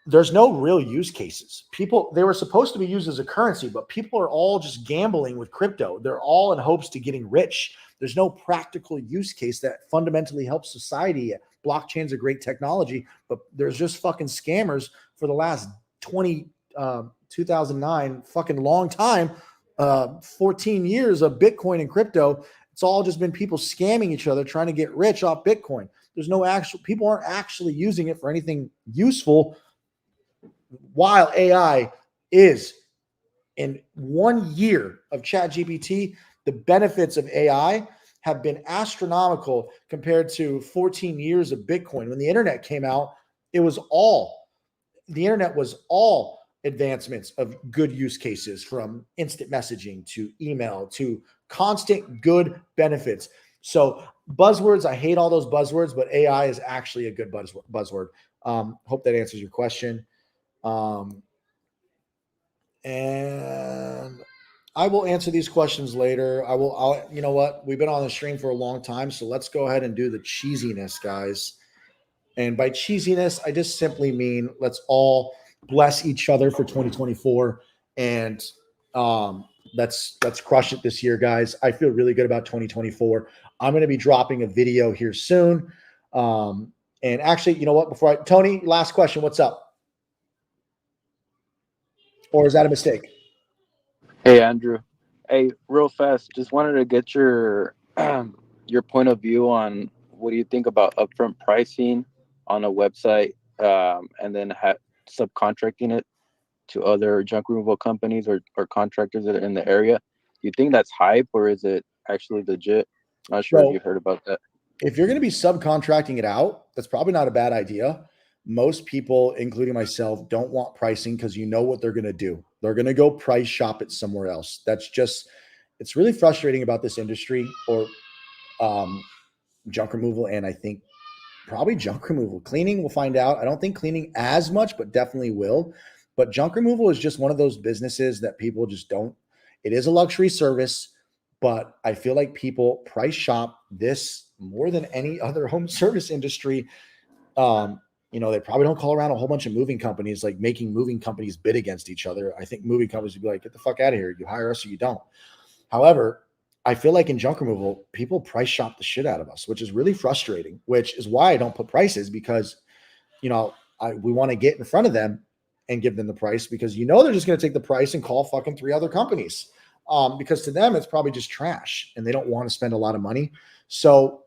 there's no real use cases. They were supposed to be used as a currency, but people are all just gambling with crypto. They're all in hopes to getting rich. There's no practical use case that fundamentally helps society. Blockchain's a great technology, but there's just fucking scammers for the last 2009, fucking long time, 14 years of Bitcoin and crypto. It's all just been people scamming each other, trying to get rich off Bitcoin. There's no people aren't actually using it for anything useful. While AI is, in 1 year of ChatGPT, the benefits of AI have been astronomical compared to 14 years of Bitcoin. When the internet came out, the internet was all advancements of good use cases, from instant messaging to email to constant good benefits. So buzzwords, I hate all those buzzwords, but AI is actually a good buzzword. Hope that answers your question. And I will answer these questions later. You know what? We've been on the stream for a long time, so let's go ahead and do the cheesiness, guys. And by cheesiness, I just simply mean let's all bless each other for 2024, and let's crush it this year, guys. I feel really good about 2024. I'm going to be dropping a video here soon. And actually, you know what? Tony, last question. What's up? Or is that a mistake? Hey, Andrew. Hey, real fast, just wanted to get your point of view on what do you think about upfront pricing on a website, and then subcontracting it to other junk removal companies or contractors that are in the area. Do you think that's hype, or is it actually legit? Not sure if you heard about that. If you're going to be subcontracting it out, that's probably not a bad idea. Most people, including myself, don't want pricing because you know what they're going to do. They're going to go price shop it somewhere else. It's really frustrating about this industry, or junk removal. And I think probably junk removal. Cleaning, we'll find out. I don't think cleaning as much, but definitely will. But junk removal is just one of those businesses that people just don't. It is a luxury service, but I feel like people price shop this more than any other home service industry. They probably don't call around a whole bunch of moving companies, like making moving companies bid against each other. I think moving companies would be like, get the fuck out of here. You hire us or you don't. However, I feel like in junk removal, people price shop the shit out of us, which is really frustrating, which is why I don't put prices, because, we want to get in front of them and give them the price, because they're just going to take the price and call fucking 3 other companies. Because to them, it's probably just trash and they don't want to spend a lot of money. So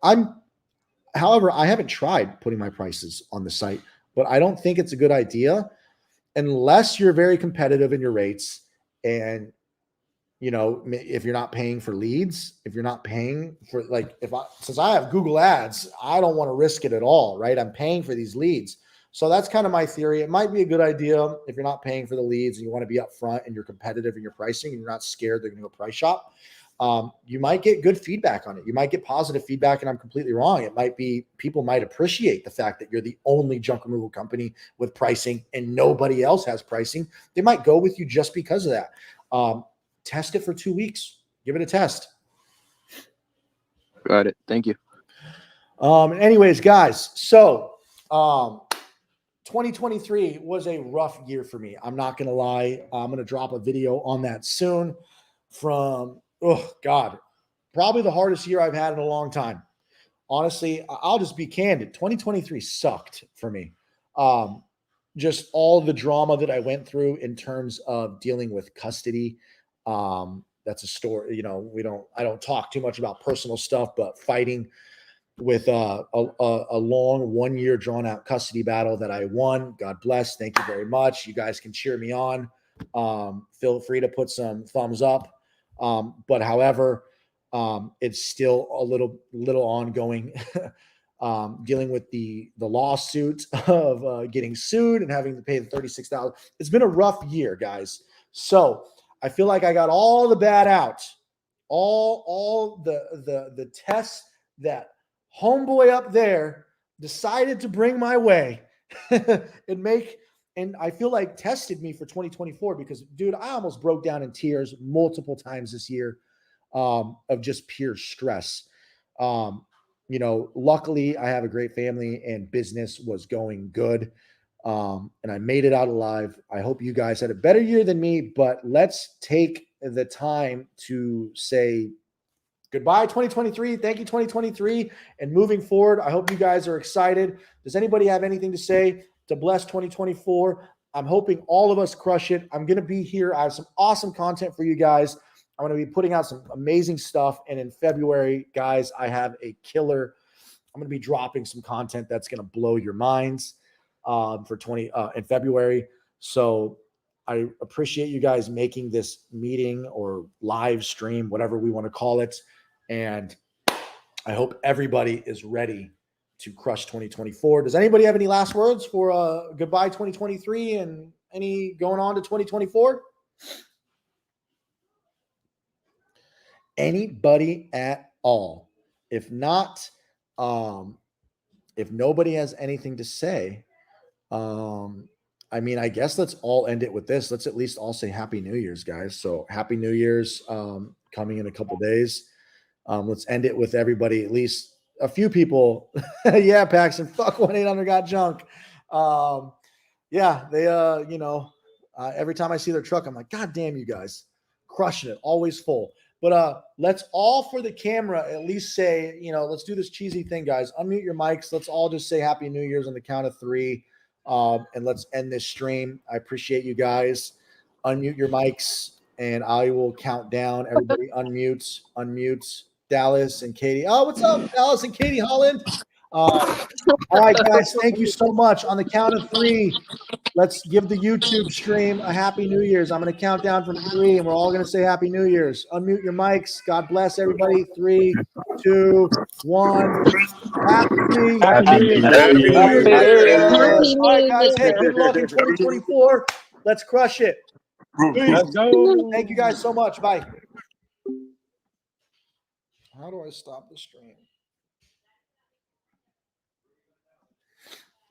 however, I haven't tried putting my prices on the site, but I don't think it's a good idea unless you're very competitive in your rates. And, if you're not paying for leads, if you're not paying for, since I have Google ads, I don't want to risk it at all, right? I'm paying for these leads. So that's kind of my theory. It might be a good idea if you're not paying for the leads and you want to be upfront and you're competitive in your pricing and you're not scared they're going to go price shop. You might get good feedback on it. You might get positive feedback, and I'm completely wrong. It might be people might appreciate the fact that you're the only junk removal company with pricing and nobody else has pricing. They might go with you just because of that. Test it for 2 weeks. Give it a test. Got it. Thank you. Anyways, guys, so 2023 was a rough year for me. I'm not going to lie. I'm going to drop a video on that soon from, probably the hardest year I've had in a long time. Honestly, I'll just be candid. 2023 sucked for me. Just all the drama that I went through in terms of dealing with custody. That's a story, you know, I don't talk too much about personal stuff, but fighting with a long 1 year drawn out custody battle that I won. God bless. Thank you very much. You guys can cheer me on. Feel free to put some thumbs up. But however, it's still a little ongoing, dealing with the lawsuit of getting sued and having to pay the $36,000. It's been a rough year, guys. So I feel like I got all the bad out, all the tests that homeboy up there decided to bring my way and I feel like tested me for 2024 because, dude, I almost broke down in tears multiple times this year of just pure stress. You know, luckily I have a great family and business was going good. And I made it out alive. I hope you guys had a better year than me, but let's take the time to say goodbye 2023. Thank you 2023. And moving forward, I hope you guys are excited. Does anybody have anything to say to bless 2024? I'm hoping all of us crush it. I'm going to be here. I have some awesome content for you guys. I'm going to be putting out some amazing stuff. And in February, guys, I have a killer. I'm going to be dropping some content that's going to blow your minds for in February. So I appreciate you guys making this meeting or live stream, whatever we want to call it. And I hope everybody is ready to crush 2024. Does anybody have any last words for goodbye 2023 and any going on to 2024? Anybody at all? If not, if nobody has anything to say, I mean, I guess let's all end it with this. Let's at least all say Happy New Year's, guys. So Happy New Year's coming in a couple days. Let's end it with everybody, at least a few people. Yeah, Paxton, fuck 1-800 got junk. Yeah, they, you know, every time I see their truck, I'm like, God damn, you guys, crushing it, always full. But let's all for the camera at least say, you know, let's do this cheesy thing, guys. Unmute your mics. Let's all just say Happy New Year's on the count of 3. And let's end this stream. I appreciate you guys. Unmute your mics and I will count down. Everybody unmute. Dallas and Katie. Oh, what's up, Dallas and Katie Holland? All right, guys, thank you so much. On the count of 3, let's give the YouTube stream a Happy New Year's. I'm going to count down from 3, and we're all going to say Happy New Year's. Unmute your mics. God bless everybody. 3, 2, 1. Happy New Year. All right, guys. Hey, good luck in 2024. Let's crush it. Let's go. Thank you guys so much. Bye. How do I stop the stream?